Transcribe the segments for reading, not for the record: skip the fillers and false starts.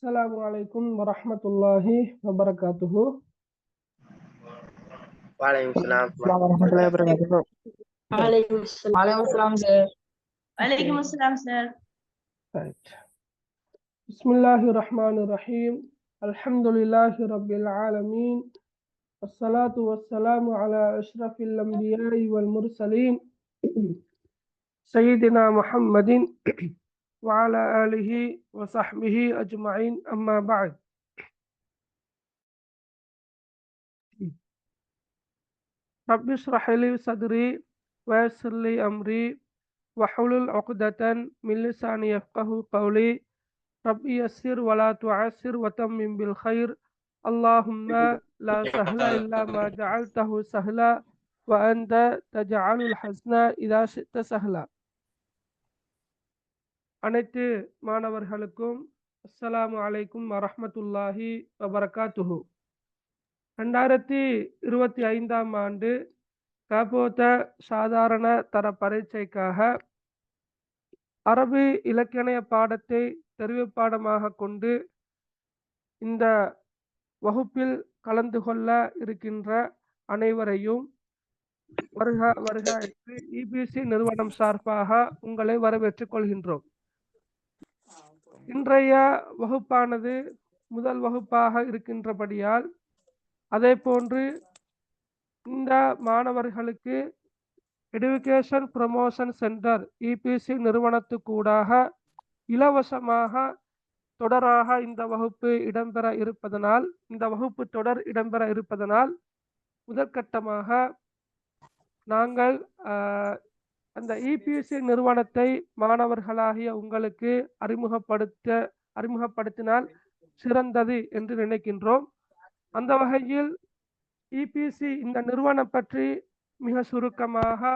Assalamualaikum warahmatullahi wabarakatuh. Waalaikumsalam. warahmatullahi wabarakatuh. Waalaikumsalam. Waalaikumsalam, sir. Waalaikumsalam, sir. Right. Bismillahirrahmanirrahim. Alhamdulillahi rabbil alamin. Wassalatu wassalamu ala ashrafil anbiya'i wal mursalin. Sayyidina Muhammadin wa ala alihi wa sahbihi ajma'in, amma ba'd. Rabbi shrah li sadri wa yassir li amri wahlul 'uqdatan min lisani yafqahu qawli. Rabbi yassir wa la tu'assir wa tammim bil khair. Allahumma la sahla illa ma ja'altahu sahla wa anta taj'alul hazna idha shi'ta sahla. அனைத்து மாணவர்களுக்கும் அஸ்ஸலாமு அலைக்கும் வரஹ்மத்துல்லாஹி வபரகாத்துஹு. 2025ஆம் ஆண்டு காப்போத்த சாதாரண தர பரீட்சைக்காக அரபு இலக்கண பாடத்தை தெரிவு பாடமாக கொண்டு இந்த வகுப்பில் கலந்து கொள்ள இருக்கின்ற அனைவரையும் வருக வருக என்று இபிசி நிறுவனம் சார்பாக உங்களை வரவேற்றுக் கொள்கின்றோம். இன்றைய வகுப்பானது முதல் வகுப்பாக இருக்கின்றபடியால் அதே போன்று இந்த மாணவர்களுக்கு எடுகேஷன் ப்ரமோஷன் சென்டர் இபிசி நிறுவனத்துக்கூடாக இலவசமாக தொடராக இந்த வகுப்பு தொடர் இடம்பெற இருப்பதனால் முதற்கட்டமாக நாங்கள் அந்த இபிசி நிறுவனத்தை மாணவர்களாகிய உங்களுக்கு அறிமுகப்படுத்தினால் சிறந்தது என்று நினைக்கின்றோம். அந்த வகையில் இபிசி இந்த நிறுவனம் பற்றி மிக சுருக்கமாக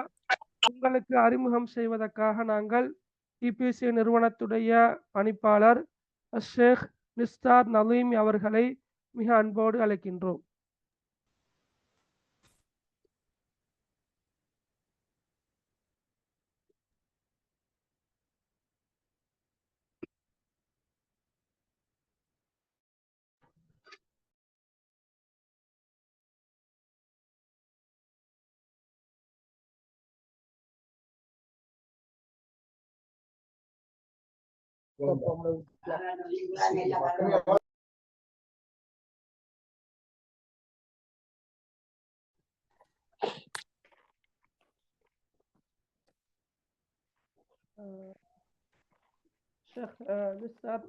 உங்களுக்கு அறிமுகம் செய்வதற்காக நாங்கள் இபிசி நிறுவனத்துடைய பணிப்பாளர் ஷேக் நிஸ்தார் நலீம் அவர்களை மிக அன்போடு அழைக்கின்றோம். ஷேக் நிஸ்தார்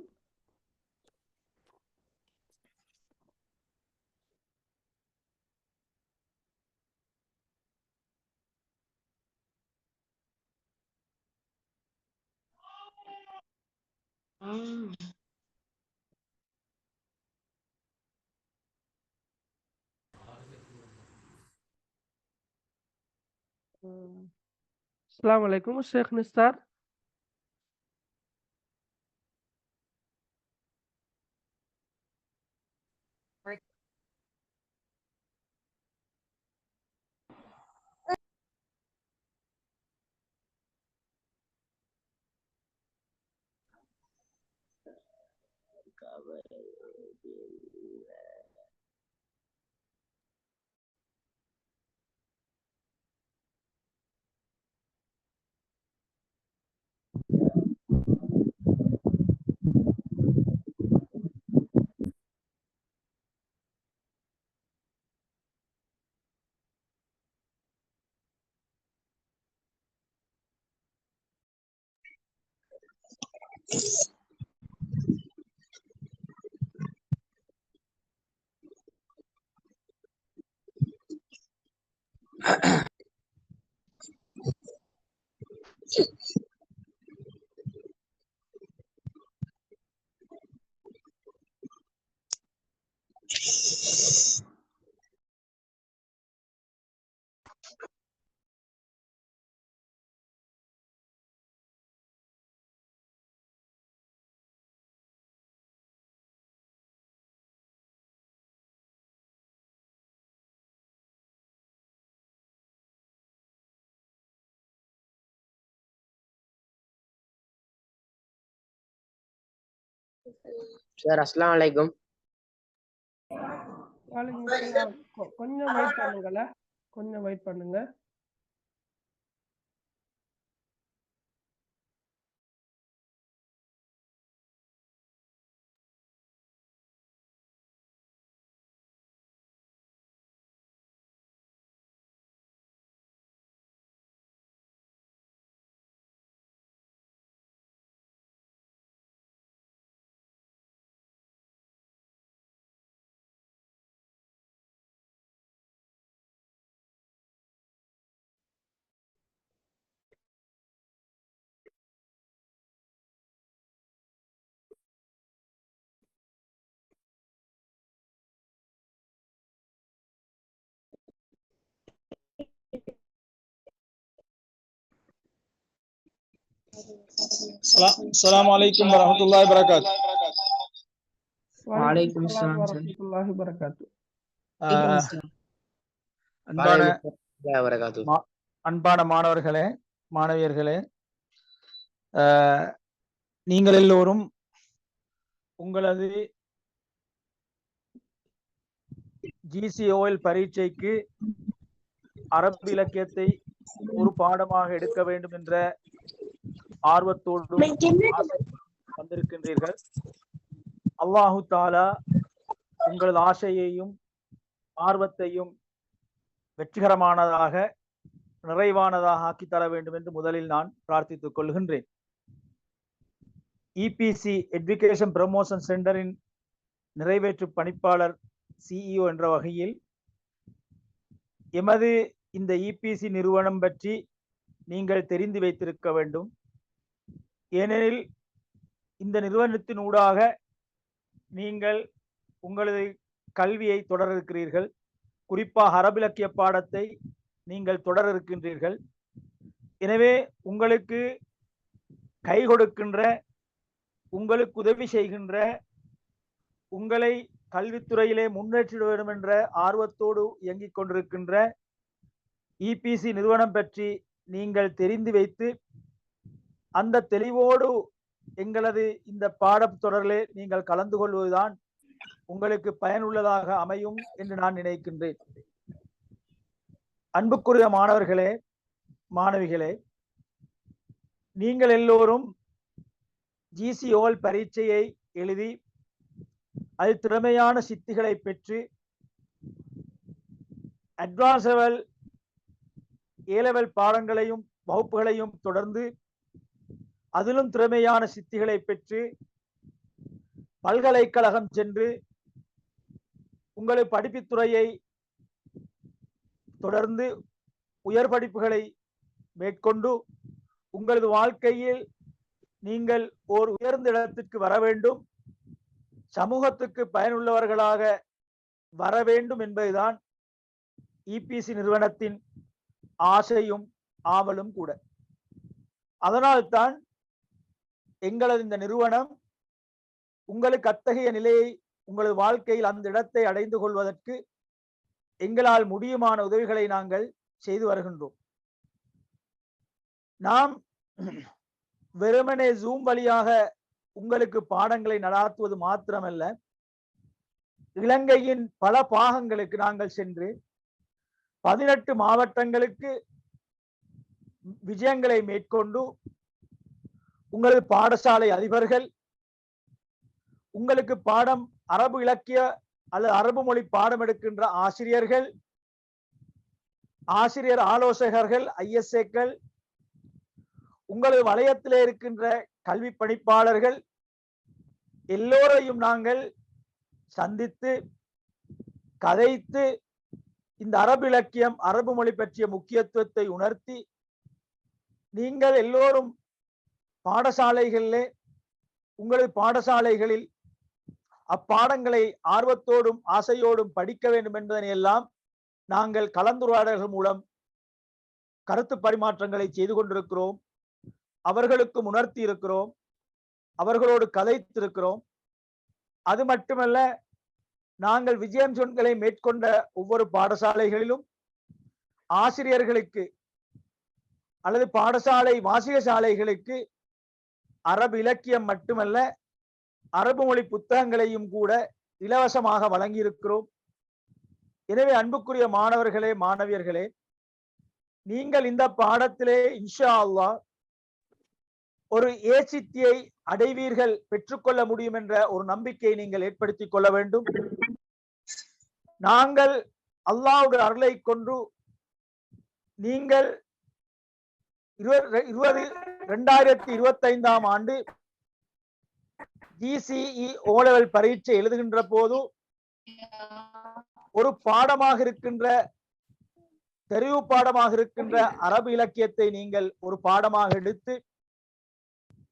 அஸ்ஸலாமு அலைக்கும் ஷேக் நிஸ்தார். சார் அஸ்ஸலாமு அலைக்கும். வலைக்கும் சலாம். கொஞ்சம் வெயிட் பண்ணுங்கள, கொஞ்சம் வெயிட் பண்ணுங்க. Assalamu alaikum warahmatullahi wabarakatuh. வலைக்கும் Waalaikum சலாம் salam, sir. வரஹ்மத்துல்லாஹி வபரகாத்துஹ். அன்பான மாணவர்களே, மாணவியர்களே, நீங்கள் எல்லோரும் உங்களது GCOL பரீட்சைக்கு அரபு இலக்கியத்தை ஒரு பாடமாக எடுக்க வேண்டும் என்ற ஆர்வத்தோடு வந்திருக்கின்றீர்கள். அல்லாஹு தாலா உங்களது ஆசையையும் ஆர்வத்தையும் வெற்றிகரமானதாக நிறைவானதாக ஆக்கி தர வேண்டும் என்று முதலில் நான் பிரார்த்தித்துக் கொள்கின்றேன். EPC எஜுகேஷன் ப்ரமோஷன் சென்டரின் நிறைவேற்று பணிப்பாளர் CEO என்ற வகையில் எமது இந்த EPC நிறுவனம் பற்றி நீங்கள் தெரிந்து வைத்திருக்க வேண்டும். ஏனெனில் இந்த நிறுவனத்தின் ஊடாக நீங்கள் உங்களது கல்வியை தொடர இருக்கிறீர்கள். குறிப்பாக அரபிலக்கிய பாடத்தை நீங்கள் தொடர இருக்கின்றீர்கள். எனவே உங்களுக்கு கை கொடுக்கின்ற, உங்களுக்கு உதவி செய்கின்ற, உங்களை கல்வித்துறையிலே முன்னேற்றிட வேண்டும் என்ற ஆர்வத்தோடு இயங்கிக் கொண்டிருக்கின்ற EPC நிறுவனம் பற்றி நீங்கள் தெரிந்து வைத்து அந்த தெளிவோடு எங்களது இந்த பாடத்தொடரிலே நீங்கள் கலந்து கொள்வதுதான் உங்களுக்கு பயனுள்ளதாக அமையும் என்று நான் நினைக்கின்றேன். அன்புக்குரிய மாணவர்களே, மாணவிகளே, நீங்கள் எல்லோரும் GCOL பரீட்சையை எழுதி அதில் திறமையான சித்திகளை பெற்று அட்வான்ஸ் லெவல் A-level பாடங்களையும் வகுப்புகளையும் தொடர்ந்து அதிலும் திறமையான சித்திகளை பெற்று பல்கலைக்கழகம் சென்று உங்களது படிப்புத்துறையை தொடர்ந்து உயர் படிப்புகளை மேற்கொண்டு உங்களது வாழ்க்கையில் நீங்கள் ஓர் உயர்ந்த இடத்திற்கு வர வேண்டும், சமூகத்துக்கு பயனுள்ளவர்களாக வர வேண்டும் என்பதுதான் EPC நிறுவனத்தின் ஆசையும் ஆவலும் கூட. அதனால்தான் எங்களது இந்த நிறுவனம் உங்களுக்கு அத்தகைய நிலையை உங்களது வாழ்க்கையில் அந்த இடத்தை அடைந்து கொள்வதற்கு எங்களால் முடியுமான உதவிகளை நாங்கள் செய்து வருகின்றோம். நாம் வெறுமனே ஜூம் வழியாக உங்களுக்கு பாடங்களை நடாத்துவது மாத்திரமல்ல, இலங்கையின் பல பாகங்களுக்கு நாங்கள் சென்று 18 மாவட்டங்களுக்கு விஜயங்களை மேற்கொண்டு உங்களது பாடசாலை அதிபர்கள், உங்களுக்கு பாடம் அரபு இலக்கிய அல்லது அரபு மொழி பாடம் எடுக்கின்ற ஆசிரியர்கள், ஆசிரியர் ஆலோசகர்கள், ISAக்கள், உங்களது வலயத்திலே இருக்கின்ற கல்வி பணிப்பாளர்கள் எல்லோரையும் நாங்கள் சந்தித்து கதைத்து இந்த அரபு இலக்கியம் அரபு மொழி பற்றிய முக்கியத்துவத்தை உணர்த்தி நீங்கள் எல்லோரும் பாடசாலைகளிலே உங்களது பாடசாலைகளில் அப்பாடங்களை ஆர்வத்தோடும் ஆசையோடும் படிக்க வேண்டும் என்பதனை எல்லாம் நாங்கள் கலந்துரையாடல்கள் மூலம் கருத்து பரிமாற்றங்களை செய்து கொண்டிருக்கிறோம். அவர்களுக்கு உணர்த்தி இருக்கிறோம், அவர்களோடு கதைத்திருக்கிறோம். அது மட்டுமல்ல, நாங்கள் விஜயம் சொற்களை மேற்கொண்ட ஒவ்வொரு பாடசாலைகளிலும் ஆசிரியர்களுக்கு அல்லது பாடசாலை வாசிக சாலைகளுக்கு அரபு இலக்கியம் மட்டுமல்ல அரபு மொழி புத்தகங்களையும் கூட இலவசமாக வழங்கியிருக்கிறோம். எனவே அன்புக்குரிய மாணவர்களே, மாணவியர்களே, நீங்கள் இந்த பாடத்திலே இன்ஷா அல்லாஹ் ஒரு ஏசித்தியை அடைவீர்கள், பெற்றுக்கொள்ள முடியும் என்ற ஒரு நம்பிக்கையை நீங்கள் ஏற்படுத்திக் கொள்ள வேண்டும். நாங்கள் அல்லாஹ்வுடைய அருளை கொண்டு நீங்கள் 2025 ஆண்டு GCE ஓலெவல் பரீட்சை எழுதுகின்ற போது ஒரு பாடமாக இருக்கின்ற, தெரிவு பாடமாக இருக்கின்ற அரபு இலக்கியத்தை நீங்கள் ஒரு பாடமாக எடுத்து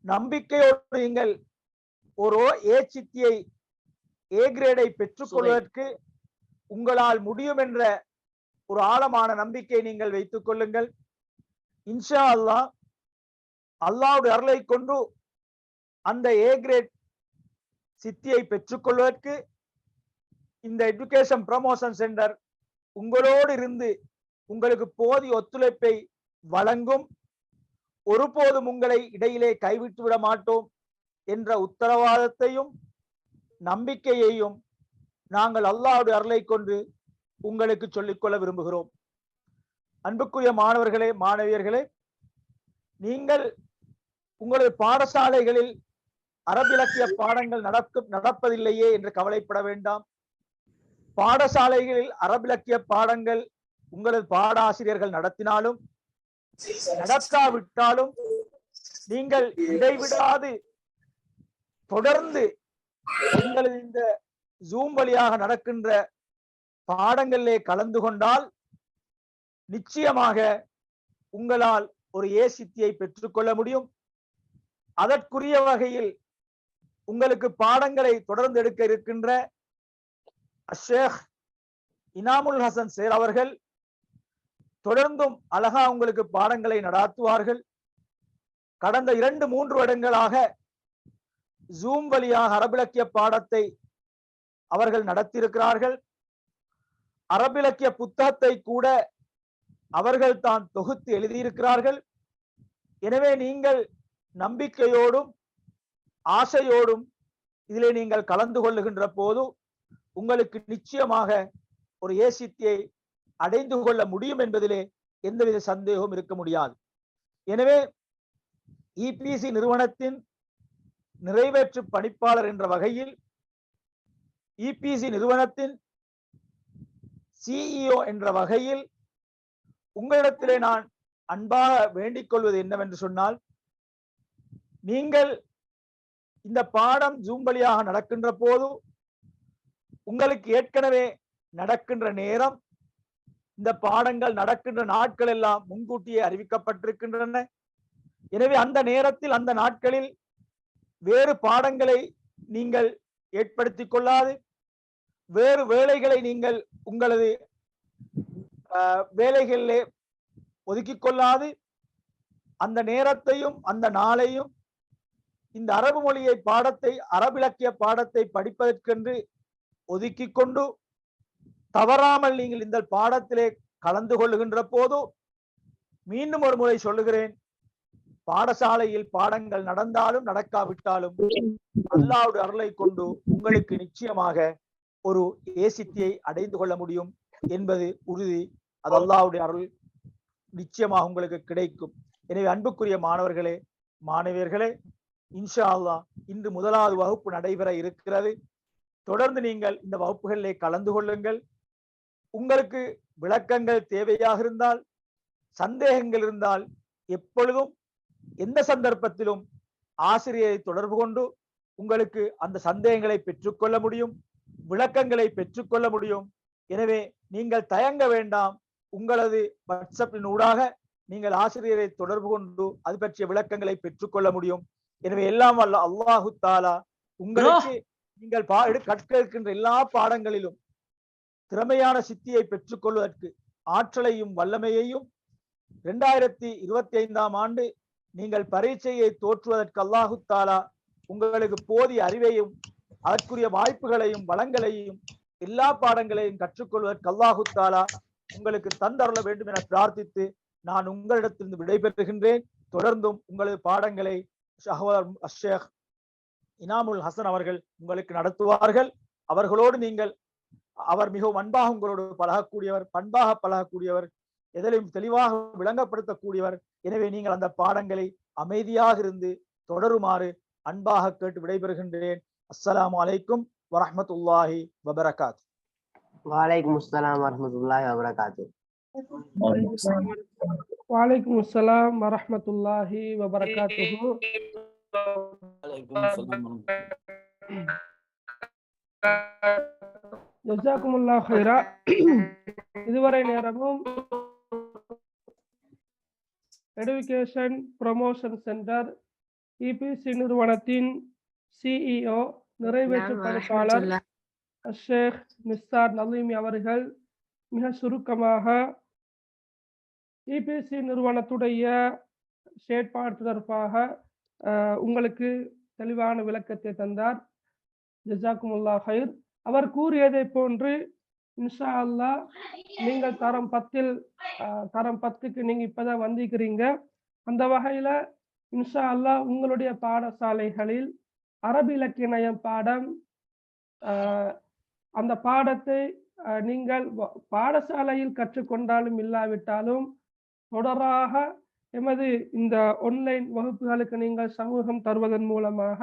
நம்பிக்கையோடு நீங்கள் ஒரு ஏசித்தியை ஏ கிரேடை பெற்றுக்கொள்வதற்கு உங்களால் முடியும் என்ற ஒரு ஆழமான நம்பிக்கை நீங்கள் வைத்துக் கொள்ளுங்கள். இன்ஷா அல்லாஹ் அல்லாஹ்வுடைய அருளை கொண்டு அந்த ஏ கிரேட் சித்தியை பெற்றுக்கொள்வதற்கு இந்த எஜுகேஷன் ப்ரமோஷன் சென்டர் உங்களோடு இருந்து உங்களுக்கு போதிய ஒத்துழைப்பை வழங்கும். ஒருபோதும் உங்களை இடையிலே கைவிட்டு விட மாட்டோம் என்ற உத்தரவாதத்தையும் நம்பிக்கையையும் நாங்கள் அல்லாஹ்வுடைய அருளை கொண்டு உங்களுக்கு சொல்லிக்கொள்ள விரும்புகிறோம். அன்புக்குரிய மாணவர்களே, மாணவியர்களே, நீங்கள் உங்களது பாடசாலைகளில் அரபிலக்கிய பாடங்கள் நடப்பதில்லையே என்று கவலைப்பட வேண்டாம். பாடசாலைகளில் அரபிலக்கிய பாடங்கள் உங்களது பாடாசிரியர்கள் நடத்தினாலும் நடக்காவிட்டாலும் நீங்கள் இடைவிடாது தொடர்ந்து உங்களது இந்த ஜூம் வழியாக நடக்கின்ற பாடங்களிலே கலந்து கொண்டால் நிச்சயமாக உங்களால் ஒரு ஏசித்தியை பெற்றுக்கொள்ள முடியும். அதற்குரிய வகையில் உங்களுக்கு பாடங்களை தொடர்ந்து எடுக்க இருக்கின்ற ஷேக் இனாமுல் ஹசன் சேர் அவர்கள் தொடர்ந்தும் அழகா உங்களுக்கு பாடங்களை நடாத்துவார்கள். கடந்த 2-3 வருடங்களாக ஜூம் வழியாக அரபிலக்கிய பாடத்தை அவர்கள் நடத்தியிருக்கிறார்கள். அரபிலக்கிய புத்தகத்தை கூட அவர்கள் தான் தொகுத்து எழுதியிருக்கிறார்கள். எனவே நீங்கள் நம்பிக்கையோடும் ஆசையோடும் இதிலே நீங்கள் கலந்து கொள்ளுகின்ற போது உங்களுக்கு நிச்சயமாக ஒரு ஏசித்தியை அடைந்து கொள்ள முடியும் என்பதிலே எந்தவித சந்தேகமும் இருக்க முடியாது. எனவே இபிசி நிறுவனத்தின் நிறைவேற்று பணிப்பாளர் என்ற வகையில் இபிசி நிறுவனத்தின் சிஇஓ என்ற வகையில் உங்களிடத்திலே நான் அன்பாக வேண்டிக் கொள்வது என்னவென்று சொன்னால், நீங்கள் இந்த பாடம் ஜூம் வழியாக நடக்கின்ற போது உங்களுக்கு ஏற்கனவே நடக்கின்ற நேரம், இந்த பாடங்கள் நடக்கின்ற நாட்கள் எல்லாம் முன்கூட்டியே அறிவிக்கப்பட்டிருக்கின்றன. எனவே அந்த நேரத்தில் அந்த நாட்களில் வேறு பாடங்களை நீங்கள் ஏற்படுத்திக் கொள்ளாது, வேறு வேலைகளை நீங்கள் உங்களது வேலைகளிலே ஒதுக்கிக் கொள்ளாது, அந்த நேரத்தையும் அந்த நாளையும் இந்த அரபு மொழியை பாடத்தை, அரபிலக்கிய பாடத்தை படிப்பதற்கென்று ஒதுக்கி கொண்டு தவறாமல் நீங்கள் இந்த பாடத்திலே கலந்து கொள்ளுகின்ற போது, மீண்டும் ஒரு முறை சொல்லுகிறேன், பாடசாலையில் பாடங்கள் நடந்தாலும் நடக்காவிட்டாலும் அல்லாஹ்வுடைய அருளை கொண்டு உங்களுக்கு நிச்சயமாக ஒரு ஏசித்தியை அடைந்து கொள்ள முடியும் என்பது உறுதி. அது அல்லாஹ்வுடைய அருள் நிச்சயமாக உங்களுக்கு கிடைக்கும். எனவே அன்புக்குரிய மாணவர்களே, மாணவியர்களே, இன்ஷா அல்லாஹ் இன்று 1வது வகுப்பு நடைபெற இருக்கிறது. தொடர்ந்து நீங்கள் இந்த வகுப்புகளிலே கலந்து கொள்ளுங்கள். உங்களுக்கு விளக்கங்கள் தேவையாக இருந்தால், சந்தேகங்கள் இருந்தால், எப்பொழுதும் எந்த சந்தர்ப்பத்திலும் ஆசிரியரை தொடர்பு கொண்டு உங்களுக்கு அந்த சந்தேகங்களை பெற்றுக்கொள்ள முடியும், விளக்கங்களை பெற்றுக்கொள்ள முடியும். எனவே நீங்கள் தயங்க வேண்டாம். உங்களது வாட்ஸ்அப்பின் ஊடாக நீங்கள் ஆசிரியரை தொடர்பு கொண்டு அது பற்றிய விளக்கங்களை பெற்றுக்கொள்ள முடியும். எனவே எல்லாம் வல்ல அல்லாஹு தாலா உங்களுக்கு நீங்கள் கற்க இருக்கின்ற எல்லா பாடங்களிலும் திறமையான சித்தியை பெற்றுக்கொள்வதற்கு ஆற்றலையும் வல்லமையையும் 2025 ஆண்டு நீங்கள் பரீட்சையை தோற்றுவதற்கு அல்லாஹு தாலா உங்களுக்கு போதிய அறிவையும் அதற்குரிய வாய்ப்புகளையும் வளங்களையும் எல்லா பாடங்களையும் கற்றுக்கொள்வதற்கு அல்லாஹு தாலா உங்களுக்கு தந்தருள வேண்டும் என பிரார்த்தித்து நான் உங்களிடத்திலிருந்து விடைபெறுகின்றேன். தொடர்ந்தும் உங்களது பாடங்களை ஷேக் இனாமுல் ஹசன் அவர்கள் உங்களுக்கு நடத்துவார்கள். அவர்களோடு நீங்கள் அவர் மிகவும் அன்பாக உங்களோடு பழகக்கூடியவர், பண்பாக பழகக்கூடியவர், எதிலும் தெளிவாக விளங்கப்படுத்தக்கூடியவர். எனவே நீங்கள் அந்த பாடங்களை அமைதியாக இருந்து தொடருமாறு அன்பாக கேட்டு விடைபெறுகின்றேன். அஸ்ஸலாமு அலைக்கும் வரஹ்மத்துல்லாஹி வபரகாத். வலைக்கும் அஸ்ஸலாம் வரஹ்மத்துல்லாஹி வபரகாத்து. வலைக்கும் அஸ்ஸலாம் வரஹ்மத்துல்லாஹி வபரகாத்துஹு. ஜஸாக்குமுல்லாஹ் ஹைரா. இதுவரை நேரமும் எடுகேஷன் ப்ரமோஷன் சென்டர் இபிசி நிறுவனத்தின் சிஇஓ நிறைவேற்று பணிப்பாளர் ஷேக் மிஸ்தார் நலீமி அவர்கள் மிக சுருக்கமாக இபிசி நிறுவனத்துடைய செயற்பாடு தொடர்பாக உங்களுக்கு தெளிவான விளக்கத்தை தந்தார். ஜஸாக்குமுல்லாஹ் ஹைர். அவர் கூறியதை போன்று இன்ஷா அல்லாஹ் நீங்கள் தரம் 10க்கு நீங்க இப்பதான் வந்திருக்கிறீங்க. அந்த வகையில இன்ஷா அல்லாஹ் உங்களுடைய பாடசாலைகளில் அரபு இலக்கியம் பாடம், அந்த பாடத்தை நீங்கள் பாடசாலையில் கற்றுக்கொண்டாலும் இல்லாவிட்டாலும் தொடராக எமது இந்த ஆன்லைன் வகுப்புகளுக்கு நீங்கள் சமூகம் தருவதன் மூலமாக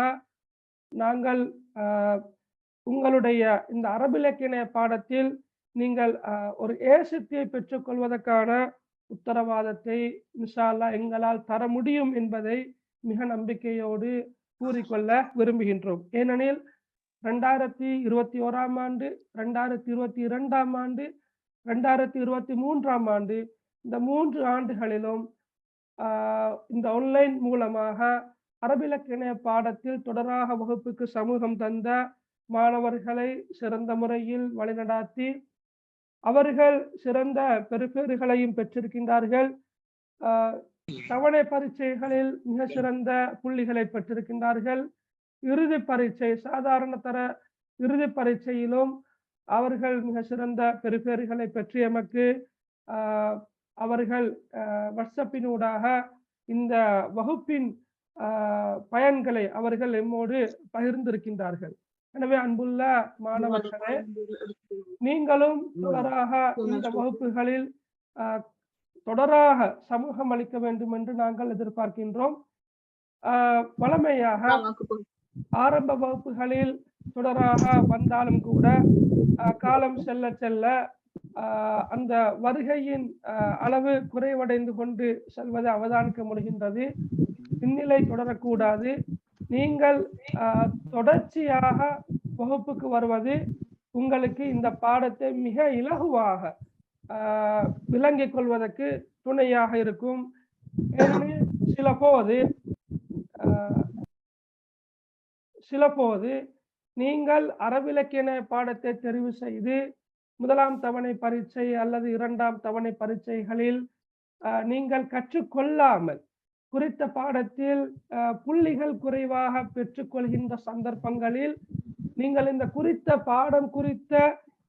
நாங்கள் உங்களுடைய இந்த அரபு இலக்கிய பாடத்தில் நீங்கள் ஒரு ஏசத்தியை பெற்றுக்கொள்வதற்கான உத்தரவாதத்தை இன்ஷா அல்லாஹ் எங்களால் தர முடியும் என்பதை மிக நம்பிக்கையோடு கூறிக்கொள்ள விரும்புகின்றோம். ஏனெனில் 2021 ஆண்டு, 2022 ஆண்டு, 2023 ஆண்டு இந்த 3 ஆண்டுகளிலும் இந்த ஆன்லைன் மூலமாக அரபு இலக்கிய பாடத்தில் தொடராக வகுப்புக்கு சமூகம் தந்த மாணவர்களை சிறந்த முறையில் வழிநடாத்தி அவர்கள் சிறந்த பெறுபேறுகளையும் பெற்றிருக்கின்றார்கள். தவணை பரீட்சைகளில் மிக சிறந்த புள்ளிகளை பெற்றிருக்கின்றார்கள். இறுதி பரீட்சை, சாதாரண தர இறுதி பரீட்சையிலும் அவர்கள் மிக சிறந்த பெறுபேறுகளை பெற்று எமக்கு அவர்கள் வாட்ஸ்அப்பினூடாக இந்த வகுப்பின் பயன்களை அவர்கள் எம்மோடு பகிர்ந்திருக்கின்றார்கள். எனவே அன்புள்ள மாணவர்களே, நீங்களும் தொடராக இந்த வகுப்புகளில் தொடராக சமூகம் அளிக்க வேண்டும் என்று நாங்கள் எதிர்பார்க்கின்றோம். வழமையாக ஆரம்ப வகுப்புகளில் தொடராக வந்தாலும் கூட காலம் செல்ல செல்ல அந்த வருகையின் அளவு குறைவடைந்து கொண்டு செல்வதை அவதானிக்க முடிகின்றது. இந்நிலை தொடரக்கூடாது. நீங்கள் தொடர்ச்சியாக வகுப்புக்கு வருவது உங்களுக்கு இந்த பாடத்தை மிக இலகுவாக விளங்கிக் கொள்வதற்கு துணையாக இருக்கும். ஏனெனில் சில போது நீங்கள் அரபு இலக்கிய பாடத்தை தெரிவு செய்து முதலாம் தவணை பரீட்சை அல்லது 2ஆம் தவணை பரீட்சைகளில் நீங்கள் கற்றுக்கொள்ளாமல் குறித்த பாடத்தில் புள்ளிகள் குறைவாக பெற்றுக்கொள்கின்ற சந்தர்ப்பங்களில் நீங்கள் இந்த குறித்த பாடம் குறித்த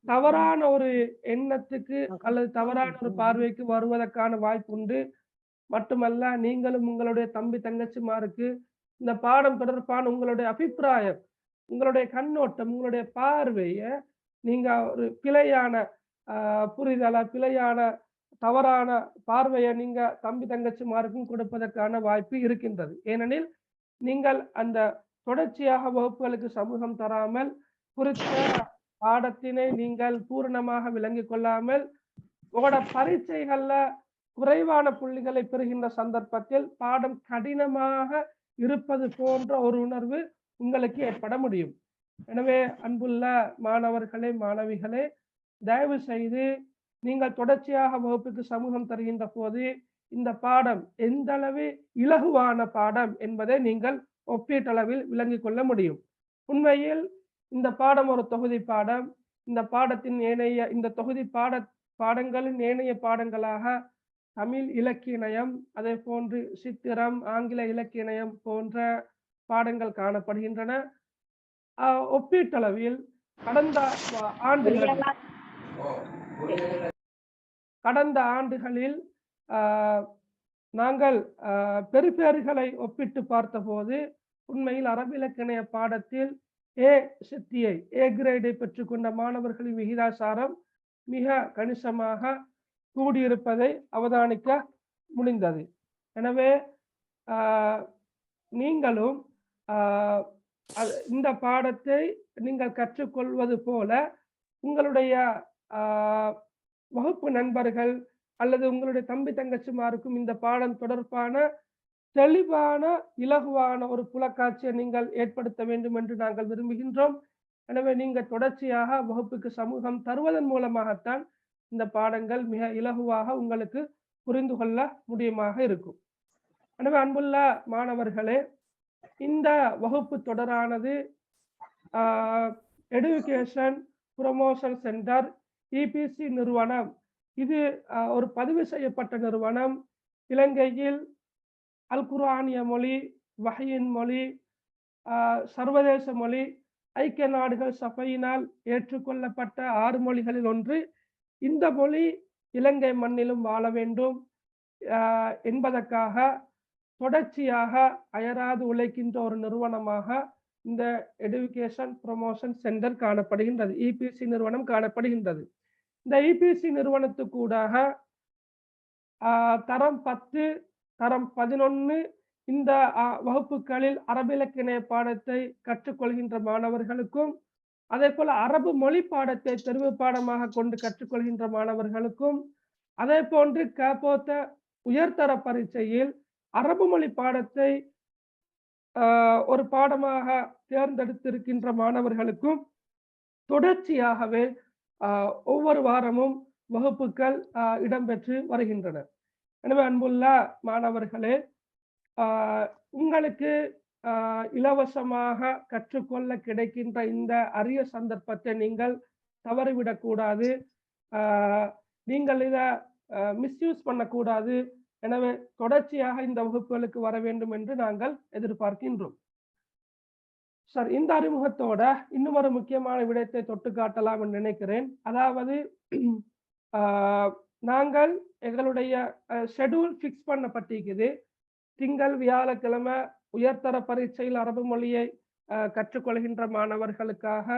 தவறான ஒரு எண்ணத்துக்கு அல்லது தவறான ஒரு பார்வைக்கு வருவதற்கான வாய்ப்பு உண்டு. மட்டுமல்ல, நீங்களும் உங்களுடைய தம்பி தங்கச்சிமாருக்கு இந்த பாடம் தொடர்பான உங்களுடைய அபிப்பிராயம், உங்களுடைய கண்ணோட்டம், உங்களுடைய பார்வையை நீங்க ஒரு பிழையான புரிதல, பிழையான தவறான பார்வையை நீங்க தம்பி தங்கச்சிமாருக்கும் கொடுப்பதற்கான வாய்ப்பு இருக்கின்றது. ஏனெனில் நீங்கள் அந்த தொடர்ச்சியாக வகுப்புகளுக்கு சமூகம் தராமல் குறித்த பாடத்தினை நீங்கள் பூரணமாக விளங்கிக் கொள்ளாமல் உங்களோட பரீட்சைகள்ல குறைவான புள்ளிகளை பெறுகின்ற சந்தர்ப்பத்தில் பாடம் கடினமாக இருப்பது போன்ற ஒரு உணர்வு உங்களுக்கு ஏற்பட முடியும். எனவே அன்புள்ள மாணவர்களே, மாணவிகளே, தயவு செய்து நீங்கள் தொடர்ச்சியாக வகுப்புக்கு சமூகம் தருகின்ற போது இந்த பாடம் எந்த அளவு இலகுவான பாடம் என்பதை நீங்கள் ஒப்பீட்டளவில் விளங்கிக் கொள்ள முடியும். உண்மையில் இந்த பாடம் ஒரு தொகுதி பாடம். இந்த பாடத்தின் இந்த தொகுதி பாடங்களின் ஏனைய பாடங்களாக தமிழ் இலக்கியம், அதே போன்று சித்திரம், ஆங்கில இலக்கியம் போன்ற பாடங்கள் காணப்படுகின்றன. ஒப்பீட்டளவில் கடந்த ஆண்டுகளில் நாங்கள் பெறுபேறுகளை ஒப்பிட்டு பார்த்தபோது உண்மையில் அரபு இலக்கண பாடத்தில் ஏ கிரேடை பெற்றுக்கொண்ட மாணவர்களின் விகிதாசாரம் மிக கணிசமாக கூடியிருப்பதை அவதானிக்க முடிந்தது. எனவே நீங்களும் இந்த பாடத்தை நீங்கள் கற்றுக்கொள்வது போல உங்களுடைய வகுப்பு நண்பர்கள் அல்லது உங்களுடைய தம்பி தங்கச்சிமாருக்கும் இந்த பாடம் தொடர்பான தெளிவான இலகுவான ஒரு புலக்காட்சியை நீங்கள் ஏற்படுத்த வேண்டும் என்று நாங்கள் விரும்புகின்றோம். எனவே நீங்கள் தொடர்ச்சியாக வகுப்புக்கு சமூகம் தருவதன் மூலமாகத்தான் இந்த பாடங்கள் மிக இலகுவாக உங்களுக்கு புரிந்து கொள்ள முடியுமாக இருக்கும். எனவே அன்புள்ள மாணவர்களே, இந்த வகுப்பு தொடரானது எடுகேஷன் ப்ரமோஷன் சென்டர் EPC நிறுவனம், இது ஒரு பதிவு செய்யப்பட்ட நிறுவனம். இலங்கையில் அல் குர்ஆனிய மொழி, வஹயின் மொழி, சர்வதேச மொழி, ஐக்கிய நாடுகள் சபையினால் ஏற்றுக்கொள்ளப்பட்ட 6 மொழிகளில் ஒன்று. இந்த மொழி இலங்கை மண்ணிலும் வாழ வேண்டும் என்பதற்காக தொடர்ச்சியாக அயராது உழைக்கின்ற ஒரு நிறுவனமாக இந்த எடுகேஷன் ப்ரமோஷன் சென்டர் காணப்படுகின்றது, EPC நிறுவனம் காணப்படுகின்றது. இந்த EPC நிறுவனத்துக்கூடாக தரம் 10, தரம் 11 இந்த வகுப்புகளில் அரபு இலக்கண பாடத்தை கற்றுக்கொள்கின்ற மாணவர்களுக்கும், அதே போல அரபு மொழி பாடத்தை தெரிவு பாடமாக கொண்டு கற்றுக்கொள்கின்ற மாணவர்களுக்கும், அதே போன்று காப்போத்த உயர்தர பரீட்சையில் அரபு மொழி பாடத்தை ஒரு பாடமாக தேர்ந்தெடுத்திருக்கின்ற மாணவர்களுக்கும் தொடர்ச்சியாகவே ஒவ்வொரு வாரமும் வகுப்புகள் இடம்பெற்று வருகின்றன. எனவே அன்புள்ள மாணவர்களே, உங்களுக்கு இலவசமாக கற்றுக்கொள்ள கிடைக்கின்ற இந்த அரிய சந்தர்ப்பத்தை நீங்கள் தவறிவிடக்கூடாது, நீங்கள் இதை மிஸ்யூஸ் பண்ணக்கூடாது. எனவே தொடர்ச்சியாக இந்த வகுப்புகளுக்கு வர வேண்டும் என்று நாங்கள் எதிர்பார்க்கின்றோம். சார், இந்த அறிமுகத்தோட இன்னும் ஒரு முக்கியமான விடயத்தை தொட்டு காட்டலாம் என்று நினைக்கிறேன். அதாவது நாங்கள் எங்களுடைய ஷெடியூல் ஃபிக்ஸ் பண்ணப்பட்டிருக்குது. திங்கள் வியாழக்கிழமை உயர்தர பரீட்சையில் அரபு மொழியை கற்றுக்கொள்கின்ற மாணவர்களுக்காக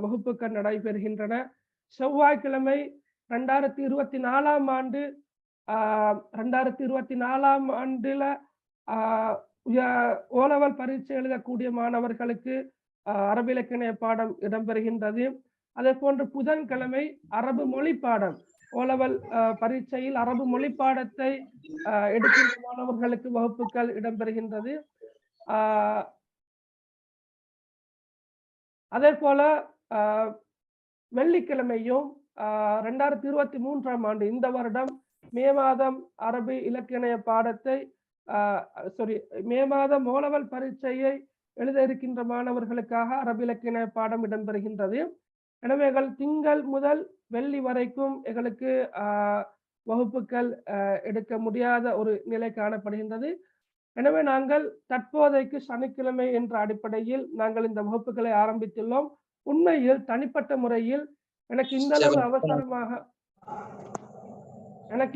வகுப்புகள் நடைபெறுகின்றன. செவ்வாய்க்கிழமை 2024 ஆண்டு 2024 ஆண்டில் ஓலவல் பரீட்சை எழுதக்கூடிய மாணவர்களுக்கு அரபு இலக்கண பாடம் இடம்பெறுகின்றது. அதே போன்று புதன்கிழமை அரபு மொழி பாடம், ஓலவல் பரீட்சையில் அரபு மொழி பாடத்தை எடுக்கின்ற மாணவர்களுக்கு வகுப்புகள் இடம்பெறுகின்றது. அதே போல வெள்ளிக்கிழமையும் 2023 ஆண்டு இந்த வருடம் மே மாதம் அரபு இலக்கண பாடத்தை மே மாதம் ஓலவல் பரீட்சையை எழுத இருக்கின்ற மாணவர்களுக்காக அரபு இலக்கண பாடம் இடம்பெறுகின்றது. எனவே திங்கள் முதல் வெள்ளி வரைக்கும் எங்களுக்கு வகுப்புகள் எடுக்க முடியாத ஒரு நிலை காணப்படுகின்றது. எனவே நாங்கள் தற்போதைக்கு சனிக்கிழமை என்ற அடிப்படையில் நாங்கள் இந்த வகுப்புகளை ஆரம்பித்துள்ளோம். உண்மையில் தனிப்பட்ட முறையில் எனக்கு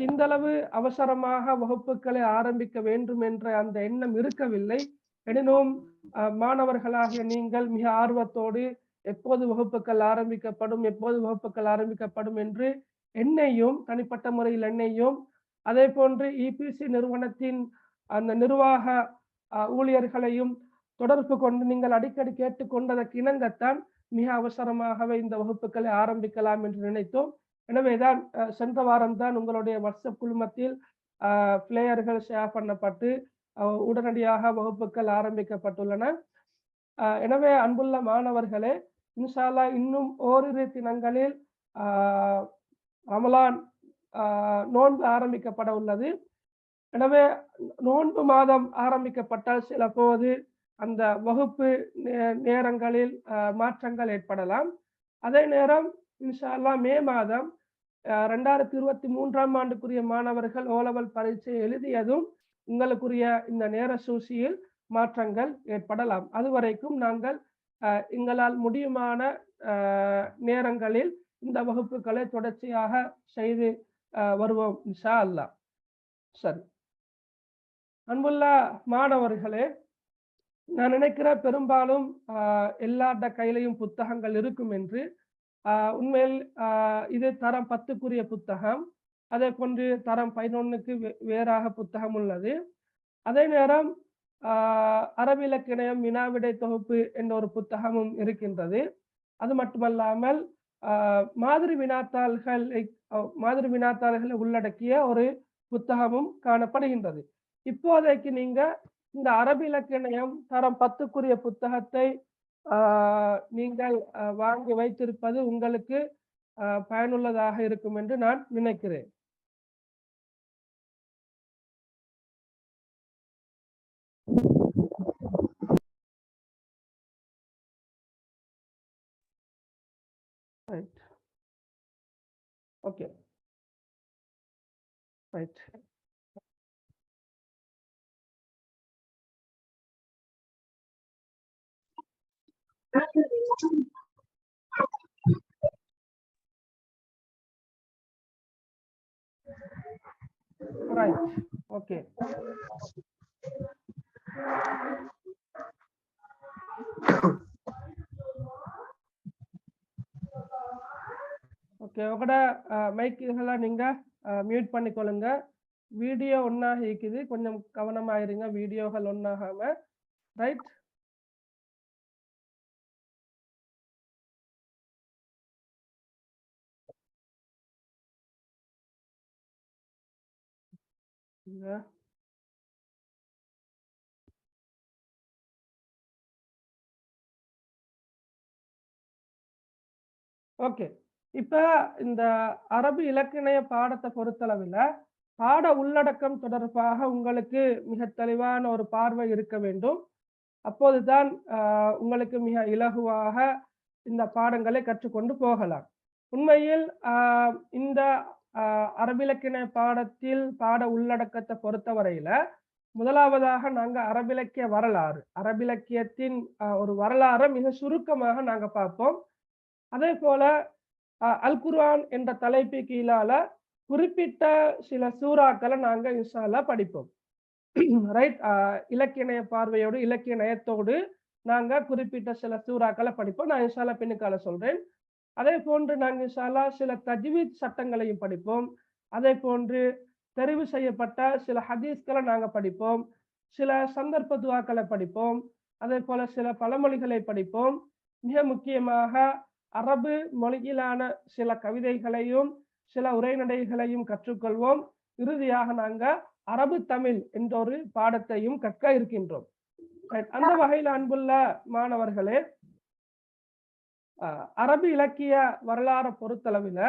இந்த அளவு அவசரமாக வகுப்புகளை ஆரம்பிக்க வேண்டும் என்ற அந்த எண்ணம் இருக்கவில்லை. எனினும் மாணவர்களாகிய நீங்கள் மிக ஆர்வத்தோடு எப்போது வகுப்புகள் ஆரம்பிக்கப்படும் என்று என்னையும் தனிப்பட்ட முறையில் என்னையும், அதே போன்று EPC நிறுவனத்தின் அந்த நிர்வாக ஊழியர்களையும் தொடர்பு கொண்டு நீங்கள் அடிக்கடி கேட்டுக்கொண்டதற்கு இணங்கத்தான் மிக அவசரமாகவே இந்த வகுப்புகளை ஆரம்பிக்கலாம் என்று நினைத்தோம். எனவேதான் சென்ற வாரம்தான் உங்களுடைய வாட்ஸ்அப் குழுமத்தில் பிளேயர்கள் ஷேர் பண்ணப்பட்டு உடனடியாக வகுப்புகள் ஆரம்பிக்கப்பட்டுள்ளன. எனவே அன்புள்ள மாணவர்களே, இன்ஷா அல்லாஹ் இன்னும் ஓரிரு தினங்களில் ரமலான் நோன்பு ஆரம்பிக்கப்பட உள்ளது. எனவே நோன்பு மாதம் ஆரம்பிக்கப்பட்டால் சில போது அந்த வகுப்பு நேரங்களில் மாற்றங்கள் ஏற்படலாம். அதே நேரம் இன்ஷா அல்லாஹ் மே மாதம் 2023 ஆண்டுக்குரிய மாணவர்கள் ஓலவல் பரீட்சை எழுதியதும் உங்களுக்குரிய இந்த நேர சூழ்ச்சியில் மாற்றங்கள் ஏற்படலாம். அதுவரைக்கும் நாங்கள் எங்களால் முடியுமான நேரங்களில் இந்த வகுப்புகளை தொடர்ச்சியாக செய்து வருவோம் இன்ஷா அல்லாஹ். சரி, அன்புள்ள மாணவர்களே, நான் நினைக்கிறேன் பெரும்பாலும் எல்லாட்ட கையிலையும் புத்தகங்கள் இருக்கும் என்று. உண்மையில் இது தரம் 10க்குரிய புத்தகம். அதே போன்று தரம் 11க்கு வேறாக புத்தகம் உள்ளது. அதே நேரம் அரபு இலக்கியம் வினாவிடை தொகுப்பு என்ற ஒரு புத்தகமும் இருக்கின்றது. அது மட்டுமல்லாமல் மாதிரி வினாத்தாள்களை உள்ளடக்கிய ஒரு புத்தகமும் காணப்படுகின்றது. இப்போதைக்கு நீங்க இந்த அரபு இலக்கியம் தரம் 10க்குரிய புத்தகத்தை நீங்கள் வாங்கி வைத்திருப்பது உங்களுக்கு பயனுள்ளதாக இருக்கும் என்று நான் நினைக்கிறேன். Right. Okay. Right. Right. Okay. Okay, உங்களோட மைக்குகளை நீங்க மியூட் பண்ணிக்கொள்ளுங்க. வீடியோ ஒன்னாக இருக்குது, கொஞ்சம் கவனமாயிருங்க வீடியோகள் ஒன்னாகாம. ரைட். ஓகே, இப்ப இந்த அரபு இலக்கிய பாடத்தை பொறுத்தளவில் பாட உள்ளடக்கம் தொடர்பாக உங்களுக்கு மிக தெளிவான ஒரு பார்வை இருக்க வேண்டும். அப்போதுதான் உங்களுக்கு மிக இலகுவாக இந்த பாடங்களை கற்றுக்கொண்டு போகலாம். உண்மையில் இந்த அரபு இலக்கிய பாடத்தில் பாட உள்ளடக்கத்தை பொறுத்தவரையில முதலாவதாக நாங்க அரபிலக்கிய வரலாறு, அரபிலக்கியத்தின் ஒரு வரலாறை மிக சுருக்கமாக நாங்க பார்ப்போம். அதே போல அல் குர்ஆன் என்ற தலைப்பு கீழால குறிப்பிட்ட சில சூறாக்களை நாங்க இன்ஷா அல்லாஹ் படிப்போம். ரைட். இலக்கிய பார்வையோடு இலக்கிய நயத்தோடு நாங்க குறிப்பிட்ட சில சூறாக்களை படிப்போம். நான் இன்ஷா அல்லாஹ் பின்னுக்கால சொல்றேன். அதே போன்று நாங்க இன்ஷா அல்லாஹ் சில தஜ்வீத் சட்டங்களையும் படிப்போம். அதே போன்று தெரிவு செய்யப்பட்ட சில ஹதீஸ்களை நாங்க படிப்போம். சில சந்தர்ப்ப துஆக்களை படிப்போம். அதே போல சில பழமொழிகளை படிப்போம். மிக முக்கியமாக அரபு மொழியிலான சில கவிதைகளையும் சில உரைநடைகளையும் கற்றுக்கொள்வோம். இறுதியாக நாங்க அரபு தமிழ் என்ற ஒரு பாடத்தையும் கற்க இருக்கின்றோம். அந்த வகையில் அன்புள்ள மாணவர்களே, அரபு இலக்கிய வரலாறை பொறுத்தளவில்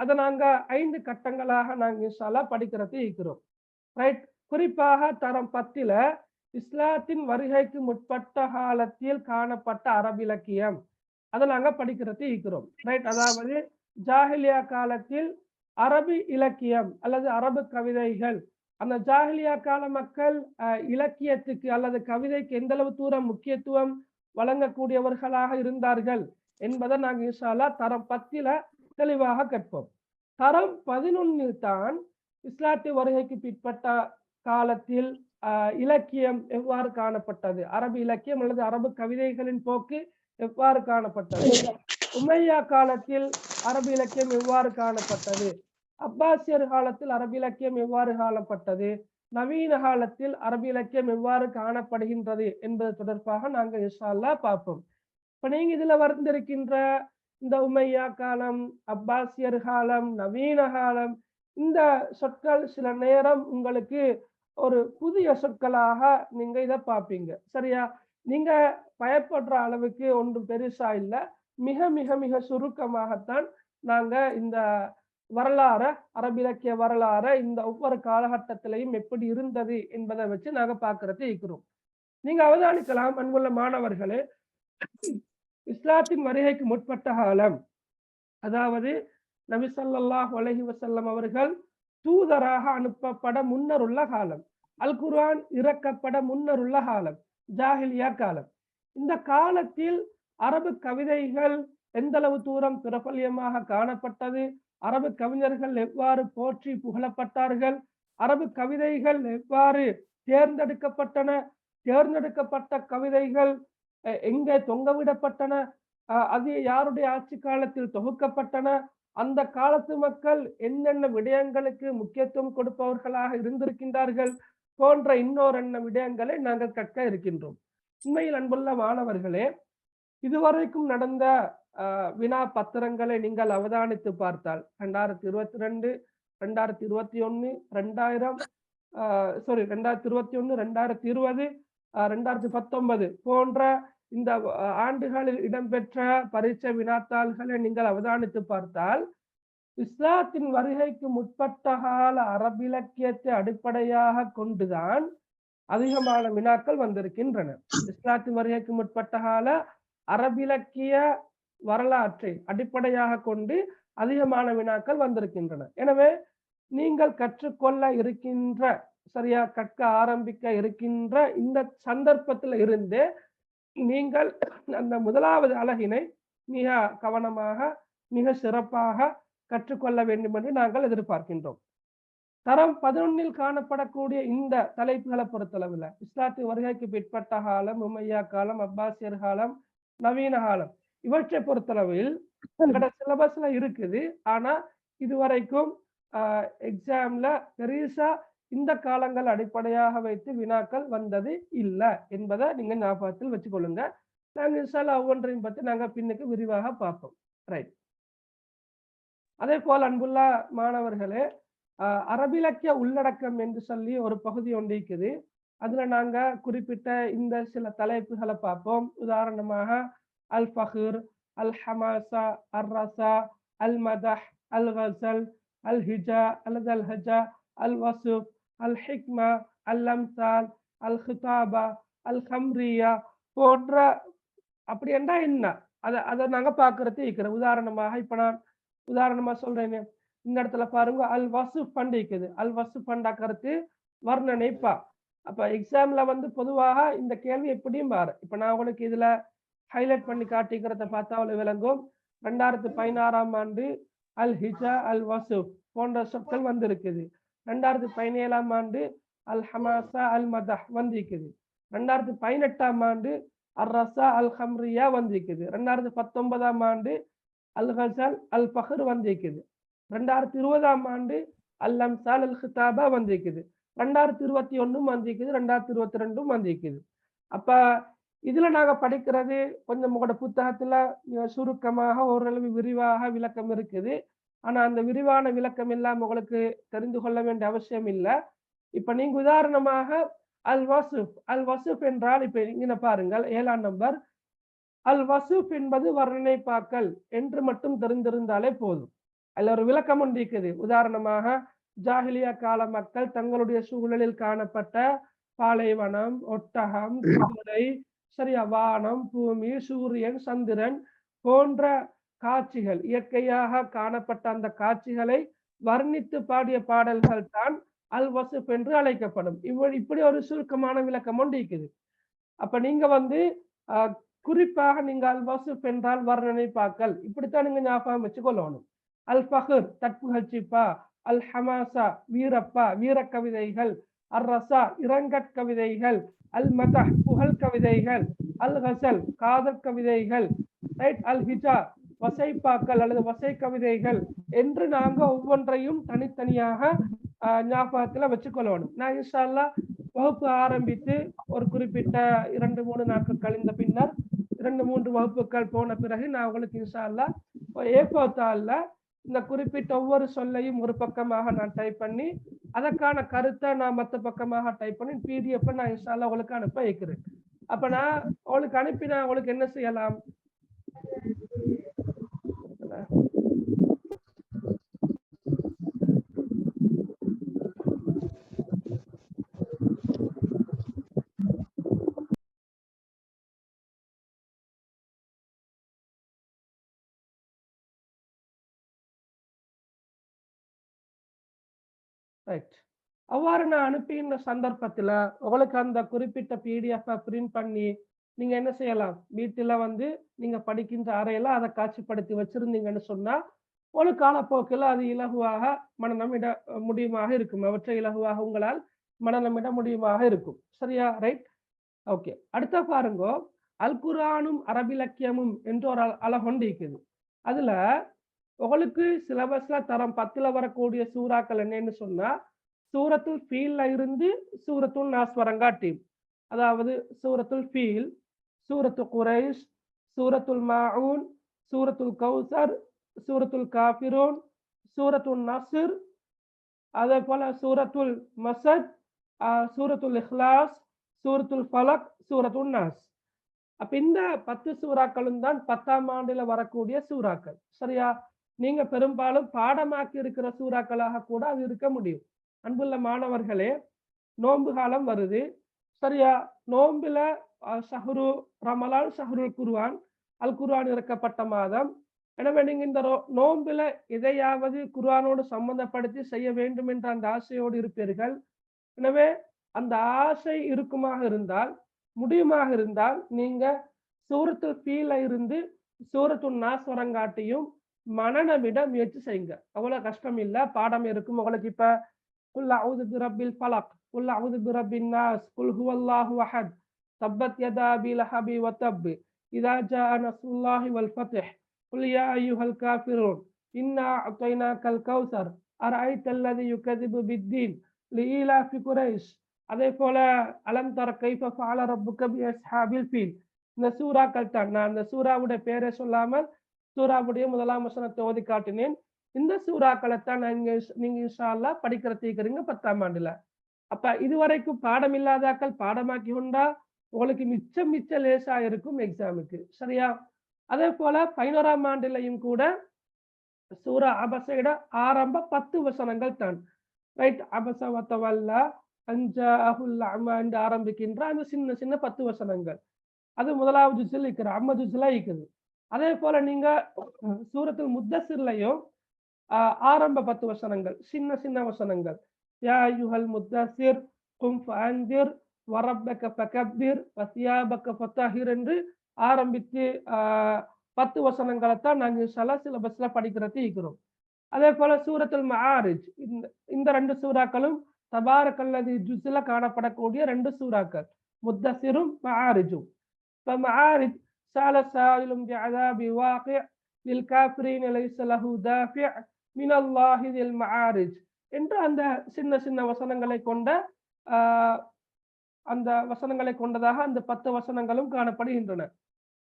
அதை நாங்க 5 கட்டங்களாக நாங்க இன்ஷா அல்லாஹ் படிக்கிறது இருக்கிறோம். ரைட். குறிப்பாக தரம் 10ல இஸ்லாத்தின் வருகைக்கு முற்பட்ட காலத்தில் காணப்பட்ட அரபு இலக்கியம் அதை நாங்க படிக்கிறது இருக்கிறோம். ரைட். அதாவது ஜாஹிலியா காலத்தில் அரபு இலக்கியம் அல்லது அரபு கவிதைகள், அந்த ஜாஹிலியா கால மக்கள் இலக்கியத்துக்கு அல்லது கவிதைக்கு எந்த அளவு தூரம் முக்கியத்துவம் வழங்கக்கூடியவர்களாக இருந்தார்கள் என்பதை நாங்கள் இன்ஷா அல்லாஹ் தரம் 10ல தெளிவாக கற்போம். தரம் 11 தான் இஸ்லாத்திய வருகைக்கு பிற்பட்ட காலத்தில் இலக்கியம் எவ்வாறு காணப்பட்டது, அரபு இலக்கியம் அல்லது அரபு கவிதைகளின் போக்கு எவ்வாறு காணப்பட்டது, உமையா காலத்தில் அரபு இலக்கியம் எவ்வாறு காணப்பட்டது, அப்பாசியர் காலத்தில் அரபு இலக்கியம் எவ்வாறு காணப்பட்டது, நவீன காலத்தில் அரபு இலக்கியம் எவ்வாறு காணப்படுகின்றது என்பது தொடர்பாக நாங்கள் இன்ஷா அல்லாஹ் பார்ப்போம். இப்ப நீங்க இதுல வந்திருக்கின்ற இந்த உமையா காலம், அப்பாசியர் காலம், நவீன காலம், இந்த சொற்கள் சில நேரம் உங்களுக்கு ஒரு புதிய சொற்களாக நீங்க இதை பார்ப்பீங்க. சரியா? நீங்க பயப்படுற அளவுக்கு ஒன்றும் பெருசா இல்லை. மிக மிக மிக சுருக்கமாகத்தான் நாங்க இந்த வரலாற, அரபிலக்கிய வரலாற இந்த ஒவ்வொரு காலகட்டத்திலையும் எப்படி இருந்தது என்பதை வச்சு நாங்க பார்க்கறது இருக்கிறோம். நீங்க அவதானிக்கலாம் அன்புள்ள மாணவர்களே, இஸ்லாத்தின் வருகைக்கு முற்பட்ட காலம், அதாவது நபி ஸல்லல்லாஹு அலைஹி வஸல்லம் அவர்கள் தூதராக அனுப்பப்பட முன்னருள்ள காலம், அல் குர்ஆன் இறக்கப்பட முன்னருள்ள காலம், ஜாஹிலியா காலம். இந்த காலத்தில் அரபு கவிதைகள் எந்த அளவு தூரம் பிரபல்யமாக காணப்பட்டது, அரபு கவிஞர்கள் எவ்வாறு போற்றி புகழப்பட்டார்கள், அரபு கவிதைகள் எவ்வாறு தேர்ந்தெடுக்கப்பட்டன, தேர்ந்தெடுக்கப்பட்ட கவிதைகள் எங்கே தொங்கவிடப்பட்டன, அது யாருடைய ஆட்சி காலத்தில் தொகுக்கப்பட்டன, அந்த காலத்து மக்கள் என்னென்ன விடயங்களுக்கு முக்கியத்துவம் கொடுப்பவர்களாக இருந்திருக்கின்றார்கள் போன்ற இன்னொரு விடயங்களை நாங்கள் கற்க இருக்கின்றோம். உண்மையில் அன்புள்ள மாணவர்களே, இதுவரைக்கும் நடந்த வினா பத்திரங்களை நீங்கள் அவதானித்து பார்த்தால் 2022, 2021, 2021, 2020, 2019 போன்ற இந்த ஆண்டுகளில் இடம்பெற்ற பரீட்சை வினாத்தாள்களை நீங்கள் அவதானித்து பார்த்தால் இஸ்லாத்தின் வருகைக்கு முற்பட்ட கால அரபிலக்கியத்தை அடிப்படையாக கொண்டுதான் அதிகமான வினாக்கள் வந்திருக்கின்றன. இஸ்லாத்தின் வருகைக்கு முற்பட்ட கால அரபிலக்கிய வரலாற்றை அடிப்படையாக கொண்டு அதிகமான வினாக்கள் வந்திருக்கின்றன. எனவே நீங்கள் கற்றுக்கொள்ள இருக்கின்ற, சரியா கற்க ஆரம்பிக்க இருக்கின்ற இந்த சந்தர்ப்பத்தில் இருந்து நீங்கள் அந்த முதலாவது அலகினை மிக கவனமாக மிக சிறப்பாக கற்றுக்கொள்ள வேண்டும் என்று நாங்கள் எதிர்பார்க்கின்றோம். தரம் 11 காணப்படக்கூடிய இந்த தலைப்புகளை பொறுத்தளவில் இஸ்லாத்தின் வருகைக்கு பிற்பட்ட காலம், உமையா காலம், அப்பாசியர் காலம், நவீன காலம் இவற்றை பொறுத்தளவில் சிலபஸ்ல இருக்குது. ஆனா இதுவரைக்கும் எக்ஸாம்ல பெருசா இந்த காலங்கள் அடிப்படையாக வைத்து வினாக்கள் வந்தது இல்லை என்பதை நீங்க ஞாபகத்தில் வச்சுக்கொள்ளுங்க. நாங்க இன்ஷால்லா ஒவ்வொன்றையும் பத்தி நாங்க பின்னுக்கு விரிவாக பார்ப்போம். ரைட். அதே போல் அன்புள்ள மாணவர்களே, அரபிலக்கிய உள்ளடக்கம் என்று சொல்லி ஒரு பகுதி ஒன்று இருக்குது. அதுல நாங்க குறிப்பிட்ட இந்த சில தலைப்புகளை பார்ப்போம். உதாரணமாக அல் ஃபஹர், அல் ஹமாசா, அல் ரசா, அல் மதஹ், அல் கஸல், அல் ஹிஜா அல்லது அல் ஹஜா, அல் வசுப், அல் ஹிக்மா, அல் அம்சால், அல் ஹிதாபா, அல் ஹம்ரியா போன்ற அப்படி என்றா என்ன அதை நாங்க பார்க்கறது இருக்கிறோம். உதாரணமா சொல்றேன். இந்த இடத்துல பாருங்க, அல் வசுப் ஃபண்ட் இருக்குது. அல் வசுப் ஃபண்டா கருத்து வர்ணனைப்பா. அப்ப எக்ஸாம்ல பொதுவாக இந்த கேள்வி எப்படியும் பாரு. இப்ப நான் உங்களுக்கு இதுல ஹைலைட் பண்ணி காட்டிக்கிறத பார்த்தா அவ்வளவு விளங்கும். 2016ஆம் ஆண்டு அல் ஹிஜா, அல் வசுப் போன்ற சொற்கள் வந்திருக்குது. 2017ஆம் ஆண்டு அல் ஹமாசா, அல் மதஹ் வந்திருக்குது. 2018ஆம் ஆண்டு அல் ரசா, அல் ஹம்ரியா வந்திருக்குது. 2019ஆம் ஆண்டு அல் கஸல், அல் ஃபஹர் வந்திருக்குது. 2020ஆம் ஆண்டு அல் அம்சால், அல் ஹிதாபா வந்திருக்குது. 2021 வந்திருக்குது. 2022 வந்திருக்குது. அப்ப இதுல நாங்க படிக்கிறது கொஞ்சம் உங்களோட புத்தகத்துல சுருக்கமாக ஓரளவு விரிவாக விளக்கம் இருக்குது. ஆனா அந்த விரிவான விளக்கம் எல்லாம் உங்களுக்கு தெரிந்து கொள்ள வேண்டிய அவசியம் இல்லை. இப்ப நீங்க உதாரணமாக அல் வசுப் என்றால் இப்ப இங்க பாருங்கள் 7ஆம் நம்பர். அல் வசுப் என்பது வர்ணனைப்பாக்கள் என்று மட்டும் தெரிந்திருந்தாலே போதும். அதுல ஒரு விளக்கம் ஒன்று இருக்குது. உதாரணமாக ஜாஹிலியா கால மக்கள் தங்களுடைய சூழலில் காணப்பட்ட பாலைவனம், ஒட்டகம், குதிரை, சரியா வானம், பூமி, சூரியன், சந்திரன் போன்ற காட்சிகள், இயற்கையாக காணப்பட்ட அந்த காட்சிகளை வர்ணித்து பாடிய பாடல்கள் தான் அல் வசுப் என்று அழைக்கப்படும். இப்படி ஒரு சுருக்கமான விளக்கம் ஒன்று இருக்குது. அப்ப நீங்க குறிப்பாக நீங்க அல் வசுப் என்றால் வர்ணனைப்பாக்கள் இப்படித்தான் நீங்க ஞாபகம் வச்சுக்கொள்ளணும். அல் ஃபஹர் தட்புகழ்ச்சிப்பா, அல் ஹமாசா வீரப்பா வீர கவிதைகள், அர் ரசா இரங்கற் கவிதைகள், அல் மதஹ் புகழ் கவிதைகள், அல் கஸல் காதல் கவிதைகள், ரைட், அல் ஹிஜா வசைப்பாக்கள் அல்லது வசை கவிதைகள் என்று நாங்க ஒவ்வொன்றையும் தனித்தனியாக ஞாபகத்துல வச்சுக்கொள்ளணும். நான் இன்ஷா அல்லாஹ் வகுப்பு ஆரம்பித்து ஒரு குறிப்பிட்ட 2-3 நாட்கள் கழிந்த பின்னர் 2-3 வகுப்புகள் போன பிறகு நான் உங்களுக்கு இன்ஷா அல்லாஹ் ஏகோத்தால இந்த குறிப்பிட்ட ஒவ்வொரு சொல்லையும் ஒரு பக்கமாக நான் டைப் பண்ணி அதற்கான கருத்தை நான் மற்ற பக்கமாக டைப் பண்ணி PDF நான் இன்ஷா அல்லாஹ் உங்களுக்கு அனுப்ப வைக்கிறேன். அப்ப நான் உங்களுக்கு அனுப்பினா உங்களுக்கு என்ன செய்யலாம்? ரைட். அவ்வாறு நான் அனுப்பின சந்தர்ப்பத்துல உங்களுக்கு அந்த குறிப்பிட்ட PDF பிரிண்ட் பண்ணி நீங்க என்ன செய்யலாம்? வீட்டுல நீங்க படிக்கின்ற அறையில அதை காட்சிப்படுத்தி வச்சிருந்தீங்கன்னு சொன்னா ஒரு காலப்போக்கில் அது இலகுவாக மனநமிட முடியுமாக இருக்கும். அவற்றை இலகுவாக உங்களால் மனநமிட முடியுமாக இருக்கும். சரியா? ரைட். ஓகே, அடுத்த பாருங்க, அல் குர்ஆனும் அரபிலக்கியமும் என்று ஒரு அழகொண்டு இருக்குது. அதுல உங்களுக்கு சிலபஸ்ல தரம் 10ல வரக்கூடிய சூறாக்கள் என்னன்னு சொன்னா, சூரத்துல் ஃபீல்ல இருந்து சூரத்துல் நாஸ் வரங்காட்டி, அதாவது சூரத்துல் ஃபீல், சூரத்து குரைஷ், சூரத்துல் மாஊன், சூரத்துல் கௌசர், சூரத்துல் காஃபிரூன், சூரத்துல் நஸ்ர், அதே போல சூரத்துல் மசத், சூரத்துல் இஹ்லாஸ், சூரத்துல் ஃபலக், சூரத்துல் நாஸ். அப்ப இந்த 10 சூறாக்களும் தான் 10ஆம் ஆண்டுல வரக்கூடிய சூறாக்கள். சரியா? நீங்க பெரும்பாலும் பாடமாக்கி இருக்கிற சூறாக்களாக கூட அது இருக்க முடியும். அன்புள்ள மாணவர்களே, நோன்பு காலம் வருது. சரியா? நோன்புல ஷஹ்ரு ரமலான், ஷஹ்ருல் குர்ஆன், அல் குர்ஆன் இறக்கப்பட்ட மாதம். எனவே நீங்க இந்த நோன்புல எதையாவது குர்ஆனோடு சம்பந்தப்படுத்தி செய்ய வேண்டும் என்ற அந்த ஆசையோடு இருப்பீர்கள். எனவே அந்த ஆசை இருக்குமாக இருந்தால், முடியுமாக இருந்தால், நீங்க சூரத்துல் ஃபீல்ல இருந்து சூரத்துல் நாஸ் வரங்காட்டியும் மனநமிட முயற்சி செய்யுங்க. அவ்வளவு கஷ்டம் இல்ல, பாடம் இருக்கும் உங்களுக்கு. இப்ப குல் அஊது பிரப்பில் ஃபலக், குல் அஊது பிரப்பின் நாஸ், குல் ஹுவல்லாஹு அஹத், தப்பத் யதா அபி லஹபி வ தப், இதா ஜாஅ நஸ்ருல்லாஹி வல் ஃபத்ஹ், குல் யா அய்யுஹல் காஃபிரூன், இன்னா அதைனாக்கல் கௌசர், அரஐத்தல் லதி யுகதிபு பித்தீன், லீலாஃபி குரைஷ். அதே போல அலம் தர கைஃப ஃபஅல ரப்புக பி அஸ்ஹாபில் ஃபீல். இந்த சூறாக்கள் தான். நான் அந்த சூறாவுடைய பேரை சொல்லாமல் சூறாவுடைய முதலாம் வசனத்தை ஓதி காட்டினேன். இந்த சூறாக்களைத்தான் நீங்க இன்ஷா அல்லாஹ் படிக்கிறீங்க 10ஆம் ஆண்டுல. அப்ப இதுவரைக்கும் பாடம் இல்லாதாக்கள் பாடமாக்கி கொண்டா உங்களுக்கு மிச்ச லேசா இருக்கும் எக்ஸாமுக்கு. சரியா? அதே போல 11ஆம் ஆண்டுலையும் கூட சூரா அபஸைட ஆரம்ப 10 வசனங்கள் தான். ரைட்? அபஸ வதவல்லா அன்ஜாஅஹுல் அமா என்று ஆரம்பிக்கின்ற அந்த சின்ன 10 வசனங்கள். அது முதலாவது ஜுஸ்ல இருக்குது, அம்மா ஜுஸ்ல இருக்குது. அதே போல நீங்க சூரத்துல் முத்தஸிர்லயும் ஆரம்ப 10 வசனங்கள், சின்ன வசனங்கள். யா அய்யுஹல் முத்தஸிர் கும் ஃபஅன்திர் வரப்பக ஃபகப்பிர் வசியாபக ஃபதஹிர் என்று ஆரம்பித்து 10 வசனங்களைத்தான் நாங்கள் இன்ஷாஅல்லாஹ் சிலபஸ்ல படிக்கிறது இருக்கிறோம். அதே போல சூரத்துல் மஆரிஜ், இந்த 2 சூறாக்களும் தபாரக்கல்லதி ஜுஸ்ல காணப்படக்கூடிய 2 சூறாக்கள், முத்தஸிரும் மஆரிஜும். இப்ப மஆரிஜ் சால சாயிலும் பிஅதாபி வாகி' லில் காஃபிரீன் லைஸ லஹு தாஃபி' மினல்லாஹி தில் மஆரிஜ் என்று அந்த சின்ன வசனங்களை கொண்ட அந்த வசனங்களை கொண்டதாக அந்த 10 வசனங்களும் காணப்படுகின்றன.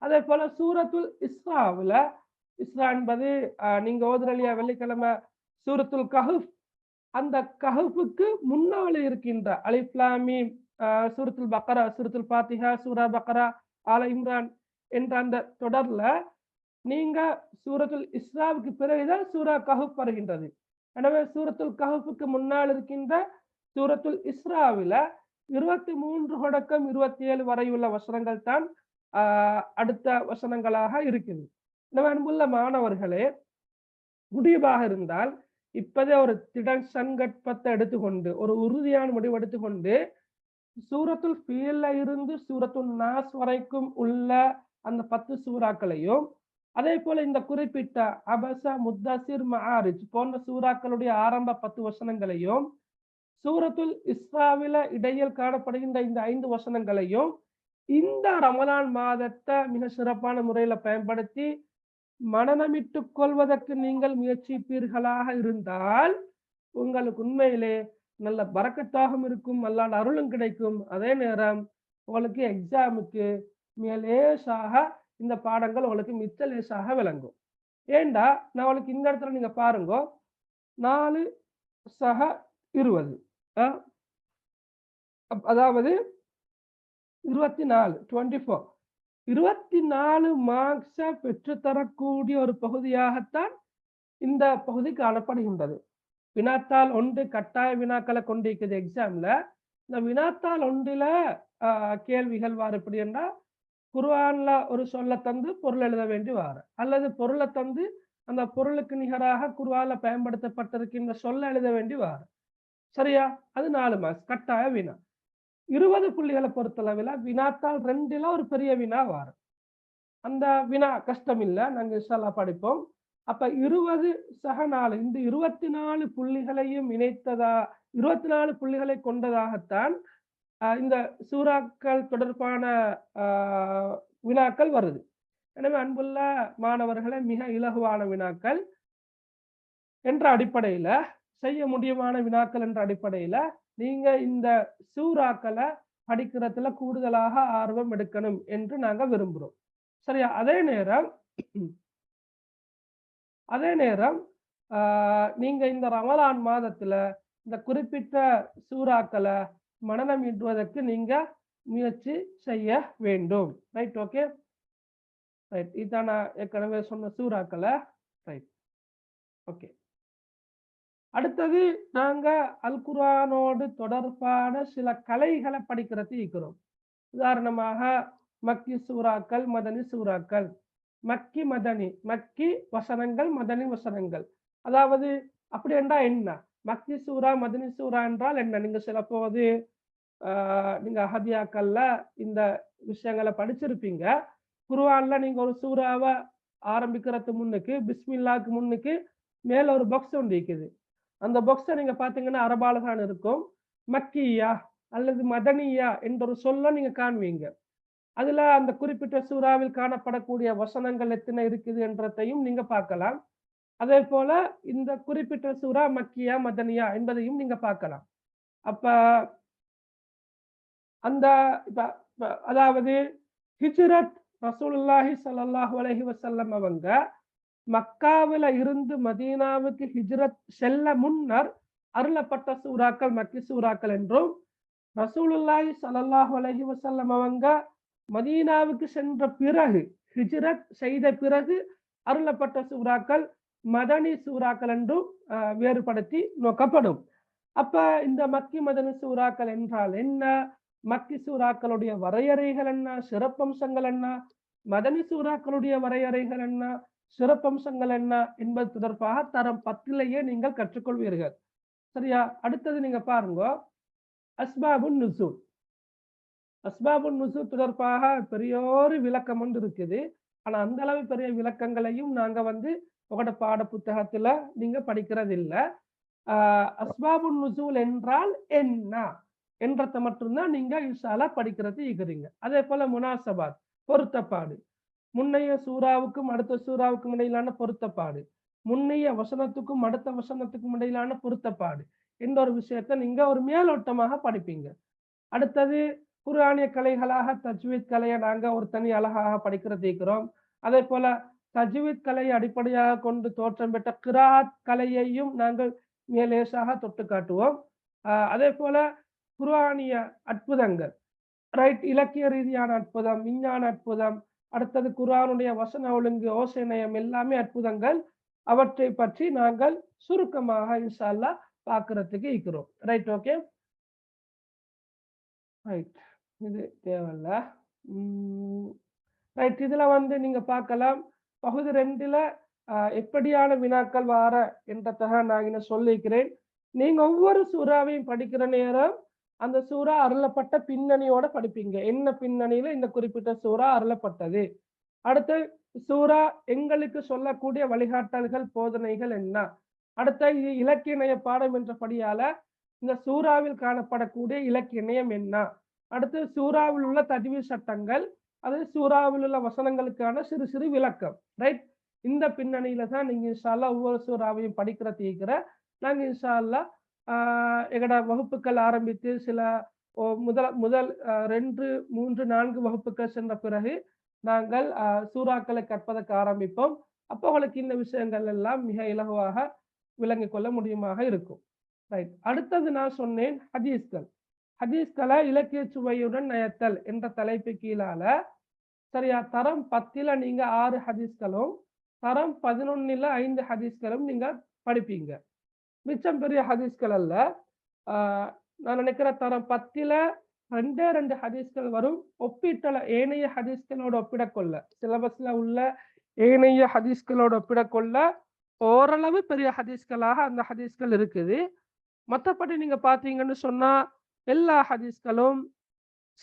அதே போல சூரத்துல் இஸ்ராவுல, இஸ்ரா என்பது நீங்க ஓதுறலியா வெள்ளிக்கிழமை, சூரத்துல் கஹஃப், அந்த கஹஃபுக்கு முன்னால் இருக்கின்ற அலிஃப் லாம் மீம், சூரத்துல் பக்ரா, சூரத்துல் ஃபாத்திஹா, சூரா பக்ரா, ஆல இம்ரான் என்ற அந்த தொடர்ல நீங்க சூரத்துல் இஸ்ராவுக்கு பிறகுதான் சூரா கஹஃப் வருகின்றது. எனவே சூரத்துல் கஹஃபுக்கு முன்னால் இருக்கின்ற சூரத்துல் இஸ்ராவில 23 தொடக்கம் 27 வரையுள்ள வசனங்கள் தான் அடுத்த வசனங்களாக இருக்குது. எனவே அன்புள்ள மாணவர்களே, முடிவாக இருந்தால் இப்பதே ஒரு திடன் சங்கற்பத்தை எடுத்துக்கொண்டு, ஒரு உறுதியான முடிவு எடுத்துக்கொண்டு, சூரத்துல் ஃபீல்ல இருந்து சூரத்துல் நாஸ் வரைக்கும் உள்ள அந்த 10 சூறாக்களையும், அதே போல இந்த குறிப்பிட்ட அபஸ, முத்தஸிர், மஆரிஜ் போன்ற சூறாக்களுடைய ஆரம்ப 10 வசனங்களையும், சூரத்துல் இஸ்ராவில இடையில் காணப்படுகின்ற இந்த 5 வசனங்களையும் இந்த ரமலான் மாதத்தை மிக சிறப்பான முறையில பயன்படுத்தி மனநமிட்டுக் கொள்வதற்கு நீங்கள் முயற்சிப்பீர்களாக இருந்தால் உங்களுக்கு உண்மையிலே நல்ல பரக்கத்தாகவும் இருக்கும், அல்லாஹ் அருளும் கிடைக்கும். அதே நேரம் உங்களுக்கு எக்ஸாமுக்கு மிக லேசாக இந்த பாடங்கள் உங்களுக்கு மிச்ச லேசாக விளங்கும். ஏண்டா நான் உங்களுக்கு இந்த இடத்துல நீங்க பாருங்க, 4 சக 20, அதாவது 24 24 மார்க்ஸை பெற்றுத்தரக்கூடிய ஒரு பகுதியாகத்தான் இந்த பகுதி காணப்படுகின்றது. வினாத்தாள் 1 கட்டாய வினாக்களை கொண்டிருக்கிறது எக்ஸாம்ல. இந்த வினாத்தாள் 1ல கேள்விகள் வார எப்படி என்றால், குர்ஆன்ல ஒரு சொல்ல தந்து பொருள் எழுத வேண்டி வார, அல்லது பொருளை தந்து அந்த பொருளுக்கு நிகராக குர்ஆன்ல பயன்படுத்தப்பட்டிருக்கின்ற சொல்ல எழுத வேண்டி வார. சரியா? அது 4 மார்க்ஸ் கட்டாய வினா. 20 புள்ளிகளை பொறுத்தளவில் வினாத்தாள் 2ல ஒரு பெரிய வினா வாரம். அந்த வினா கஷ்டம் இல்லை, நாங்கள் இன்ஷால்லா படிப்போம். அப்ப 20 சக 4, இந்த 24 புள்ளிகளையும் இணைத்ததா, 24 புள்ளிகளை கொண்டதாகத்தான் இந்த சூறாக்கள் தொடர்பான வினாக்கள் வருது. எனவே அன்புள்ள மாணவர்களை மிக இலகுவான வினாக்கள் என்ற அடிப்படையில, செய்ய முடியுமான வினாக்கள் என்ற அடிப்படையில நீங்க இந்த சூறாக்களை படிக்கிறதுல கூடுதலாக ஆர்வம் எடுக்கணும் என்று நாங்க விரும்புறோம். சரியா? அதே நேரம் நீங்க இந்த ரமலான் மாதத்துல இந்த குறிப்பிட்ட சூறாக்களை மனனம் ஈட்டுவதற்கு நீங்க முயற்சி செய்ய வேண்டும். ரைட்? Okay, right. இதான் நான் ஏற்கனவே சொன்ன சூறாக்களை. Right, okay. அடுத்தது நாங்க அல் குர்ஆனோடு தொடர்பான சில கலைகளை படிக்கிறது இருக்கிறோம். உதாரணமாக மக்கி சூறாக்கள், மதனி சூறாக்கள். மக்கி மதனி, மக்கி வசனங்கள், மதனி வசனங்கள். அதாவது அப்படி என்றால் என்ன? மக்கி சூறா மதனி சூறா என்றால் என்ன? நீங்க சில போது நீங்க அஹதியாக்கள்ல இந்த விஷயங்களை படிச்சிருப்பீங்க. குர்ஆன்ல நீங்க ஒரு சூறாவை ஆரம்பிக்கிறதுக்கு முன்னுக்கு பிஸ்மில்லாக்கு முன்னுக்கு மேல ஒரு பாக்ஸ் ஒன்று இருக்குது. அந்த பாக்ஸை நீங்க பாத்தீங்கன்னா அரபால தான் இருக்கும். மக்கியா அல்லது மதனியா என்ற ஒரு சொல்ல நீங்க காண்பீங்க. அதுல அந்த குறிப்பிட்ட சூறாவில் காணப்படக்கூடிய வசனங்கள் எத்தனை இருக்குது என்றதையும் நீங்க பார்க்கலாம். அதே போல இந்த குறிப்பிட்ட சூறா மக்கியா மதனியா என்பதையும் நீங்க பார்க்கலாம். அப்ப அந்த அதாவது ஹிஜ்ரத் ரசூலுல்லாஹி ஸல்லல்லாஹு அலைஹி வஸல்லம் அவங்க மக்காவில இருந்து மதீனாவுக்கு ஹிஜ்ரத் செல்ல முன்னர் அருளப்பட்ட சூறாக்கள் மக்கி சூறாக்கள் என்றும், ரசூலுல்லாஹி ஸல்லல்லாஹு அலைஹி வஸல்லம் அவங்க மதீனாவுக்கு சென்ற பிறகு ஹிஜ்ரத் செய்த பிறகு அருளப்பட்ட சூறாக்கள் மதனி சூறாக்கள் என்றும் வேறுபடுத்தி நோக்கப்படும். அப்ப இந்த மக்கி மதனி சூறாக்கள் என்றால் என்ன? மக்கி சூறாக்களுடைய வரையறைகள் என்ன? சிறப்பம்சங்கள் என்ன? மதனி சூறாக்களுடைய வரையறைகள் என்ன? சிறப்பம்சங்கள் என்ன என்பது தொடர்பாக தரம் 10லேயே நீங்கள் கற்றுக்கொள்வீர்கள். சரியா? அடுத்தது நீங்க பாருங்க, அஸ்பாபுன் நுசூல். அஸ்பாபுன் நுசூல் தொடர்பாக பெரியோரு விளக்கம் ஒன்று இருக்குது. ஆனா அந்த அளவு பெரிய விளக்கங்களையும் நாங்க உங்களோட பாட புத்தகத்துல நீங்க படிக்கிறது இல்ல. அஸ்பாபுன் நுசூல் என்றால் என்ன என்றதை மட்டும்தான் நீங்க இன்ஷால்லா படிக்கிறது இருக்கிறீங்க. அதே போல முனாசபாத், பொருத்தப்பாடு. முன்னைய சூறாவுக்கும் அடுத்த சூறாவுக்கும் இடையிலான பொருத்தப்பாடு, முன்னைய வசனத்துக்கும் அடுத்த வசனத்துக்கும் இடையிலான பொருத்தப்பாடு என்ற ஒரு விஷயத்தை நீங்க ஒரு மேலோட்டமாக படிப்பீங்க. அடுத்தது குர்ஆனிய கலைகளாக தஜ்வீத் கலையை நாங்க ஒரு தனி அழகாக படிக்கிறது இருக்கிறோம். அதே போல தஜ்வீத் கலையை அடிப்படையாக கொண்டு தோற்றம் பெற்ற கிராத் கலையையும் நாங்கள் மேலேசாக தொட்டு காட்டுவோம். அதே போல குர்ஆனிய அற்புதங்கள், ரைட், இலக்கிய ரீதியான அற்புதம், விஞ்ஞான அற்புதம், அடுத்தது குர்ஆனுடைய வசன ஒழுங்கு, ஓசைநயம் எல்லாமே அற்புதங்கள். அவற்றை பற்றி நாங்கள் சுருக்கமாக இன்ஷா அல்லாஹ் பார்க்கறதுக்கு இருக்கிறோம். ரைட்? Okay, right. இது தேவையில்ல. ரைட். இதுல நீங்க பார்க்கலாம் பகுதி 2ல எப்படியான வினாக்கள் வார என்றதாக நான் சொல்லிக்கிறேன். நீங்க ஒவ்வொரு சூறாவையும் படிக்கிற நேரம் அந்த சூறா அருளப்பட்ட பின்னணியோட படிப்பீங்க. என்ன பின்னணியில இந்த குறிப்பிட்ட சூறா அருளப்பட்டது, அடுத்த சூறா எங்களுக்கு சொல்லக்கூடிய வழிகாட்டல்கள், போதனைகள் என்ன, அடுத்த இது இலக்கிய நய பாடம் என்றபடியால இந்த சூறாவில் காணப்படக்கூடிய இலக்கிய நயம் என்ன, அடுத்து சூறாவில் உள்ள தஜ்வீத் சட்டங்கள், அது சூறாவில் உள்ள வசனங்களுக்கான சிறு சிறு விளக்கம். ரைட்? இந்த பின்னணியில தான் நீங்க இன்ஷா அல்லாஹ் ஒவ்வொரு சூறாவையும் படிக்கிறது இருக்கிற. நாங்க இன்ஷா அல்லாஹ் எங்கட வகுப்புகள் ஆரம்பித்து சில முதல் 2, 3, 4 வகுப்புகள் சென்ற பிறகு நாங்கள் சூறாக்களை கற்பதற்கு ஆரம்பிப்போம். அப்போ உங்களுக்கு இந்த விஷயங்கள் எல்லாம் மிக இலகுவாக விளங்கிக் கொள்ள முடியுமாக இருக்கும். ரைட். அடுத்தது நான் சொன்னேன் ஹதீஸ்கள். ஹதீஸ்களை இலக்கிய சுவையுடன் நயத்தல் என்ற தலைப்பு கீழால சரியா தரம் 10ல நீங்க 6 ஹதீஸ்களும், தரம் 11ல 5 ஹதீஸ்களும் நீங்க படிப்பீங்க. மிச்சம் பெரிய ஹதீஸ்கள் அல்ல. நான் நினைக்கிற தரம் 10ல 2 ஹதீஸ்கள் வரும். ஒப்பீட்டல ஏனைய ஹதீஸ்களோட ஒப்பிடக்கொள்ள, சிலபஸ்ல உள்ள ஏனைய ஹதீஸ்களோட ஒப்பிடக்கொள்ள ஓரளவு பெரிய ஹதீஸ்களாக அந்த ஹதீஸ்கள் இருக்குது. மற்றபடி நீங்க பாத்தீங்கன்னு சொன்னா எல்லா ஹதீஸ்களும்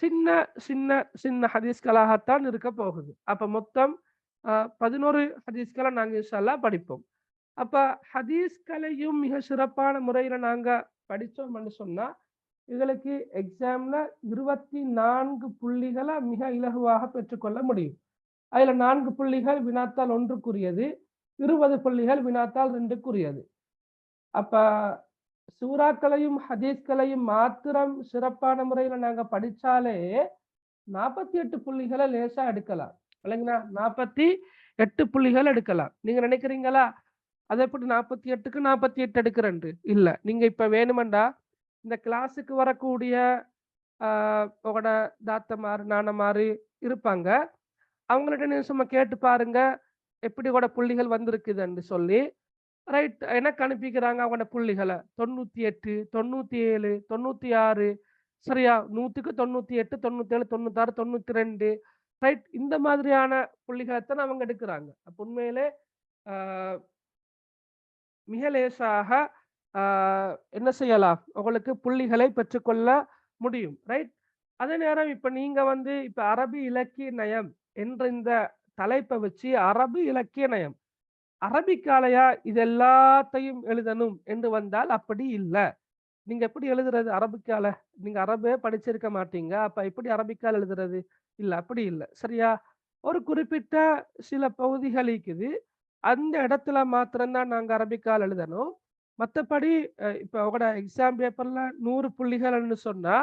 சின்ன சின்ன சின்ன ஹதீஸ்களாகத்தான் இருக்க போகுது. அப்ப மொத்தம் 11 ஹதீஸ்களை நாங்க இன்ஷா அல்லாஹ் படிப்போம். அப்ப ஹதீஸ்களையும் மிக சிறப்பான முறையில நாங்க படிச்சோம்னு சொன்னா எங்களுக்கு எக்ஸாம்ல 24 புள்ளிகளை மிக இலகுவாக பெற்றுக்கொள்ள முடியும். அதுல 4 புள்ளிகள் வினாத்தாள் 1க்குரியது, 20 புள்ளிகள் வினாத்தாள் 2க்குரியது. அப்ப சூறாக்களையும் ஹதீஸ்களையும் மாத்திரம் சிறப்பான முறையில நாங்க படிச்சாலே 48 புள்ளிகளை லேசா எடுக்கலாம் இல்லைங்களா? 48 புள்ளிகள் எடுக்கலாம். நீங்க நினைக்கிறீங்களா அதை எப்படி 48க்கு 48 எடுக்கிறேன்? இல்ல, நீங்க இப்ப வேணுமெண்டா இந்த கிளாஸுக்கு வரக்கூடிய உங்களோட தாத்தமாறு நானமாறு இருப்பாங்க, அவங்கள்ட்ட நீங்க சும்மா கேட்டு பாருங்க எப்படி கூட புள்ளிகள் வந்திருக்குதுன்னு சொல்லி. ரைட், எனக்கு அனுப்பிக்கிறாங்க அவங்களோட புள்ளிகளை 98, 97, 96, சரியா? 100க்கு 98, 97, 96, 92, ரைட். இந்த மாதிரியான புள்ளிகளைத்தான் அவங்க எடுக்கிறாங்க. அப்ப உண்மையிலே மிக லேசாக என்ன செய்யலாம், உங்களுக்கு புள்ளிகளை பெற்றுக்கொள்ள முடியும். ரைட். அதே நேரம் இப்ப நீங்க இப்ப அரபி இலக்கிய நயம் என்ற இந்த தலைப்பை வச்சு அரபு இலக்கிய நயம் அரபிக்காலையா இது எல்லாத்தையும் எழுதணும் என்று வந்தால் அப்படி இல்லை. நீங்க எப்படி எழுதுறது அரபிக்கால? நீங்க அரபே படிச்சிருக்க மாட்டீங்க, அப்ப எப்படி அரபிக்கால் எழுதுறது? இல்ல, அப்படி இல்லை. சரியா? ஒரு குறிப்பிட்ட சில பகுதிகள் இருக்குது, அந்த இடத்துல மாத்திரம்தான் நாங்க அரபிக்கால் எழுதணும். மற்றபடி இப்ப உங்களோட எக்ஸாம் பேப்பர்ல 100 புள்ளிகள்னு சொன்னா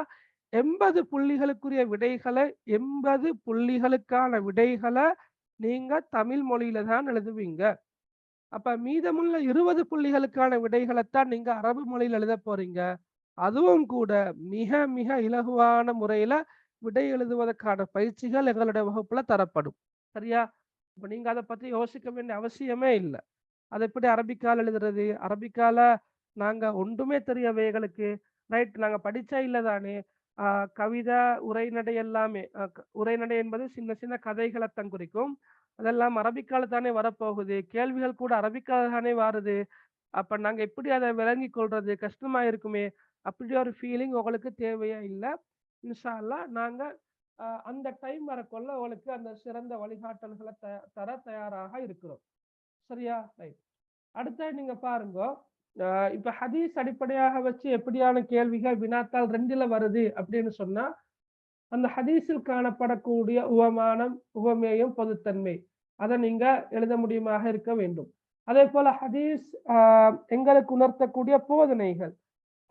80 புள்ளிகளுக்குரிய விடைகளை 80 புள்ளிகளுக்கான விடைகளை நீங்க தமிழ் மொழியில தான் எழுதுவீங்க. அப்ப மீதமுள்ள 20 புள்ளிகளுக்கான விடைகளைத்தான் நீங்க அரபு மொழியில் எழுத போறீங்க. அதுவும் கூட மிக மிக இலகுவான முறையில விடை எழுதுவதற்கான பயிற்சிகள் எங்களுடைய வகுப்புல தரப்படும். சரியா? இப்ப நீங்க அதை பத்தி யோசிக்க வேண்டிய அவசியமே இல்லை. அதை எப்படி அரபிக்கால் எழுதுறது? அரபிக்கால நாங்க ஒன்றுமே தெரியவே எங்களுக்கு. ரைட், நாங்க படிச்சா இல்லதானே. கவிதை, உரைநடை எல்லாமே, உரைநடை என்பது சின்ன சின்ன கதைகளை தான் குறிக்கும். அதெல்லாம் அரபிக்கால தானே வரப்போகுது. கேள்விகள் கூட அரபிக்கால தானே வருது. அப்ப நாங்க எப்படி அதை விளங்கி கொள்றது? கஷ்டமா இருக்குமே. அப்படி ஒரு ஃபீலிங் உங்களுக்கு தேவையே இல்லை. இன்ஷா அல்லாஹ் நாங்க அந்த டைம் வரக்குள்ள உங்களுக்கு அந்த சிறந்த வழிகாட்டல்களை தர தயாராக இருக்கிறோம். சரியா? ரைட். அடுத்த நீங்க பாருங்க, இப்ப ஹதீஸ் அடிப்படையாக வச்சு எப்படியான கேள்விகள் வினாத்தாள் 2ல வருது அப்படின்னு சொன்னா, அந்த ஹதீஸில் காணப்படக்கூடிய உவமானம், உவமேயம், பொதுத்தன்மை அதை நீங்க எழுத முடியுமாக இருக்க வேண்டும். அதே போல ஹதீஸ் எங்களுக்கு உணர்த்தக்கூடிய போதனைகள்,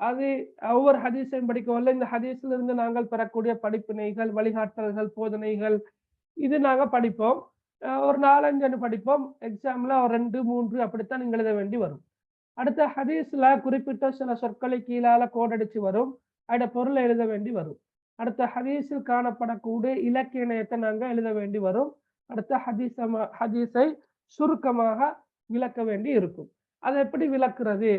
அது ஒவ்வொரு ஹதீஸையும் படிக்கவில்லை, இந்த ஹதீஸ்ல இருந்து நாங்கள் பெறக்கூடிய படிப்பினைகள், வழிகாட்டல்கள், போதனைகள், இது நாங்க படிப்போம். ஒரு 4-5 படிப்போம். எக்ஸாம்ல ஒரு 2, 3 அப்படித்தான் நீங்க எழுத வேண்டி வரும். அடுத்த ஹதீஸ்ல குறிப்பிட்ட சில சொற்களை கீழால கோடடிச்சு வரும், அதோட பொருளை எழுத வேண்டி வரும். அடுத்த ஹதீஸில் காணப்படக்கூடிய இலக்கிய நயத்தை நாங்க எழுத வேண்டி வரும். அடுத்த ஹதீஸை சுருக்கமாக விளக்க வேண்டி இருக்கும். அதை எப்படி விளக்குறது?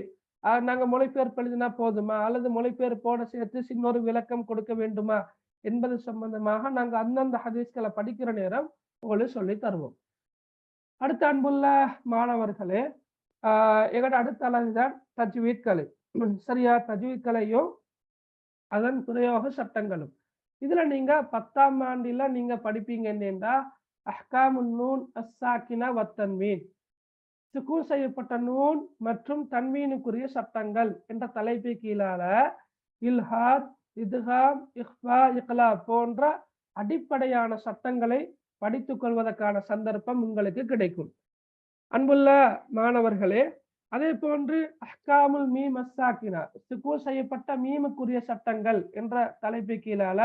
நாங்க மொழிபெயர்ப்பு எழுதினா போதுமா, அல்லது மொழிபெயர்ப்போட சேர்த்து இன்னொரு விளக்கம் கொடுக்க வேண்டுமா என்பது சம்பந்தமாக நாங்க அந்தந்த ஹதீஸ்களை படிக்கிற நேரம் உங்களுக்கு சொல்லி தருவோம். அடுத்த அன்புள்ள மாணவர்களே, எங்களோட அடுத்த அழகுதான் தஜ்வீத் கலை. சரியா? தஜ்வீத் கலையும் அதன் பிரயோக சட்டங்களும். இதுல நீங்க 10ஆம் ஆண்டில நீங்க படிப்பீங்க என்னென்றா அஹ்காமுன் நூன் அஸ்ஸாக்கினா வத்தன்வீன், சுக்கூன் செய்யப்பட்ட நூன் மற்றும் தன்வீனுக்குரிய சட்டங்கள் என்ற தலைப்பு கீழால இல்ஹாத், இத்காம், இஹ்ஃபா, இக்லா போன்ற அடிப்படையான சட்டங்களை படித்துக் கொள்வதற்கான சந்தர்ப்பம் உங்களுக்கு கிடைக்கும். அன்புள்ள மாணவர்களே, அதே போன்று அஹ்காமுல் மீம் அஸ்ஸாக்கினா, சுக்கூன் செய்யப்பட்ட மீமுக்குரிய சட்டங்கள் என்ற தலைப்பு கீழால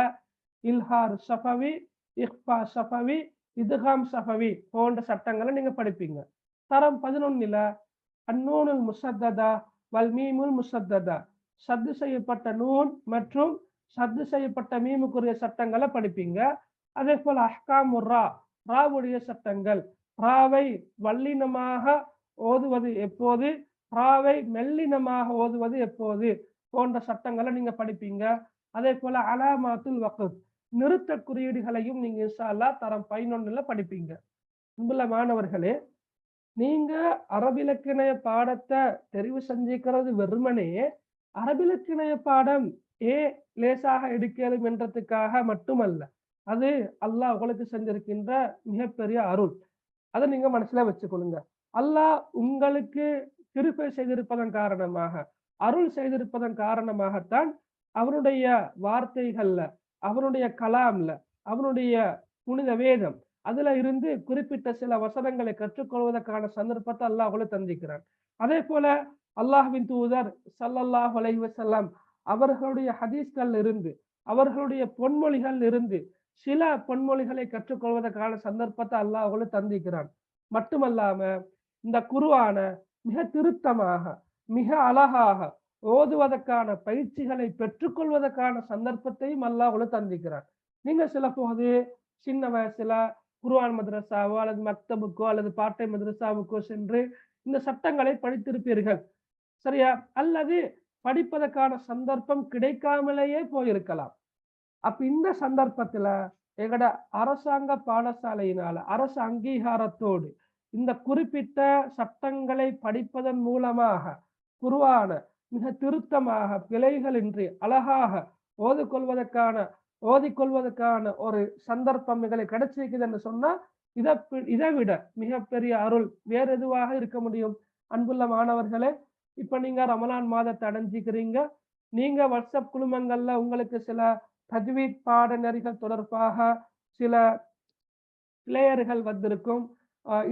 இல்ஹார் ஷஃபவி, இஹ்ஃபா ஷஃபவி, இத்காம் ஷஃபவி போன்ற சட்டங்களை நீங்க படிப்பீங்க. தரம் 11ல அந்நூனுல் முஸத்ததா வல் மீமுல் முஸத்ததா, சத்து செய்யப்பட்ட நூன் மற்றும் சத்து செய்யப்பட்ட மீமுக்குரிய சட்டங்களை படிப்பீங்க. அதே போல அஹ்காமுர் ரா, ராவுடைய சட்டங்கள், ராவை வல்லினமாக ஓதுவது எப்போது, ராவை மெல்லினமாக ஓதுவது எப்போது போன்ற சட்டங்களை நீங்க படிப்பீங்க. அதே போல அலாமாத்துல் வக்ஃப், நிறுத்த குறியீடுகளையும் நீங்க இன்ஷா அல்லாஹ் தரம் 11ல படிப்பீங்க. அன்புள்ள மாணவர்களே, நீங்க அரபிலக்கிணைய பாடத்தை தெரிவு செஞ்சுக்கிறது வெறுமனே அரபிலக்கிணைய பாடம் லேசாக எடுக்கலும் என்றதுக்காக மட்டுமல்ல, அது அல்லாஹ் உங்களுக்கு செஞ்சிருக்கின்ற மிகப்பெரிய அருள். அதை நீங்க மனசுல வச்சுக்கொள்ளுங்க. அல்லாஹ் உங்களுக்கு கிருபை செய்திருப்பதன் காரணமாக, அருள் செய்திருப்பதன் காரணமாகத்தான் அவருடைய வார்த்தைகள்ல, அவருடைய கலாம்ல, அவருடைய புனித வேதம் அதுல இருந்து குறிப்பிட்ட சில வசனங்களை கற்றுக்கொள்வதற்கான சந்தர்ப்பத்தை அல்லாஹ் தந்திக்கிறான். அதே போல அல்லாஹ்வின் தூதர் ஸல்லல்லாஹு அலைஹி வஸல்லம் அவர்களுடைய ஹதீஸ்கள் இருந்து, அவர்களுடைய பொன்மொழிகள் இருந்து சில பொன்மொழிகளை கற்றுக்கொள்வதற்கான சந்தர்ப்பத்தை அல்லாஹ் தந்திக்கிறான். மட்டுமல்லாம இந்த குர்ஆன மிக திருத்தமாக, மிக அழகாக ஓதுவதற்கான பயிற்சிகளை பெற்றுக்கொள்வதற்கான சந்தர்ப்பத்தையும் அல்லாஹ் தந்திக்கிறான். நீங்க சில போது சின்ன வயசுல குர்ஆன் மദ്രസാவோ அல்லது மக்தபுக்கோ அல்லது பாட்டை மദ്രസാவுக்கோ சென்று இந்த சட்டங்களை படித்திருப்பீர்கள், சரியா? அல்லது படிப்பதற்கான சந்தர்ப்பம் கிடைக்காமலேயே போயிருக்கலாம். அப்ப இந்த சந்தர்ப்பத்துல எங்கட அரசாங்க பாடசாலையினால அரசு அங்கீகாரத்தோடு இந்த குறிப்பிட்ட சட்டங்களை படிப்பதன் மூலமாக குர்ஆன மிக திருத்தமாக பிழைகளின்றி அழகாக ஓதிக்கொள்வதற்கான ஒரு சந்தர்ப்பம் எங்களுக்கு கிடைச்சிருக்குது என்று சொன்னா இதை விட மிகப்பெரிய அருள் வேற எதுவாக இருக்க முடியும்? அன்புள்ள மாணவர்களே, இப்ப நீங்க ரமலான் மாதத்தை அடைஞ்சிக்கிறீங்க. நீங்க வாட்ஸ்அப் குழுமங்கள்ல உங்களுக்கு சில தஜ்வீத் பாடநெறிகள் தொடர்பாக சில பிளேயர்கள் வந்திருக்கும்,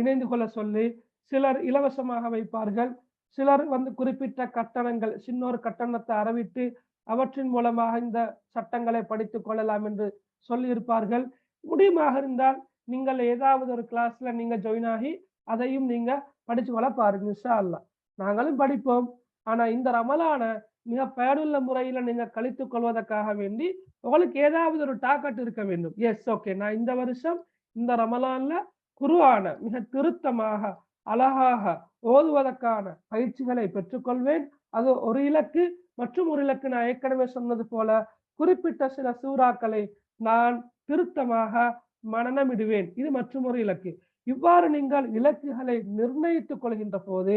இணைந்து கொள்ள சொல்லி. சிலர் இலவசமாக வைப்பார்கள், சிலர் குறிப்பிட்ட கட்டணங்கள், சின்னொரு கட்டணத்தை அறிவித்து அவற்றின் மூலமாக இந்த சட்டங்களை படித்துக் கொள்ளலாம் என்று சொல்லி இருப்பார்கள். முடியுமாக இருந்தால் நீங்கள் ஏதாவது ஒரு கிளாஸ்ல நீங்க ஜாயின் ஆகி அதையும் நீங்க படிச்சு கொள்ள பாருங்க. இன்ஷா அல்லாஹ் நாங்களும் படிப்போம். ஆனா இந்த ரமலான மிக பயனுள்ள முறையில நீங்க கழித்துக் கொள்வதற்காக வேண்டி உங்களுக்கு ஏதாவது ஒரு டார்கெட் இருக்க வேண்டும். எஸ், ஓகே, நான் இந்த வருஷம் இந்த ரமலான்ல குர்ஆன மிக திருத்தமாக அழகாக ஓதுவதற்கான பயிற்சிகளை பெற்றுக்கொள்வேன். அது ஒரு இலக்கு. மற்றும் ஒரு இலக்கு, நான் ஏற்கனவே சொன்னது போல குறிப்பிட்ட சில சூறாக்களை நான் திருத்தமாக மனனமிடுவேன். இது மற்றும் ஒரு இலக்கு. இவ்வாறு நீங்கள் இலக்குகளை நிர்ணயித்துக் கொள்கின்ற போது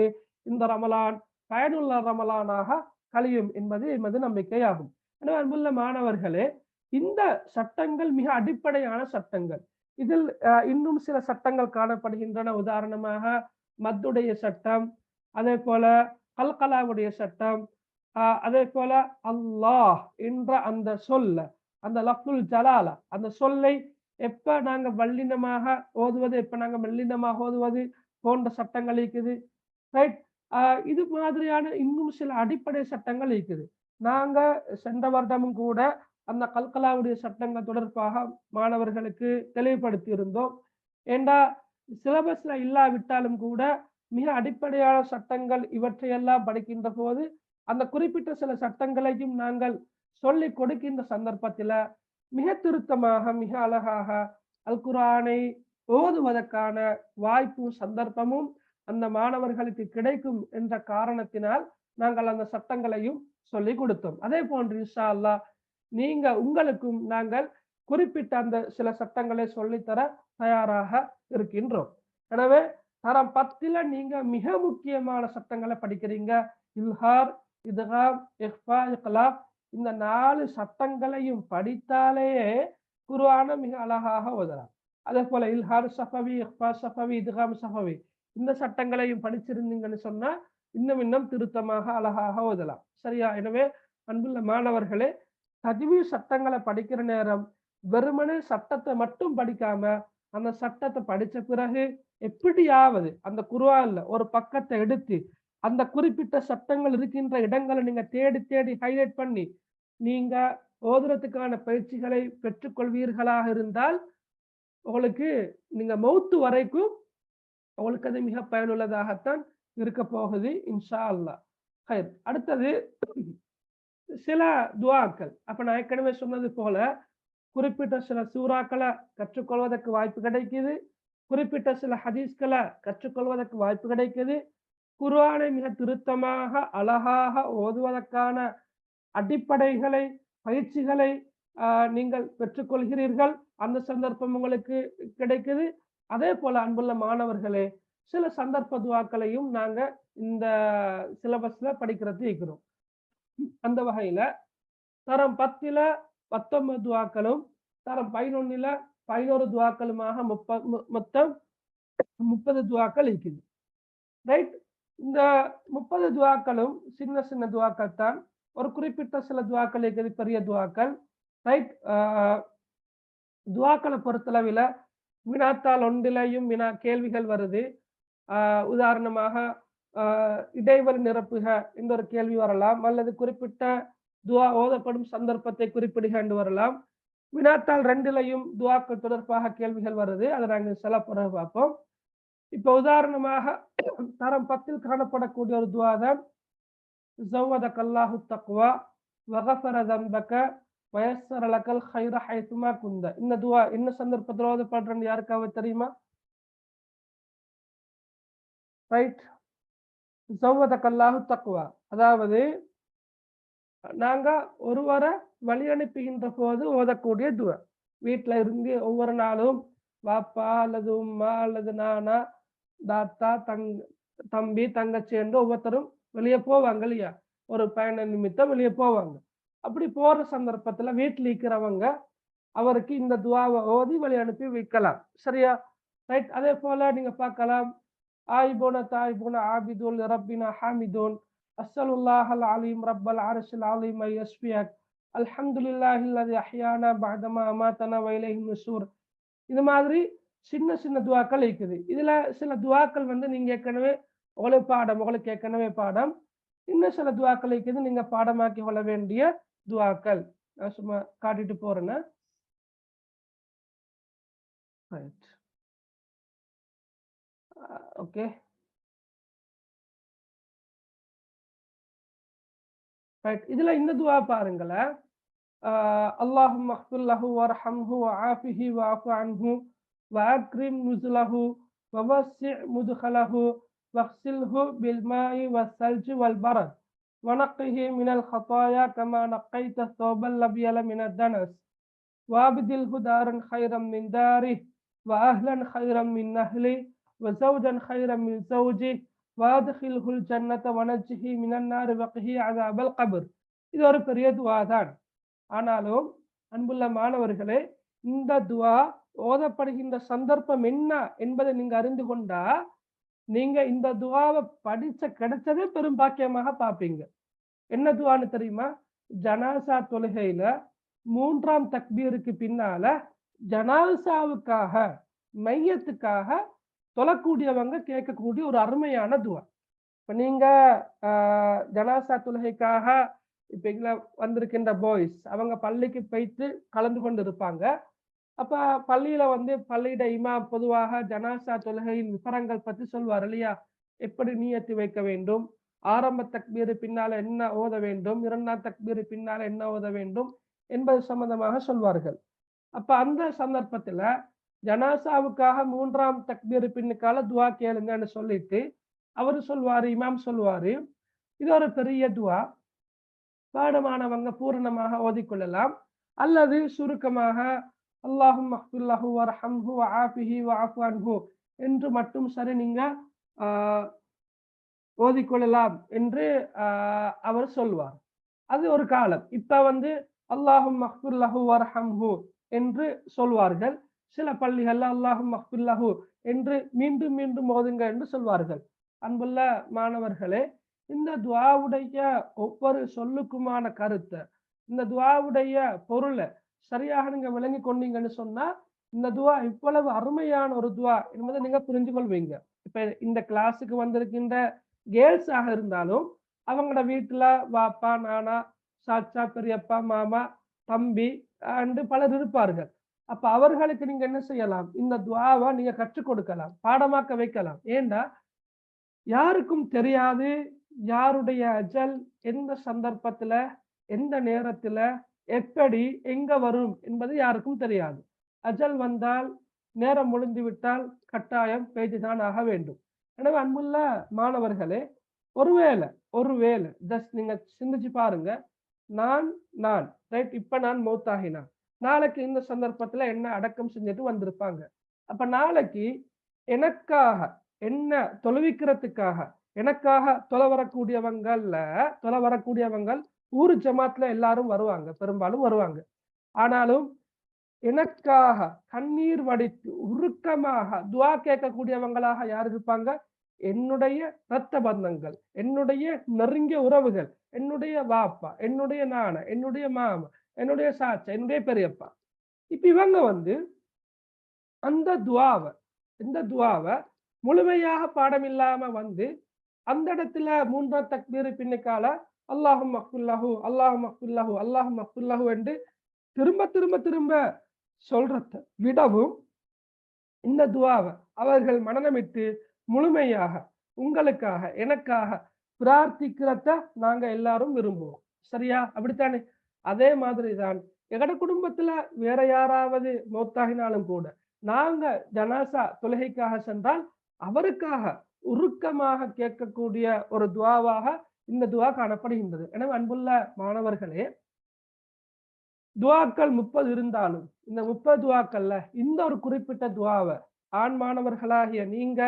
இந்த ரமலான் பயனுள்ள ரமலானாக கழியும் என்பது எமது நம்பிக்கையாகும். எனவே அன்புள்ள மாணவர்களே, இந்த சட்டங்கள் மிக அடிப்படையான சட்டங்கள். இதில் இன்னும் சில சட்டங்கள் காணப்படுகின்றன. உதாரணமாக மத்துடைய சட்டம், அதே போல கல்கலாவுடைய சட்டம், அதே போல அல்லாஹ் என்ற அந்த சொல்ல, அந்த லஃப்துல் ஜலாலா அந்த சொல்லை எப்ப நாங்க வல்லினமாக ஓதுவது, எப்ப நாங்க மெல்லினமாக ஓதுவது போன்ற சட்டங்கள் இருக்குது. ரைட். இது மாதிரியான இன்னும் சில அடிப்படை சட்டங்கள் இருக்குது. நாங்க சென்ற வருடமும் கூட அந்த கல்கலாவுடைய சட்டங்கள் தொடர்பாக மாணவர்களுக்கு தெளிவுபடுத்தி இருந்தோம். ஏண்டா சிலபஸ்ல இல்லாவிட்டாலும் கூட மிக அடிப்படையான சட்டங்கள் இவற்றையெல்லாம் படிக்கின்ற போது அந்த குறிப்பிட்ட சில சட்டங்களையும் நாங்கள் சொல்லி கொடுக்கின்ற சந்தர்ப்பத்தில் மிக திருத்தமாக மிக அழகாக அல் குர்ஆனை ஓதுவதற்கான வாய்ப்பும் சந்தர்ப்பமும் அந்த மாணவர்களுக்கு கிடைக்கும் என்ற காரணத்தினால் நாங்கள் அந்த சட்டங்களையும் சொல்லி கொடுத்தோம். அதே போன்று இன்ஷா அல்லாஹ் நீங்க உங்களுக்கும் நாங்கள் குறிப்பிட்ட அந்த சில சட்டங்களை சொல்லித்தர தயாராக இருக்கின்றோம். எனவே தரம் 10ல நீங்க மிக முக்கியமான சட்டங்களை படிக்கிறீங்க. இல்ஹார், இத்காம், இக்ஃபா, இக்லாப் இந்த 4 சட்டங்களையும் படித்தாலே குர்ஆன மிக அழகாக ஓதலாம். அதே போல இல்ஹார் சஃபவி, இக்ஃபா சஃபவி, இத்காம் சஃபவி இந்த சட்டங்களையும் படிச்சிருந்தீங்கன்னு சொன்னா இன்னும் திருத்தமாக அழகாக ஓதலாம். சரியா? எனவே அன்புள்ள மாணவர்களே, தஜ்வீத் சட்டங்களை படிக்கிற நேரம் வெறுமனே சட்டத்தை மட்டும் படிக்காம அந்த சட்டத்தை படிச்ச பிறகு எப்படியாவது அந்த குர்ஆன்ல ஒரு பக்கத்தை எடுத்து அந்த குறிப்பிட்ட சட்டங்கள் இருக்கின்ற இடங்களை நீங்க தேடி ஹைலைட் பண்ணி நீங்க ஓதுறதுக்கான பயிற்சிகளை பெற்றுக்கொள்வீர்களாக இருந்தால் உங்களுக்கு நீங்க மௌத்து வரைக்கும் உங்களுக்கு அது மிக பயனுள்ளதாகத்தான் இருக்க போகுது இன்ஷா அல்லாஹ். அடுத்தது சில துஆக்கள். அப்ப நான் ஏற்கனவே சொன்னது போல குறிப்பிட்ட சில சூறாக்களை கற்றுக்கொள்வதற்கு வாய்ப்பு கிடைக்குது, குறிப்பிட்ட சில ஹதீஸ்களை கற்றுக்கொள்வதற்கு வாய்ப்பு கிடைக்குது. குர்ஆனை மிக திருத்தமாக அழகாக ஓதுவதற்கான அடிப்படைகளை பயிற்சிகளை நீங்கள் பெற்றுக்கொள்கிறீர்கள். அந்த சந்தர்ப்பம் உங்களுக்கு கிடைக்குது. அதே போல அன்புள்ள மாணவர்களே, சில சந்தர்ப்ப துஆக்களையும் நாங்க இந்த சிலபஸ்ல படிக்கிறது இருக்கிறோம். அந்த வகையில தரம் 10ல 19 துஆக்களும், தரம் 11ல 11 துஆக்களுமாக மொத்தம் 30 துஆக்கள் இருக்குது. ரைட். இந்த 30 துஆக்களும் சின்ன துஆக்கள் தான். ஒரு குறிப்பிட்ட சில துவாக்கள் இருக்குது, பெரிய துவாக்கள். ரைட். துவாக்களை பொறுத்தளவில் வினாத்தால் ஒன்றிலையும் கேள்விகள் வருது. உதாரணமாக இடைவெளி நிரப்புக என்ற ஒரு கேள்வி வரலாம், அல்லது குறிப்பிட்ட துவா ஓதப்படும் சந்தர்ப்பத்தை குறிப்பிடுக என்று வரலாம். வினாத்தால் 2லையும் துவாக்கள் தொடர்பாக கேள்விகள் வருது. அதை நாங்கள் சில பிறகு பார்ப்போம். இப்போ உதாரணமாக தரம் 10 காணப்படக்கூடிய ஒரு துவா தான் ஜவ்வதகல்லாஹு தக்வா வகஃபர தன்பக வயஸ்ஸர லக்கல் கைர ஹைசுமா குந்த. இந்த துவா என்ன சந்தர்ப்பத்தில் ஓதப்படுறன்னு யாருக்காவது தெரியுமா? ரைட். ஜவ்வதகல்லாஹு தக்வா, அதாவது நாங்க ஒருவரை வழி அனுப்புகின்ற போது ஓதக்கூடிய துவா. வீட்டுல இருந்து ஒவ்வொரு நாளும் வாப்பா அல்லது உம்மா அல்லது நானா தாத்தா தம்பி தங்கச்சி என்று ஒவ்வொருத்தரும் வெளியே போவாங்க இல்லையா, ஒரு பயண நிமித்தம் வெளியே போவாங்க. அப்படி போற சந்தர்ப்பத்துல வீட்டில் இருக்கிறவங்க அவருக்கு இந்த துவாவை ஓதி வழி அனுப்பி வைக்கலாம். சரியா? ரைட். அதே போல நீங்க பார்க்கலாம், ஆயிபோன தாயிபோன ஆபிதூன் ரப்பினா ஹாமிதூன் அஸ்ஸலுல்லாஹல் அலீம் ரப்பல் அர்ஷில் அலீம் யஸ்ஃபியக் அல்ஹம்துலில்லாஹில்லதி அஹ்யானா பஅதமா அமாதனா வ இலைஹி நுஷூர். இது மாதிரி சின்ன சின்ன துவாக்கள் இருக்குது. இதுல சில துவாக்கள் நீங்க ஏற்கனவே உங்களுக்கு ஏற்கனவே பாடம். இன்னும் சில துவாக்கள் இருக்குது நீங்க பாடமாக்கி கொள்ள வேண்டிய துவாக்கள். நான் சும்மா காட்டிட்டு போறேன்னா. ஓகே. ரைட். இதுல இந்த துவா பாருங்களேன். அல்லாஹும்ம அக்ஃபிர் லஹு வர்ஹம்ஹு வஆஃபிஹி வஅஃபு அன்ஹு வஅக்ரிம் நுஸுலஹு வவஸ்ஸி' முத்கலஹு வக்ஸில்ஹு பில்மாஇ வஸ்ஸல்ஜி வல்பரத் வனக்கிஹி மினல் ஹதாயா கமா நக்கைத ஸௌபல் லபியல மினத் தனஸ் வஅப்தில்ஹு தாரன் கைரம் மின் தாரிஹ் வஅஹ்லன் கைரம் மின் அஹ்லி வஸௌஜன் கைரம் மின் ஸௌஜி வஅத்கில்ஹுல் ஜன்னத வனஜ்ஹி மினன் நார் வக்ஹி அஸாபல் கப்ர். இது ஒரு பெரிய துவா தான். ஆனாலும் அன்புள்ள மாணவர்களே, இந்த துவா ஓதப்படுகின்ற சந்தர்ப்பம் என்ன என்பதை நீங்க அறிந்து கொண்டா நீங்க இந்த துவாவை கிடைச்சதே பெரும் பாக்கியமாக பார்ப்பீங்க. என்ன துவான்னு தெரியுமா? ஜனாசா தொழுகையில 3ஆம் தக்பீருக்கு பின்னால ஜனாசாவுக்காக மையத்துக்காக தொழக்கூடியவங்க கேட்கக்கூடிய ஒரு அருமையான துவா. இப்ப நீங்க ஜனாசா தொழுகைக்காக இப்ப எங்களை வந்திருக்கின்ற பாய்ஸ் அவங்க பள்ளிக்கு போயிட்டு கலந்து கொண்டு இருப்பாங்க. அப்ப பள்ளியில பள்ளியிட இமாம் பொதுவாக ஜனாசா தொழுகையின் விவரங்கள் பத்தி சொல்வார் இல்லையா, எப்படி நியத்து வைக்க வேண்டும், ஆரம்ப தக்பீர் பின்னால என்ன ஓத வேண்டும், 2ஆம் தக்பீர் பின்னால என்ன ஓத வேண்டும் என்பது சம்பந்தமாக சொல்வார்கள். அப்ப அந்த சந்தர்ப்பத்துல ஜனாசாவுக்காக 3ஆம் தக்பீர் பின்னுக்கால துவா கேளுங்கன்னு சொல்லிட்டு அவரு சொல்வாரு, இமாம் சொல்வாரு. இது ஒரு பெரிய துவா. பாடமானவங்க பூரணமாக ஓதிக்கொள்ளலாம் அல்லது சுருக்கமாக அல்லாஹும்ம அக்ஃபிர் லஹு வர்ஹம்ஹு வஆஃபிஹி வஅஃபு அன்ஹு என்று மட்டும் சரி நீங்க ஓதிக்கொள்ளலாம் என்று அவர் சொல்வார். அது ஒரு காலம். இப்ப அல்லாஹும்ம அக்ஃபிர் லஹு வர்ஹம்ஹு என்று சொல்வார்கள். சில பள்ளிகள்ல அல்லாஹும்ம அக்ஃபிர் லஹு என்று மீண்டும் மீண்டும் ஓதுங்க என்று சொல்வார்கள். அன்புள்ள மாணவர்களே, இந்த துஆவுடைய ஒவ்வொரு சொல்லுக்குமான கருத்தை, இந்த துஆவுடைய பொருளை சரியாக நீங்க விளங்கி கொண்டீங்கன்னு சொன்னா இந்த துவா இவ்வளவு அருமையான ஒரு துவா என்பதை நீங்க புரிஞ்சு கொள்வீங்க. இப்ப இந்த கிளாஸுக்கு வந்திருக்கின்ற கேர்ள்ஸ் ஆக இருந்தாலும் அவங்களோட வீட்டுல வாப்பா நானா சாச்சா பெரியப்பா மாமா தம்பி அண்டு பலர் இருப்பார்கள். அப்ப அவர்களுக்கு நீங்க என்ன செய்யலாம், இந்த துவாவை நீங்க கற்றுக் கொடுக்கலாம், பாடமாக்க வைக்கலாம். ஏண்டா யாருக்கும் தெரியாது யாருடைய அஜல் எந்த சந்தர்ப்பத்துல எந்த நேரத்துல எப்படி எங்க வரும் என்பது யாருக்கும் தெரியாது. அஜல் வந்தால் நேரம் முடிந்து விட்டால் கட்டாயம் பேச்சுதான் ஆக வேண்டும். எனவே அன்புள்ள மாணவர்களே, ஒருவேளை ஜஸ்ட் நீங்க சிந்திச்சு பாருங்க, நான் ரைட் இப்ப நான் மௌத்தாகினான், நாளைக்கு இந்த சந்தர்ப்பத்துல என்ன அடக்கம் செஞ்சுட்டு வந்திருப்பாங்க. அப்ப நாளைக்கு எனக்காக என்ன தொழுவிக்கிறதுக்காக எனக்காக தொலை வரக்கூடியவங்கள் ஊரு ஜமாத்ல எல்லாரும் வருவாங்க, பெரும்பாலும் வருவாங்க. ஆனாலும் எனக்காக கண்ணீர் வடித்து உருக்கமாக துவா கேட்கக்கூடியவங்களாக யார் இருப்பாங்க? என்னுடைய இரத்த பந்தங்கள், என்னுடைய நெருங்கிய உறவுகள், என்னுடைய வாப்பா, என்னுடைய நானா, என்னுடைய மாமா, என்னுடைய சாச்சா, என்னுடைய பெரியப்பா. இப்ப இவங்க அந்த துவாவை முழுமையாக பாடம் இல்லாம அந்த இடத்துல 3ஆம் தக்பீர் பின்னுக்கால அல்லாஹும் மக்ஃபில்லஹு அல்லாஹும் மக்ஃபில்லஹு அல்லாஹும் மக்ஃபில்லஹு என்று திரும்ப திரும்ப திரும்ப சொல்றத விடவும் இந்த துவாவை அவர்கள் மனநமிட்டு முழுமையாக உங்களுக்காக எனக்காக பிரார்த்திக்கிறத நாங்க எல்லாரும் விரும்புவோம். சரியா? அப்படித்தானே? அதே மாதிரிதான் எங்கட குடும்பத்துல வேற யாராவது மௌத்தாகினாலும் கூட நாங்க ஜனாசா தொழுகைக்காக சென்றால் அவருக்காக உருக்கமாக கேட்கக்கூடிய ஒரு துவாவாக இந்த துவா காணப்படுகின்றது. எனவே அன்புள்ள மாணவர்களே, துவாக்கள் 30 இருந்தாலும் இந்த 30 துவாக்கள்ல இந்த ஒரு குறிப்பிட்ட துவாவை ஆண் மாணவர்களாகிய நீங்க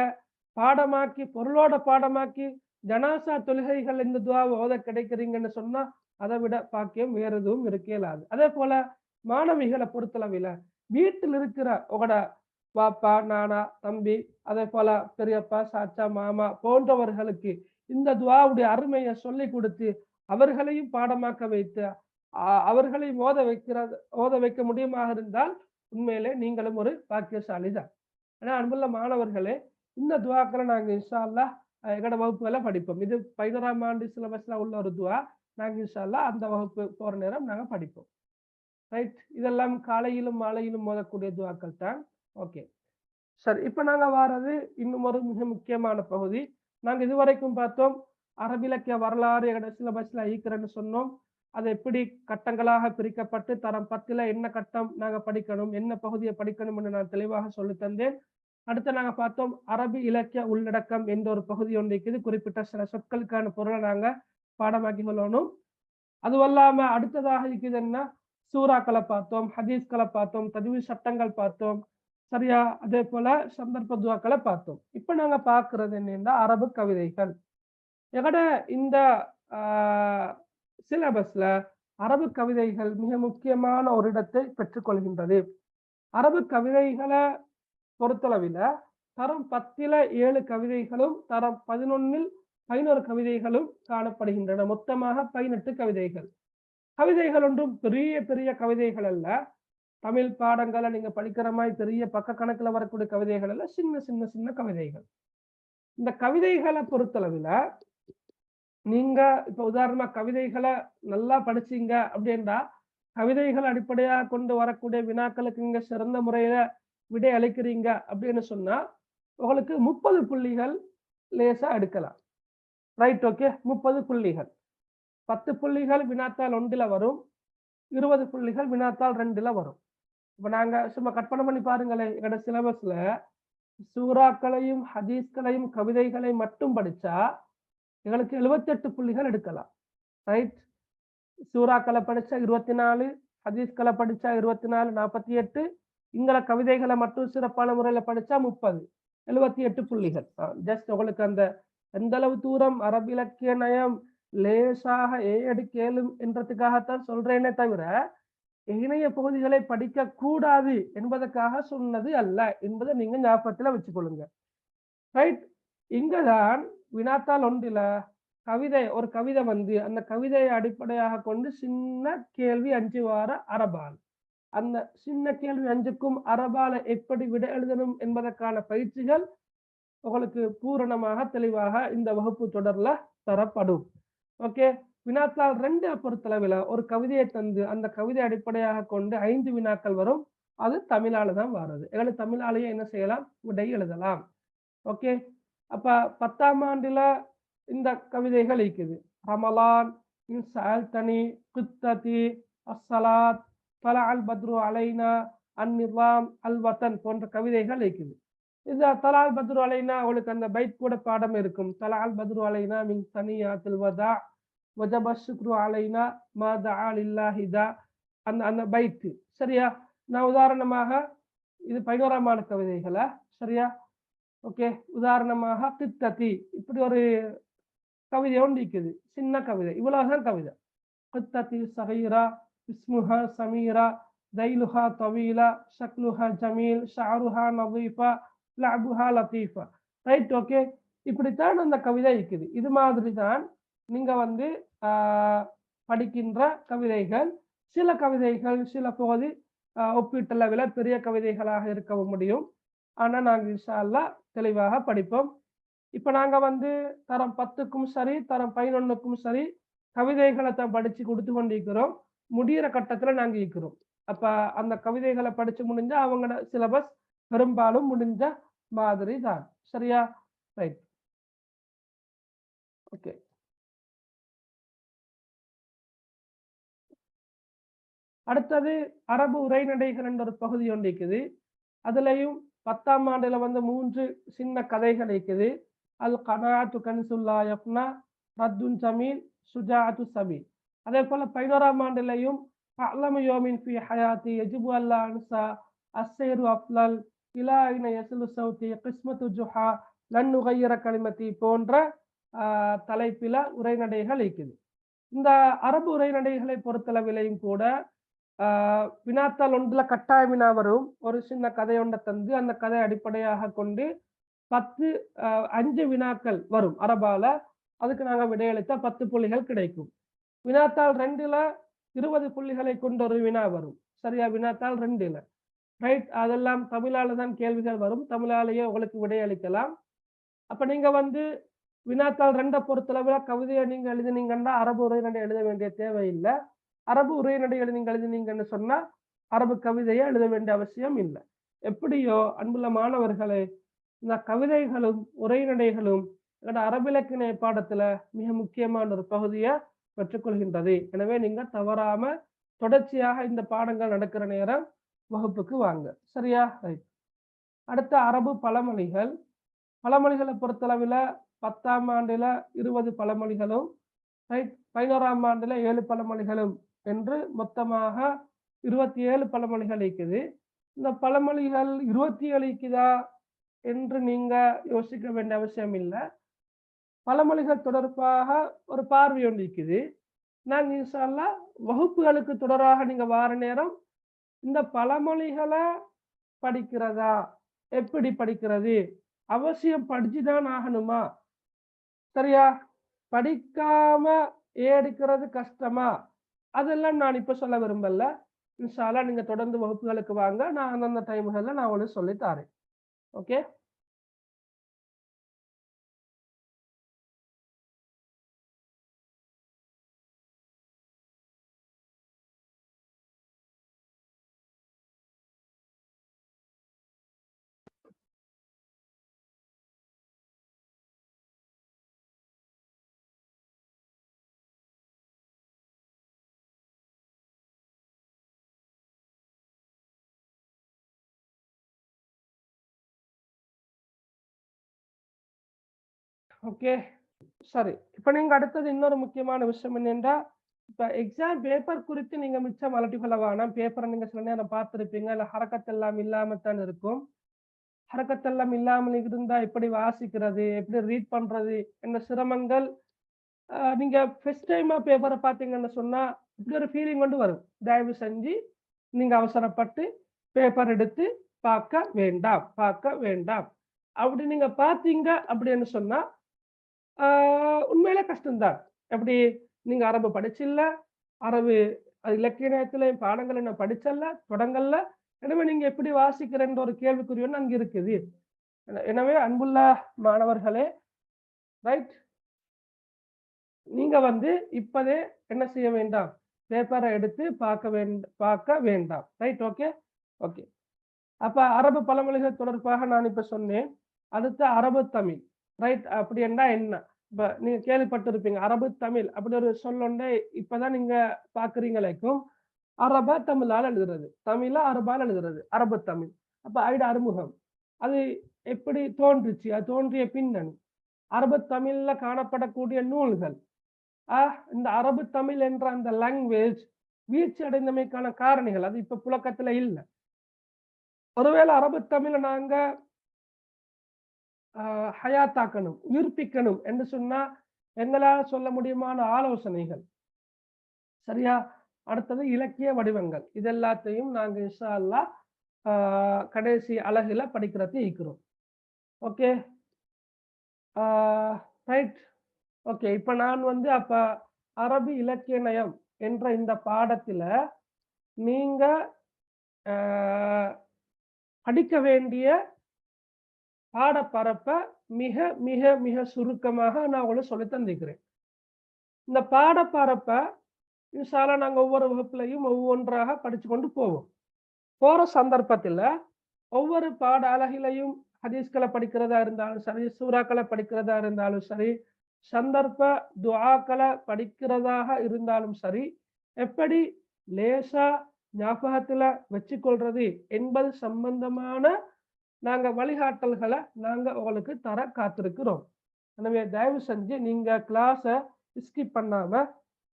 பாடமாக்கி பொருளோட பாடமாக்கி ஜனாசா தொழுகைகள் இந்த துவாவை ஓத கிடைக்கிறீங்கன்னு சொன்னா அதை விட பாக்கியம் வேற எதுவும் இருக்கலாது. அதே போல மாணவிகளை பொறுத்தளவில வீட்டில் இருக்கிற உங்களோட பாப்பா, நானா, தம்பி, அதே போல பெரியப்பா, சாச்சா, மாமா போன்றவர்களுக்கு இந்த துவாவுடைய அருமையை சொல்லி கொடுத்து அவர்களையும் பாடமாக்க வைத்து அவர்களையும் ஓத வைக்க முடியுமாக இருந்தால் உண்மையிலே நீங்களும் ஒரு பாக்கியசாலி தான். ஏன்னா அன்புள்ள மாணவர்களே, இந்த துவாக்களை நாங்க இன்ஷா அல்லாஹ் எங்களோட வகுப்புகளை படிப்போம். இது 11ஆம் ஆண்டு சிலபஸ்ல உள்ள ஒரு துவா. நாங்க இன்ஷா அல்லாஹ் அந்த வகுப்பு போற நேரம் நாங்க படிப்போம். ரைட்? இதெல்லாம் காலையிலும் மாலையிலும் ஓதக்கூடிய துவாக்கள் தான். ஓகே, சரி. இப்ப நாங்க வாரது இன்னும் ஒரு மிக முக்கியமான பகுதி. நாங்க இதுவரைக்கும் பார்த்தோம் அரபிலக்கிய வரலாறு எங்களோட சிலபஸ்ல ஈக்கிறேன்னு சொன்னோம். அது எப்படி கட்டங்களாக பிரிக்கப்பட்டு தரம் 10ல என்ன கட்டம் நாங்க படிக்கணும், என்ன பகுதியை படிக்கணும் என்று நான் தெளிவாக சொல்லி தந்தேன். அடுத்து நாங்க பார்த்தோம் அரபி இலக்கிய உள்ளடக்கம் என்ற ஒரு பகுதி ஒன்று இருக்குது. குறிப்பிட்ட சில சொற்களுக்கான பொருளை நாங்க பாடமாக்கி கொள்ளணும். அதுவல்லாம அடுத்ததாக இருக்குது என்ன, சூறாக்களை பார்த்தோம், ஹதீஸ்களை பார்த்தோம், தஜ்வீத் சட்டங்கள் பார்த்தோம். சரியா? அதே போல சந்தர்ப்ப துவாக்களை பார்த்தோம். இப்ப நாங்க பாக்குறது என்னன்னா அரபு கவிதைகள். எங்கட இந்த சிலபஸ்ல அரபு கவிதைகள் மிக முக்கியமான ஒரு இடத்தை பெற்றுக்கொள்கின்றது. அரபு கவிதைகளை பொறுத்தளவில தரம் 10ல 7 கவிதைகளும் தரம் 11ல் 11 கவிதைகளும் காணப்படுகின்றன. மொத்தமாக 18 கவிதைகள். கவிதைகள் ஒன்றும் பெரிய பெரிய கவிதைகள் அல்ல. தமிழ் பாடங்களை நீங்க படிக்கிற மாதிரி பெரிய பக்க கணக்குல வரக்கூடிய கவிதைகள் அல்ல, சின்ன சின்ன சின்ன கவிதைகள். இந்த கவிதைகளை பொறுத்தளவுல நீங்க இப்ப உதாரணமா கவிதைகளை நல்லா படிச்சீங்க அப்படின்னா கவிதைகள் அடிப்படையாக கொண்டு வரக்கூடிய வினாக்களுக்கு நீங்க சிறந்த முறையில விடை அளிக்கிறீங்க அப்படின்னு சொன்னா உங்களுக்கு 30 புள்ளிகள் லேசா எடுக்கலாம். ரைட்? ஓகே, 30 புள்ளிகள். 10 புள்ளிகள் வினாத்தாள் 1ல வரும், 20 புள்ளிகள் வினாத்தாள் 2ல வரும். இப்ப நாங்க சும்மா கற்பனை பண்ணி பாருங்களேன், எங்களோட சிலபஸ்ல சூறாக்களையும் ஹதீஸ்களையும் கவிதைகளை மட்டும் படிச்சா எங்களுக்கு 78 புள்ளிகள் எடுக்கலாம். ரைட்? சூறாக்களை படிச்சா 24, ஹதீஸ்களை படிச்சா 24, 48, இங்கள கவிதைகளை மட்டும் சிறப்பான முறையில படிச்சா 30, 78 புள்ளிகள். ஜஸ்ட் உங்களுக்கு அந்த எந்த அளவு தூரம் அரபிலக்கிய நயம் லேசாக எடுக்கலும் என்றதுக்காகத்தான் சொல்றேனே தவிர இணைய பகுதிகளை படிக்க கூடாது என்பதற்காக சொன்னது அல்ல என்பதை நீங்க ஞாபகத்துல வச்சுக்கொள்ளுங்க. ரைட்? இங்கதான் வினாத்தாள் 1ல ஒரு கவிதை அந்த கவிதையை அடிப்படையாக கொண்டு சின்ன கேள்வி 5 வார அரபால். அந்த சின்ன கேள்வி 5க்கும் அரபால எப்படி விட எழுதணும் என்பதற்கான பயிற்சிகள் உங்களுக்கு பூரணமாக தெளிவாக இந்த வகுப்பு தொடர்ல தரப்படும். ஓகே, வினாத்தாள் 2 பொறுத்தளவில் ஒரு கவிதையை தந்து அந்த கவிதை அடிப்படையாக கொண்டு 5 வினாக்கள் வரும். அது தமிழால தான் வருது. எங்களுக்கு தமிழாலேயே என்ன செய்யலாம், விடை எழுதலாம். ஓகே, அப்ப 10ஆம் ஆண்டுல இந்த கவிதைகள் இருக்குது. ரமலான், இன்சால்தனி, குத்ததி, அஸ்ஸலாத், தலஅல் பத்ரு அலைனா, அந்நிலாம், அல்வத்தன் போன்ற கவிதைகள் இருக்குது. இந்த தலஅல் பத்ரு அலைனா உங்களுக்கு அந்த பைட் கூட பாடம் இருக்கும். தலஅல் பத்ரு அலைனா மின் சனியாத்தில் வதா வஜப ஷுக்ரு அலைனா மா தஆ லில்லாஹி தா, அந்த பைட். சரியா? நான் உதாரணமாக இது 11ஆம் ஆண்டு கவிதைகளா? சரியா? ஓகே, உதாரணமாக கித்ததி இப்படி ஒரு கவிதை ஒன்று இருக்குது. சின்ன கவிதை, இவ்வளவுதான் கவிதை. கித்ததி சகீரா இஸ்முஹா சமீரா தைலுஹா தவீலா ஷக்லுஹா ஜமீல் ஷஅருஹா நதீஃபா லஅபுஹா லதீஃபா. ரைட்? ஓகே, இப்படித்தான் அந்த கவிதை இருக்குது. இது மாதிரி தான் நீங்க வந்து படிக்கின்ற கவிதைகள். சில கவிதைகள் சில போது ஒப்பீட்டளவில் பெரிய கவிதைகளாக இருக்கவும் முடியும். ஆனா நாங்க இன்ஷா அல்லாஹ் தெளிவாக படிப்போம். இப்ப நாங்க வந்து தரம் 10க்கும் சரி தரம் 11க்கும் சரி கவிதைகளை தான் படிச்சு கொடுத்து கொண்டிருக்கிறோம். முடிகிற கட்டத்துல நாங்க இருக்கிறோம். அப்ப அந்த கவிதைகளை படிச்சு முடிஞ்சா அவங்களோட சிலபஸ் பெரும்பாலும் முடிஞ்ச மாதிரி தான். சரியா? ரைட். ஓகே. அடுத்தது அரபு உரைநடைகள் என்ற ஒரு பகுதி ஒன்று இருக்குது. அதுலயும் 10ஆம் ஆண்டுல வந்து 3 சின்ன கதைகள் இருக்குது. அல் கனாத்து கன்சுல்லா யஃப்னா, ரத்துன் ஜமீல், சுஜாஅத்து சபீல். அதே போல 11ஆம் ஆண்டுலையும் அலமு யோமின் ஃபி ஹயாத்தி யஜிபு அல்லா அன்சா அஸ்ஸைரு அஃலல் இலா ஐன யஸ்லு சௌதி கிஸ்மத்து ஜுஹா லன் நுகையிர கலிமதி போன்ற தலைப்பில உரைநடைகள் இருக்குது. இந்த அரபு உரைநடைகளை பொறுத்தளவிலையும் கூட வினாத்தால் ஒன்றுல கட்டாய வினா வரும். ஒரு சின்ன கதை ஒன்றை தந்து அந்த கதை அடிப்படையாக கொண்டு 5 வினாக்கள் வரும் அரபால. அதுக்கு நாங்க விடையளித்தா 10 புள்ளிகள் கிடைக்கும். வினாத்தால் 2ல 20 புள்ளிகளை கொண்ட ஒரு வினா வரும். சரியா? வினாத்தால் 2ல. ரைட். அதெல்லாம் தமிழால தான் கேள்விகள் வரும். தமிழாலேயே உங்களுக்கு விடையளிக்கலாம். அப்ப நீங்க வந்து வினாத்தால் 2 பொறுத்தளவுல கவிதையை நீங்க எழுதினீங்கன்னா அரபு உரைநடை எழுத வேண்டிய தேவையில்லை. அரபு உரைநடைகளை நீங்க எழுதினீங்கன்னு சொன்னா அரபு கவிதையை எழுத வேண்டிய அவசியம் இல்லை. எப்படியோ அன்புள்ள மாணவர்களே, இந்த கவிதைகளும் உரைநடைகளும் அரபிலக்கிணை பாடத்துல மிக முக்கியமான ஒரு பகுதியை பெற்றுக்கொள்கின்றது. எனவே நீங்க தவறாம தொடர்ச்சியாக இந்த பாடங்கள் நடக்கிற நேரம் வகுப்புக்கு வாங்க. சரியா? ரைட். அடுத்த அரபு பழமொழிகள். பழமொழிகளை பொறுத்தளவில் 10ஆம் ஆண்டுல 20 பழமொழிகளும், ரைட், 11ஆம் ஆண்டுல 7 பழமொழிகளும் என்று மொத்தமாக 27 பழமொழிகள் இருக்குது. இந்த பழமொழிகள் 27 இருக்குதா என்று நீங்க யோசிக்க வேண்டிய அவசியம் இல்லை. பழமொழிகள் தொடர்பாக ஒரு பார்வை ஒன்று இருக்குது. நான் இன்ஷா அல்லாஹ் வகுப்புகளுக்கு தொடராக நீங்க வார நேரம் இந்த பழமொழிகளை படிக்கிறதா, எப்படி படிக்கிறது, அவசியம் படிச்சுதான் ஆகணுமா, சரியா, படிக்காம எடுக்கிறது கஷ்டமா, அதெல்லாம் நான் இப்ப சொல்ல விரும்பல. இன்ஷா அல்லாஹ் நீங்க தொடர்ந்து வகுப்புகளுக்கு வாங்க. நான் அந்தந்த டைம்கள்ல நான் உங்களுக்கு சொல்லி தரேன். ஓகே. ஓகே, சரி. இப்ப நீங்க அடுத்தது இன்னொரு முக்கியமான விஷயம் என்னென்றா, இப்ப எக்ஸாம் பேப்பர் குறித்து நீங்க மிச்சம் அலட்டி கொள்ள வேணாம். பேப்பரை நீங்க சில நேரம் பார்த்திருப்பீங்க, இல்ல ஹரக்கத்தெல்லாம் இல்லாமத்தான் இருக்கும். ஹரக்கத்தெல்லாம் இல்லாமல் இருந்தா எப்படி வாசிக்கிறது, எப்படி ரீட் பண்றது என்ற சிரமங்கள் நீங்க ஃபர்ஸ்ட் டைமா பேப்பரை பார்த்தீங்கன்னு சொன்னா இப்படி ஒரு ஃபீலிங் கொண்டு வரும். தயவு செஞ்சு நீங்க அவசரப்பட்டு பேப்பர் எடுத்து பார்க்க வேண்டாம். அப்படி நீங்க பார்த்தீங்க அப்படின்னு சொன்னா உண்மையிலே கஷ்டம்தான். எப்படி, நீங்க அரபு படிச்சில்ல, அரபு இலக்கியத்துல பாடங்கள் என்ன படிச்சல்ல, தொடங்கல்ல, எனவே நீங்க எப்படி வாசிக்கிறன்ற ஒரு கேள்விக்குறி ஒன்று அங்க இருக்குது. எனவே அன்புள்ள மாணவர்களே, ரைட், நீங்க வந்து இப்பதே என்ன செய்ய வேண்டாம், பேப்பரை எடுத்து பார்க்க வேண்டாம். ரைட். ஓகே. ஓகே. அப்ப அரபு பழமொழிகள் தொடர்பாக நான் இப்ப சொன்னேன். அடுத்து அரபு தமிழ். ரைட். அப்படி என்ன, இப்ப நீங்க கேள்விப்பட்டிருப்பீங்க அரபு தமிழ் அப்படி ஒரு சொல்லொண்டே இப்பதான் நீங்க பாக்குறீங்களுக்கும். அரபா தமிழால் எழுதுறது, தமிழா அரபால் எழுதுறது, அரபு தமிழ். அப்ப ஐட அறிமுகம் அது எப்படி தோன்றுச்சு, அது தோன்றிய பின்னணி, அரபு தமிழ்ல காணப்படக்கூடிய நூல்கள், இந்த அரபு தமிழ் என்ற அந்த லாங்குவேஜ் வீழ்ச்சி அடைந்தமைக்கான காரணிகள், அது இப்ப புழக்கத்துல இல்லை. ஒருவேளை அரபு தமிழை நாங்க ஹயாத்தாக்கணும், உயிர்ப்பிக்கணும் என்று சொன்னா எங்களால் சொல்ல முடியுமான ஆலோசனைகள், சரியா. அடுத்தது இலக்கிய வடிவங்கள், இது எல்லாத்தையும் நாங்க இன்ஷா அல்லாஹ் கடைசி அலகுல படிக்கிறது இருக்கிறோம். ஓகே. ரைட். ஓகே, இப்ப நான் வந்து அப்ப அரபி இலக்கிய நயம் என்ற இந்த பாடத்துல நீங்க படிக்க வேண்டிய பாடப்பரப்ப மிக மிக மிக சுருக்கமாக நான் உங்களுக்கு சொல்லி தந்திருக்கிறேன். இந்த பாடப்பரப்ப இன்ஷா அல்லாஹ் நாங்க ஒவ்வொரு வகுப்புலையும் ஒவ்வொன்றாக படிச்சு கொண்டு போவோம். போற சந்தர்ப்பத்துல ஒவ்வொரு பாட அலகிலையும் ஹதீஸ்களை படிக்கிறதா இருந்தாலும் சரி, சூறாக்களை படிக்கிறதா இருந்தாலும் சரி, சந்தர்ப்ப துஆக்களை படிக்கிறதாக இருந்தாலும் சரி, எப்படி லேசா ஞாபகத்துல வச்சுக்கொள்றது என்பது சம்பந்தமான நாங்க வழிகாட்டல்களை நாங்க உங்களுக்கு தர காத்திருக்கிறோம். எனவே தயவு செஞ்சு நீங்க கிளாஸை ஸ்கிப் பண்ணாம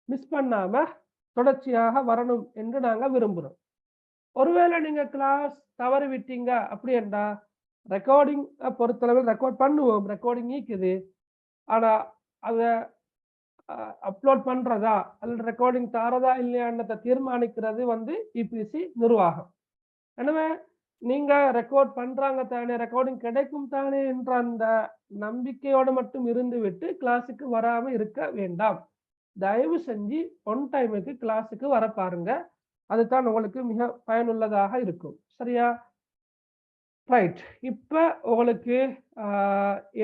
மிஸ் பண்ணாம தொடர்ச்சியாக வரணும் என்று நாங்க விரும்புறோம். ஒருவேளை நீங்க கிளாஸ் தவறி விட்டீங்க அப்படி என்றா ரெக்கார்டிங் பொறுத்தளவில் ரெக்கார்ட் பண்ணுவோம், ரெக்கார்டிங் இருக்குது. ஆனா அதை அப்லோட் பண்றதா அல்லது ரெக்கார்டிங் தாரதா இல்லையான்றதை தீர்மானிக்கிறது வந்து இபிசி நிர்வாகம். எனவே நீங்க ரெக்கார்ட் பண்றாங்க தானே, ரெக்கார்டிங் கிடைக்கும் தானே என்ற அந்த நம்பிக்கையோடு மட்டும் இருந்து விட்டு கிளாஸுக்கு வராம இருக்க வேண்டாம். தயவு செஞ்சு ஒன் டைமுக்கு கிளாஸுக்கு வர பாருங்க. அதுதான் உங்களுக்கு மிக பயனுள்ளதாக இருக்கும். சரியா? ரைட். இப்ப உங்களுக்கு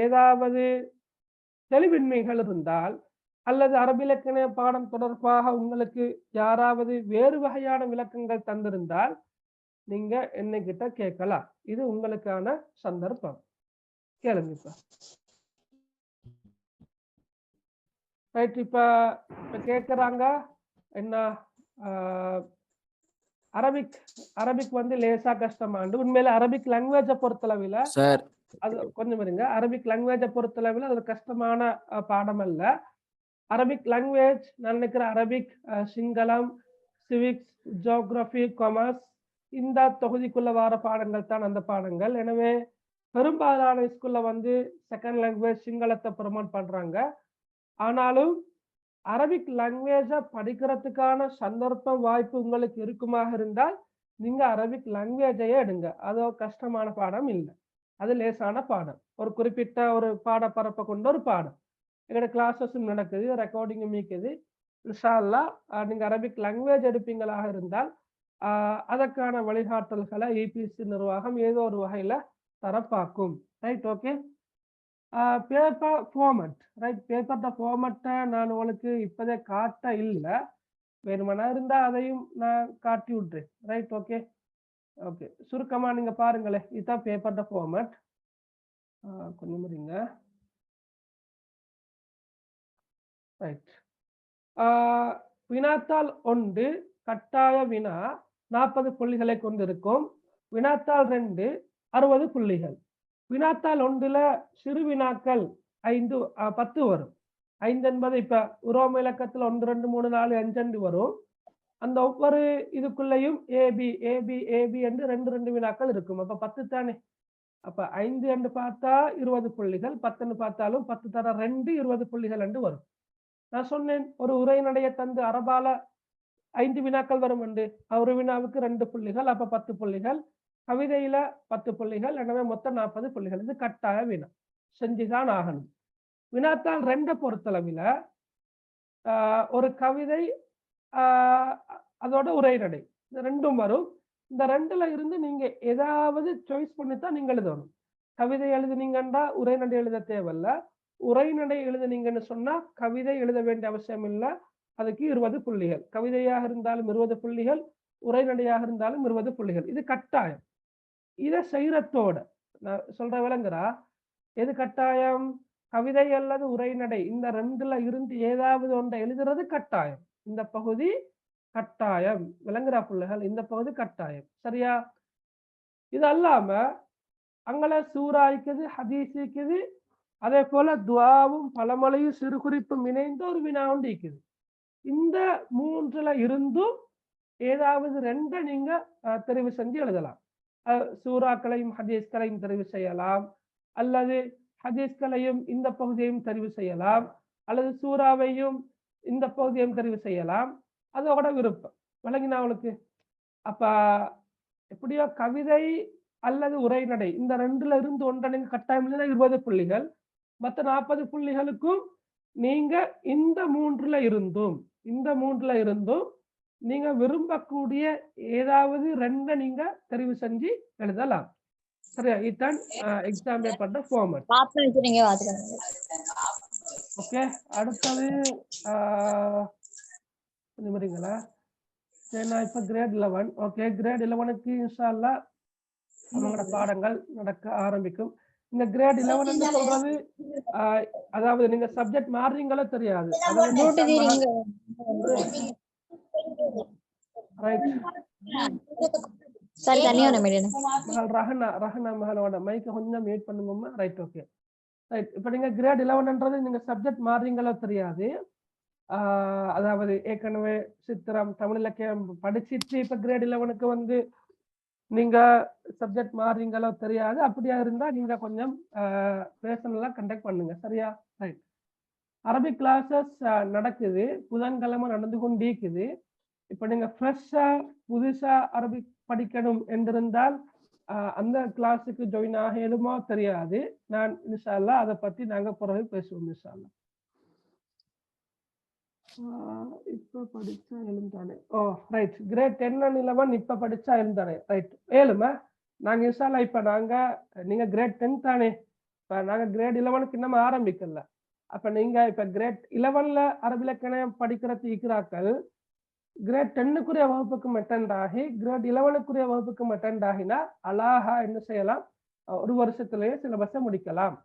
ஏதாவது தெளிவின்மைகள் இருந்தால் அல்லது அரபி இலக்கண பாடம் தொடர்பாக உங்களுக்கு யாராவது வேறு வகையான விளக்கங்கள் தந்திருந்தால் நீங்க என்னகிட்ட கேட்கலாம். இது உங்களுக்கான சந்தர்ப்பம். கேளுங்க. இப்ப ரைட். இப்ப கேட்கறாங்க என்ன, அரபிக் வந்து லேசா கஷ்டமாண்டு. உண்மையில அரபிக் லாங்குவேஜை பொறுத்தளவில் சார் அது கொஞ்சம் இருங்க. அரபிக் லாங்குவேஜை பொறுத்தளவில் அது கஷ்டமான பாடம் அல்ல. அரபிக் லாங்குவேஜ் நான் நினைக்கிறேன் அரபிக், சிங்களம், சிவிக்ஸ், ஜியோகிராஃபி, காமர்ஸ் இந்த தொகுதிக்குள்ள வர பாடங்கள் தான் அந்த பாடங்கள். எனவே பெரும்பாலான ஸ்கூல்ல வந்து செகண்ட் லாங்குவேஜ் சிங்களத்தை ப்ரமோட் பண்றாங்க. ஆனாலும் அரபிக் லாங்குவேஜை படிக்கிறதுக்கான சந்தர்ப்பம் வாய்ப்பு உங்களுக்கு இருக்குமாக இருந்தால் நீங்க அரபிக் லாங்குவேஜையே எடுங்க. அது கஷ்டமான பாடம் இல்லை, அது லேசான பாடம். ஒரு குறிப்பிட்ட ஒரு பாடப்பரப்பை கொண்ட ஒரு பாடம். எங்களோட கிளாஸஸும் நடக்குது, ரெக்கார்டிங்கும் இருக்குது. இன்ஷா அல்லாஹ் நீங்க அரபிக் லாங்குவேஜ் எடுப்பீங்களாக இருந்தால் அதற்கான வழிகாட்டல்களை இபிசி நிர்வாகம் ஏதோ ஒரு வகையில தரப்பாக்கும். Right. Okay. Paper format. Right. பேப்பர்ட ஃபார்மட்டை நான் உங்களுக்கு இப்போதே காட்ட இல்லை, வேணுமானா இருந்தா அதையும் நான் காட்டி விட்றேன். ரைட். ஓகே. ஓகே, சுருக்கமா நீங்க பாருங்களேன். இதுதான் பேப்பர்ட ஃபார்மட். கொஞ்சம் இருங்க. ரைட். வினாத்தாள் 1 கட்டாய வினா 40 புள்ளிகளை கொண்டிருக்கும். வினாத்தாள் 2 60 புள்ளிகள். வினாத்தாள் 1ல சிறு வினாக்கள் 10 வரும். 5 என்பது இப்ப உரோம இலக்கத்துல 1 2 3 4 5 வரும். அந்த ஒவ்வொரு இதுக்குள்ளேயும் ஏபி ஏபி ஏபி என்று 2 வினாக்கள் இருக்கும். அப்ப 10 தானே. அப்ப 5 என்று பார்த்தா 20 புள்ளிகள், 10 பார்த்தாலும் 10 தர 2 20 புள்ளிகள் என்று வரும். நான் சொன்னேன் ஒரு உரைநடைய தந்து அரபால 5 வினாக்கள் வரும் என்று. ஒரு வினாவுக்கு 2 புள்ளிகள், அப்ப 10 புள்ளிகள். கவிதையில 10 புள்ளிகள், எனவே மொத்தம் 40 புள்ளிகள். இது கட்டாய வினா, செஞ்சுதான் ஆகணும். வினாத்தாள் 2 பொறுத்தளவில் ஒரு கவிதை அதோட உரைநடை இந்த 2ம் வரும். இந்த 2ல இருந்து நீங்க ஏதாவது சாய்ஸ் பண்ணித்தான் நீங்க எழுதணும். கவிதை எழுதுனீங்கன்னா உரைநடை எழுத தேவையில்ல. உரைநடை எழுதுனீங்கன்னு சொன்னா கவிதை எழுத வேண்டிய அவசியம் இல்லை. அதுக்கு 20 புள்ளிகள். கவிதையாக இருந்தாலும் 20 புள்ளிகள், உரைநடையாக இருந்தாலும் 20 புள்ளிகள். இது கட்டாயம். இதை செய்யறதோட நான் சொல்ற விளங்குறா? எது கட்டாயம்? கவிதை அல்லது உரைநடை இந்த 2ல இருந்து ஏதாவது ஒன்றை எழுதுறது கட்டாயம். இந்த பகுதி கட்டாயம். விளங்குறா புள்ளிகள்? இந்த பகுதி கட்டாயம். சரியா? இது அல்லாம அங்கள சூறாய்க்குது, ஹதீஸிக்குது, அதே போல துவாவும் பழமொழியும் சிறு குறிப்பும் இணைந்த ஒரு வினா ஒன்று இருக்குது. இந்த 3ல இருந்தும் ஏதாவது 2 நீங்க தெரிவு செஞ்சு எழுதலாம். சூறாக்களையும் ஹதீஸ்களையும் தெரிவு செய்யலாம், அல்லது ஹதீஸ்களையும் இந்த பகுதியையும் தெரிவு செய்யலாம், அல்லது சூறாவையும் இந்த பகுதியையும் தெரிவு செய்யலாம். அதோட விருப்பம். விளங்கினா அவளுக்கு? அப்ப எப்படியோ கவிதை அல்லது உரைநடை இந்த 2ல இருந்து ஒன்றை நீங்க கட்டாயம் 20 புள்ளிகள், மற்ற 40 புள்ளிகளுக்கும் நீங்க இந்த மூன்றுல இருந்தும் நீங்க விரும்பக்கூடிய ஏதாவது 2 நீங்க தெரிவு செஞ்சு எழுதலாம். சரியா? இதுதான் எக்ஸாம் பேப்பர்ட ஃபார்மட். ஓகே, அடுத்தது நிமிரீங்களா? நான் இப்ப கிரேட் 11. ஓகே, கிரேட் 11க்கு இன்ஷா அல்லாஹ் அவங்களோட பாடங்கள் நடக்க ஆரம்பிக்கும். இந்த கிரேட் 11 சொல்றது அதாவது நீங்க சப்ஜெக்ட் மாறுறீங்களோ தெரியாது. ரஹனா மகளோட மைக்க கொஞ்சம் மியூட் பண்ணுங்கம்மா. Right, okay, right. இப்ப நீங்க கிரேட் 11ன்றது நீங்க சப்ஜெக்ட் மாறுறீங்களோ தெரியாது. அதாவது ஏற்கனவே சித்திரம் தமிழ் இலக்கியம் படிச்சிட்டு இப்ப கிரேட் 11க்கு வந்து நீங்க சப்ஜெக்ட் மாறுறீங்களோ தெரியாது. அப்படியா இருந்தா நீங்க கொஞ்சம் பேர்சனலா கண்டக்ட் பண்ணுங்க. சரியா? ரைட். அரபிக் கிளாஸஸ் நடக்குது, புதன்கிழமை நடந்து கொண்டிருக்குது. இப்ப நீங்க ஃப்ரெஷ்ஷா புதுசா அரபிக் படிக்கணும் என்றிருந்தால் அந்த கிளாஸுக்கு ஜாயின் ஆகலுமோ தெரியாது. நான் இன்ஷா அல்லாஹ் அதை பத்தி நாங்க பிறகு பேசுவோம் இன்ஷா அல்லாஹ். இப்ப படிச்சா எழுந்தானே. ஓ ரைட், கிரேட் 10 and 11 இப்ப படிச்சா எழுந்தானே. ரைட், ஏழுமா நாங்க இன்ஷா அல்லாஹ் இப்ப நீங்க கிரேட் 10 தானே. இப்ப நாங்க கிரேட் 11க்கு இன்னும் ஆரம்பிக்கல. அப்ப நீங்க இப்ப கிரேட் 11ல அரபி இலக்கணம் படிக்கிறது இருக்கிறார்கள். கிரேட் 10க்குரிய வகுப்புக்கு அட்டெண்ட் ஆகி கிரேட் 11க்குரிய வகுப்புக்கு அட்டெண்ட் ஆகினா அழகா என்ன செய்யலாம், ஒரு வருஷத்திலேயே சிலபஸை முடிக்கலாம்.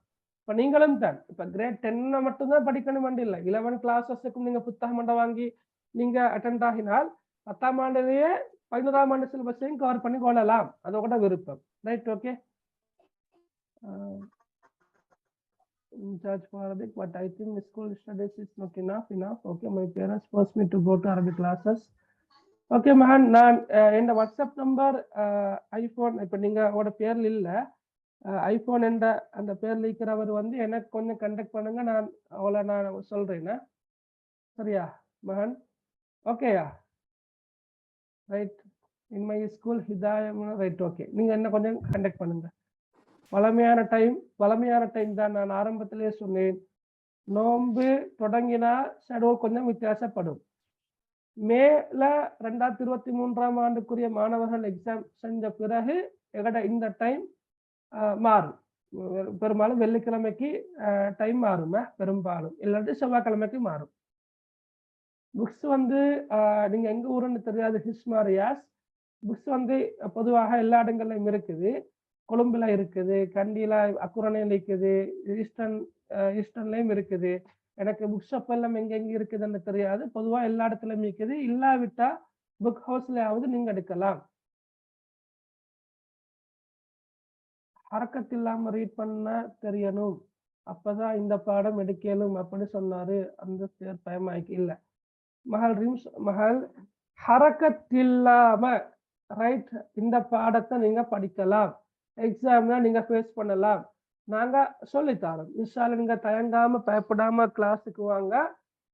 இப்ப நீங்களும் தான் இப்ப கிரேட் 10 மட்டும்தான் படிக்கணும் இல்லை, 11 கிளாஸஸுக்கும் நீங்க புத்தகம் வாங்கி நீங்க அட்டெண்ட் ஆகினால் 10ஆம் ஆண்டுலேயே 11ஆம் ஆண்டு சிலபஸையும் கவர் பண்ணி கொள்ளலாம். அதோட விருப்பம். Right, okay. Judge for Arabic, but I think school studies is not enough. Okay, my parents forced me to go to Arabic classes. Okay, man, நான் இந்த வாட்ஸ்அப் நம்பர் ஐபோன் இப்ப நீங்க அவரோட பேர்ல இல்ல, ஐபோன் என்ற அந்த பேர்ல இருக்கிறவர் வந்து எனக்கு கொஞ்சம் கண்டக்ட் பண்ணுங்க. நான் அவளை நான் சொல்றேன். சரியா மகன்? ஓகேயா? ரைட். இன் மை ஸ்கூல் ஹிதாயம். Right, okay. நீங்க என்ன கொஞ்சம் கண்டக்ட் பண்ணுங்க. வளமையான டைம் தான். நான் ஆரம்பத்திலே சொன்னேன், நோன்பு தொடங்கினா ஷெட்யூல் கொஞ்சம் வித்தியாசப்படும். மேல 2023ஆம் ஆண்டுக்குரிய மாணவர்கள் எக்ஸாம் செஞ்ச பிறகு எங்கட இந்த டைம் மாறும். பெரும்பாலும் வெள்ளிக்கிழமைக்கு டைம் மாறும், பெரும்பாலும் இல்லாட்டி செவ்வாய்க்கிழமைக்கு மாறும். புக்ஸ் வந்து நீங்க எங்க ஊருன்னு தெரியாது, ஹிஸ்மாரியாஸ் புக்ஸ் வந்து பொதுவாக எல்லா இடங்கள்லையும் இருக்குது. கொழும்புல இருக்குது, கண்டியில அக்குரணையில இருக்குது, ஈஸ்டர்ன்லயும் இருக்குது. எனக்கு புக் ஷாப் எல்லாம் எங்க இருக்குதுன்னு தெரியாது. பொதுவா எல்லா இடத்துலயும் இருக்குது. இல்லாவிட்டா புக் ஹவுஸ்லயாவது நீங்க எடுக்கலாம். ஹரக்கத் இல்லாம ரீட் பண்ண தெரியணும், அப்பதான் இந்த பாடம் எடுக்கலும் அப்படின்னு சொன்னாரு. அந்த பேர் பயமாய்க்கு இல்ல மகள் ஹரக்கத் இல்லாம ரைட் இந்த பாடத்தை நீங்க படிக்கலாம். எக்ஸாம்ல நீங்க ஃபேஸ் பண்ணலாம். நாங்க சொல்லித்தரோம். இன்ஷா அல்லாஹ் நீங்க தயங்காம பயப்படாம கிளாஸுக்கு வாங்க.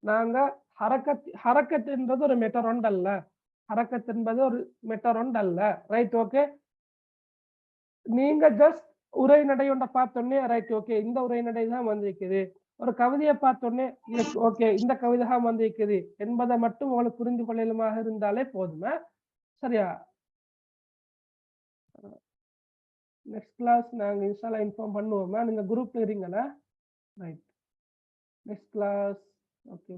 நாங்க ஹரக்கத் என்பது ஒரு மெட்டர் அல்ல. ஹரக்கத் என்பது ஒரு மெட்டர் அல்ல. Right, okay. நீங்க ஜஸ்ட் உரைநடை ஒன்றை பார்த்தோன்னே ரைட், ஓகே, இந்த உரைநடை தான் வந்திருக்குது. ஒரு கவிதையை பார்த்தோன்னே ஓகே, இந்த கவிதை தான் வந்திருக்குது என்பதை மட்டும் உங்களுக்கு புரிந்து கொள்ளலுமாக இருந்தாலே போதுமே. சரியா? நெக்ஸ்ட் கிளாஸ் நாங்க இன்ஷால்லா இன்ஃபார்ம் பண்ணுவோமா? நீங்க குரூப்ல இருக்கீங்களா? Right, next class. ஓகே,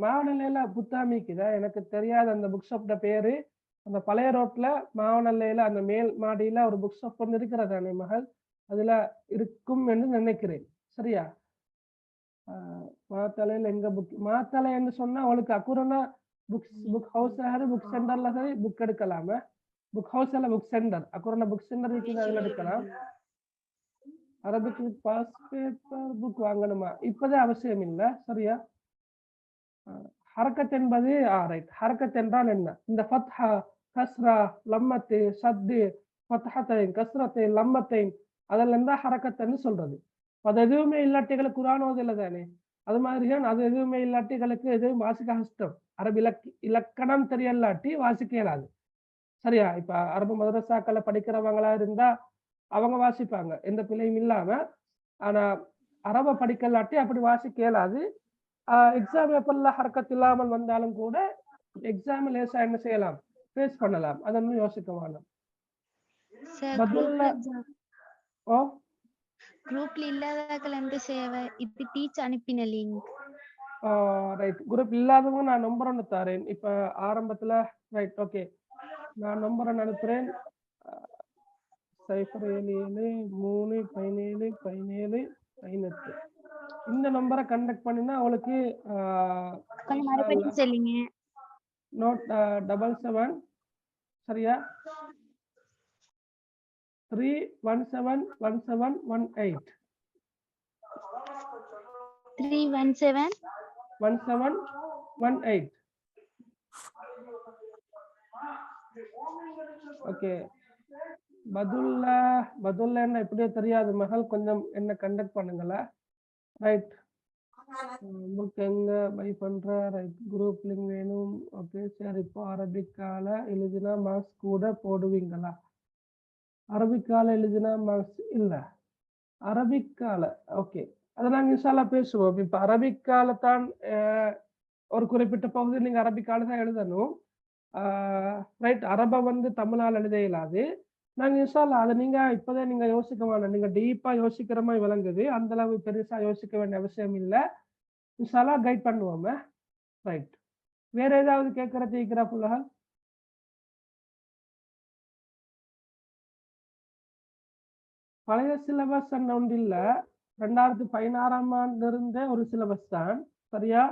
மாவனல்லையில புத்தாமிக்குதா எனக்கு தெரியாது அந்த புக் ஷாப்ட பேரு. அந்த பழைய ரோட்ல மாவனல்லையில அந்த மேல் மாடியில ஒரு புக் ஷாப் ஒன்று இருக்கிறதானே மகள், அதுல இருக்கும் என்று நினைக்கிறேன். சரியா? மாத்தலையில எங்க புக் மாத்தலைன்னு சொன்னா அவளுக்கு அக்குறனா புக் ஹவுஸ் புக் சென்டர்ல சரி புக் எடுக்கலாமா? புக் ஹவுஸ் அல்ல, புக் சென்டர். அக்குறனா புக் சென்டர் இருக்குது, அதுல எடுக்கலாம். அரபிக் பாஸ் பேப்பர் புக் வாங்கணுமா? இப்பதே அவசியம் இல்லை. சரியா? ஹரக்கத் என்பது ரைட். ஹரக்கத் என்றால் என்ன? இந்த ஃபத்ஹா, கஸ்ரா, லம்மத்து, ஷத்து, ஃபத்ஹத்தைன், கஸ்ரத்தைன், லம்மத்தைன் அதெல்லாம் தான் ஹரக்கத்துன்னு சொல்றது. அது எதுவுமே இல்லாட்டிகளுக்கு குர்ஆன் ஓதல தானே. அது மாதிரிதான் அது எதுவுமே இல்லாட்டிகளுக்கு எதுவும் வாசிக்க கஷ்டம். அரபி இலக்கணம் தெரியலாட்டி வாசிக்க இயலாது. சரியா? இப்ப அரபு மதரசாக்களை படிக்கிறவங்களா இருந்தா அவங்க வாசிப்பாங்க, எந்த பிள்ளையும் இல்லாம. ஆனா அரபை படிக்கலாட்டி அப்படி வாசிக்க இயலாது. எக்ஸாம் பேப்பர்ல ஹர்க்கத் இல்லாமல் வந்தாலும் கூட எக்ஸாம் லேசா என்ன செய்யலாம், ஃபேஸ் பண்ணலாம். அதொன்னும் யோசிக்க வேண்டாம். ஓ గ్రూప్లో ఇల్లదాకలు ఎంత సేవ ఇది టీచ్ అనిపిన లింక్ ரைட். குரூப் இல்லாதவங்க நான் நம்பர் ஒன்று தரேன். இப்ப ஆரம்பத்துல ரைட் ஓகே, நான் நம்பர் அனுப்புறேன். 077 3 17 17 18 இந்த நம்பரை கண்டக்ட் பண்ணினா அவளுக்கு கொஞ்சம் மறுபடியும் சொல்லுங்க. நோட் 77 சரியா 3171718 317 1718 ஓகே. பதுல்ல என்ன எப்படியோ தெரியாது மகள், கொஞ்சம் என்ன கண்டக்ட் பண்ணுங்களா. ரைட், புக் எங்க பை பண்ற, ரைட் குரூப் லிங்க் வேணும். ஓகே சரி, இப்போ அரபிக்கால எழுதினா மார்க்ஸ் கூட போடுவீங்களா? அரபிக்கால எழுதினா மார்க்ஸ் இல்ல, அரபிக்கால ஓகே அதை நாங்கள் இன்ஷால்லா பேசுவோம். இப்போ அரபிக்கால தான் ஒரு குறிப்பிட்ட பகுதி நீங்க அரபிக்கால தான் எழுதணும். ரைட், அரபை வந்து தமிழால் எழுத இயலாது. நாங்க இன்ஷால்லா அதை நீங்க இப்போதான் நீங்க யோசிக்க வேண்டாம், நீங்க டீப்பா யோசிக்கிற மாதிரி விளங்குது. அந்த அளவு பெருசா யோசிக்க வேண்டிய அவசியம் இல்லை. இன்ஷால்லா கைட் பண்ணுவோமே. ரைட், வேற ஏதாவது கேட்கறது இருக்கிறா புள்ளகள்? பழைய சிலபஸ் ஒன்று இல்ல, 2016ஆம் ஆண்டு இருந்த ஒரு சிலபஸ் தான் சரியா.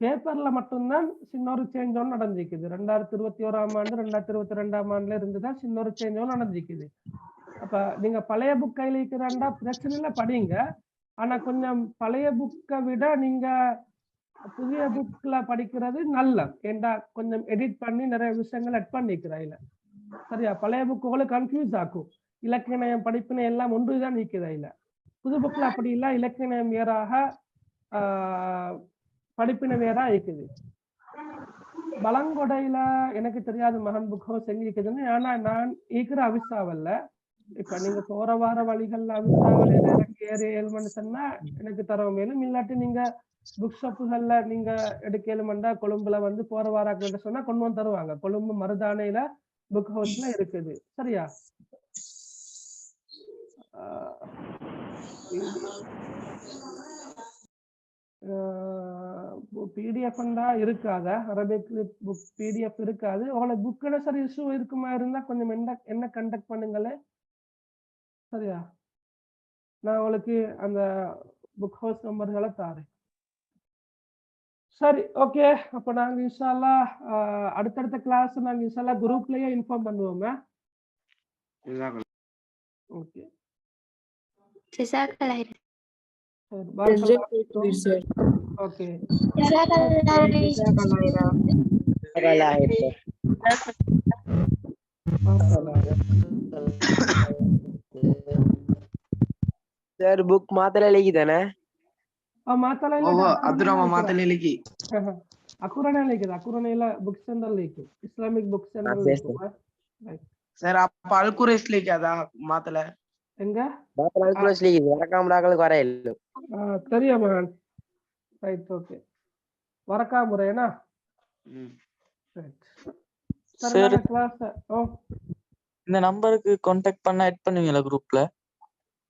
பேப்பர்ல மட்டும்தான் சின்ன ஒரு சேஞ்ச் ஒன்று நடந்திருக்குது. 2021ஆம் ஆண்டு 2022ஆம் ஆண்டுல இருந்துதான் சின்ன ஒரு சேஞ்ச் ஒன்று நடந்திருக்குது. அப்ப நீங்க பழைய புக் கையில இருக்கிறாண்டா பிரச்சனை இல்லை, படிங்க. ஆனா கொஞ்சம் பழைய புக்கை விட நீங்க புதிய புக்ல படிக்கிறது நல்ல, ஏண்டா கொஞ்சம் எடிட் பண்ணி நிறைய விஷயங்கள் அட் பண்ணிக்கிறேன் சரியா. பழைய புக்குகளும் கன்ஃபியூஸ் ஆக்கும், இலக்கிய நயம் படிப்பினை எல்லாம் ஒன்றுதான் நிற்குதா இல்ல. புது புக்ல அப்படி இல்லை, இலக்கிய நயம் வேறாக படிப்பினை வேறா இருக்குது. பழங்கொடையில எனக்கு தெரியாது மகன் புக்கோ செஞ்சிருக்குதுன்னு, ஆனா நான் ஈக்கிற அவிசாவல்ல. இப்ப நீங்க போற வார வழிகள்ல அவிசாவல் எனக்கு 7 மணி சொன்னா எனக்கு தர மேலும், இல்லாட்டி நீங்க புக் ஷாப்புகள்ல நீங்க எடுக்கலுமெண்டா கொழும்புல வந்து போற வாராக்கிட்ட சொன்னா கொண்டு வந்து தருவாங்க. கொழும்பு மருதானையில புக் ஹவுஸ்ல இருக்குது சரியா. பிடிஎஃப் இருக்காத, அரபிக் புக் பிடிஎஃப் இருக்காது. உங்களுக்கு புக்கில் சரி இஷ்யூ இருக்குமா இருந்தா கொஞ்சம் என்ன கண்டக்ட் பண்ணுங்களே சரியா. நான் உங்களுக்கு அந்த புக் ஹவுஸ் நம்பர்களை தாரேன். சரி ஓகே, அப்போ நாங்கள் இன்ஷால்லா அடுத்தடுத்த கிளாஸ் நாங்கள் இன்ஷால்லா குரூப்லயே இன்ஃபார்ம் பண்ணுவோமே. ஓகே ஓகே सर बुक मातला लिखी था ना? அக்குரணையில புக் சென்டர்ல இருக்கு, இஸ்லாமிக் புக் சென்டர்ல இருக்கு சார். அப்ப அல்குரேஸ் லிக்காதா மாத்தல எங்க मातला अल्कुरस लिखी थी वरकामडाकल करे இல்ல. தெரியுமா? ரைட் ஓகே, வரக்கா முறைனா சார் கிளாஸ். இந்த நம்பருக்கு கான்டாக்ட் பண்ண ஆட் பண்ணுவீங்களா குரூப்ல?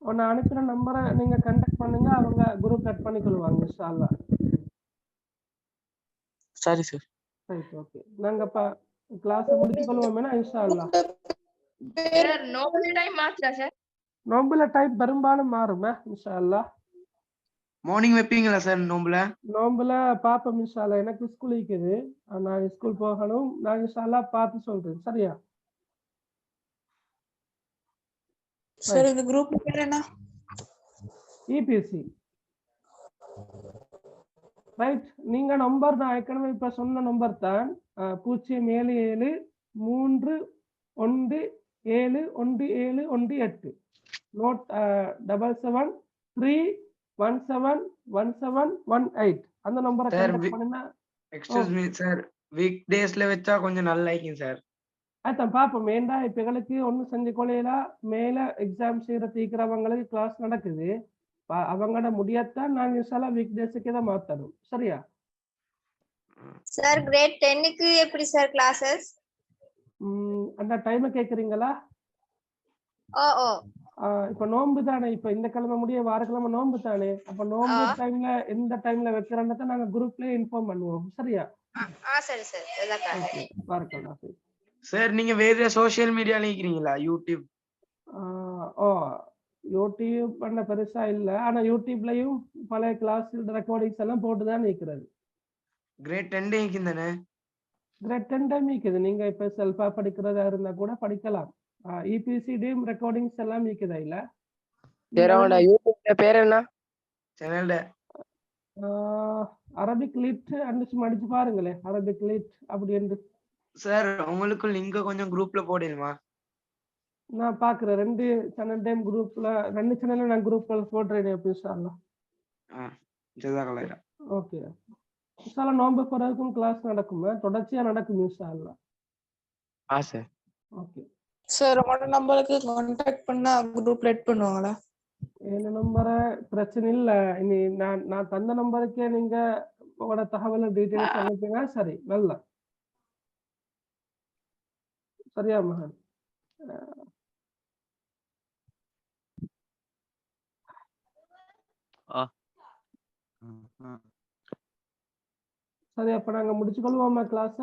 நான் அனுப்பின நம்பரை நீங்க கான்டாக்ட் பண்ணுங்க, அவங்க குரூப் ஆட் பண்ணிக்கொள்வாங்க இன்ஷால்லா. சரி சார். ரைட் ஓகே, நாங்க அப்ப கிளாஸ் முடிச்சுக்கொள்வோம் இன்ஷால்லா. சார் நோபல் டைம் மாற்றா சார்? நோம்புல டைம் பெரும்பாலும் மாறுமே இன்ஷால்லா. மார்னிங் வைப்பீங்களா சார் நோம்புல? நோம்புல பாப்போம் இன்ஷால்லா, எனக்கு ஸ்கூல் இருக்குது, நான் ஸ்கூல் போகணும். நான் இன்ஷால்லா பார்த்து சொல்றேன் சரியா. சார் இந்த குரூப் பேர் என்ன? இபிசி. ரைட், நீங்க நம்பர் நான் ஏற்கனவே இப்ப சொன்ன நம்பர் தான் 07731171718. நோட் 7731171718 அந்த நம்பரை கான்டாக்ட் பண்ணுங்க. எக்ஸ்கியூஸ் மீ சார், வீக் டேஸ்ல வெச்சா கொஞ்சம் நல்லா இருக்கும் சார். அதான் பாப்போம். ஏண்டா இப்ப எங்களுக்கு ஒன்னும் செஞ்சு கொள்ளையில மேல எக்ஸாம் செய்யற தீக்கிறவங்களுக்கு கிளாஸ் நடக்குது. அவங்களோட முடியத்தான் நாங்க இன்ஷால்லா வீக் டேஸுக்கு தான் மாத்தணும். சரியா? சார் கிரேட் 10க்கு எப்படி சார் கிளாसेस? அந்த டைமை கேக்குறீங்களா? ஓ இப்ப நோன்பு தானே, இப்ப இந்த கிழமை முடிய வாரக்கிழமை நோன்பு தானே, அப்ப நோன்பு டைம்ல எந்த டைம்ல வைக்கிறோம்னு நாங்க குரூப்லயே இன்ஃபார்ம் பண்ணுவோம். சரியா? சரி சார் ஜஸாக்கல்லாஹ். ஓகே, பாரக்கல்லாஹ் ஃபீக். சார் நீங்க வேற சோஷியல் மீடியால இருக்கிறீங்களா? யூடியூப்? யூடியூப் பண்ண பெருசா இல்ல, ஆனா யூடியூப்லயும் பழைய கிளாஸ் ரெக்கார்டிங்ஸ் எல்லாம் போட்டுதான் நிக்கிறது. கிரேட் 10 இருக்குதானே? கிரேட் 10 டைம் இருக்குது. நீங்க இப்ப செல்ஃபா படிக்கிறதா இருந்தா கூட படிக்கலாம். இபிசிடியும் ரெக்கார்டிங்ஸ் எல்லாம் இருக்குதா இல்ல? சரி, அவனோட யூடியூப்ல பேர் என்ன? சேனல்ல அரபிக் லிட் அடிச்சு அடிச்சு பாருங்களேன், அரபிக் லிட் அப்படி என்று. சார் உங்களுக்கு லிங்க் கொஞ்சம் குரூப்ல போடுமா? நான் பாக்குறேன், 2 சேனல் குரூப்ல 2 சேனல்ல நான் குரூப்ல போடுறேன் இன்ஷால்லா. ஜஸாக்கல்லாஹ். ஓகே, இன்ஷால்லா நோன்பு பிறகும் கிளாஸ் நடக்கும், தொடர்ச்சியா நடக்கும் இன்ஷால்லா. சார். ஓகே சார் உங்களோட நம்பருக்கு கான்டாக்ட் பண்ணா குரூப்ல ஆட் பண்ணுவாங்களா? என்ன நம்பரை பிரச்சனை இல்ல, இனி நான் தந்த நம்பருக்கே நீங்க உங்களோட தகவல் டீடைல்ஸ் அனுப்புங்க. சரி, நல்ல சரியா மகன்? சரி, அப்ப நாங்க முடிச்சு கொள்வோமா கிளாஸ்?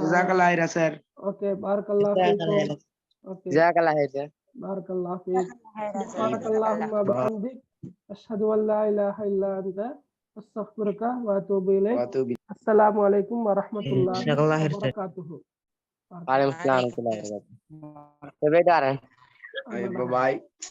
ஜஸாக்கல்லாஹ் சார். ஓகே, பாரக்கல்லாஹ் ஃபீக்கும். ஓகே, ஜஸாக்கல்லாஹ் சார். பாரக்கல்லாஹ் ஃபீக். சுப்ஹானக்கல்லாஹும்ம பிஹம்திக் அஷ்ஹது அன் லா இலாஹா இல்லா அன்த அஸ்தக்ஃபிருக வ அத்தூபு இலைக். அஸ்ஸலாமு அலைக்கும் வரஹ்மத்துல்லாஹி வ பரகாத்துஹு. வலைக்கும் அஸ்ஸலாம் வரஹ்மத்துல்லாஹி வபரகாத்துஹு. பாய்.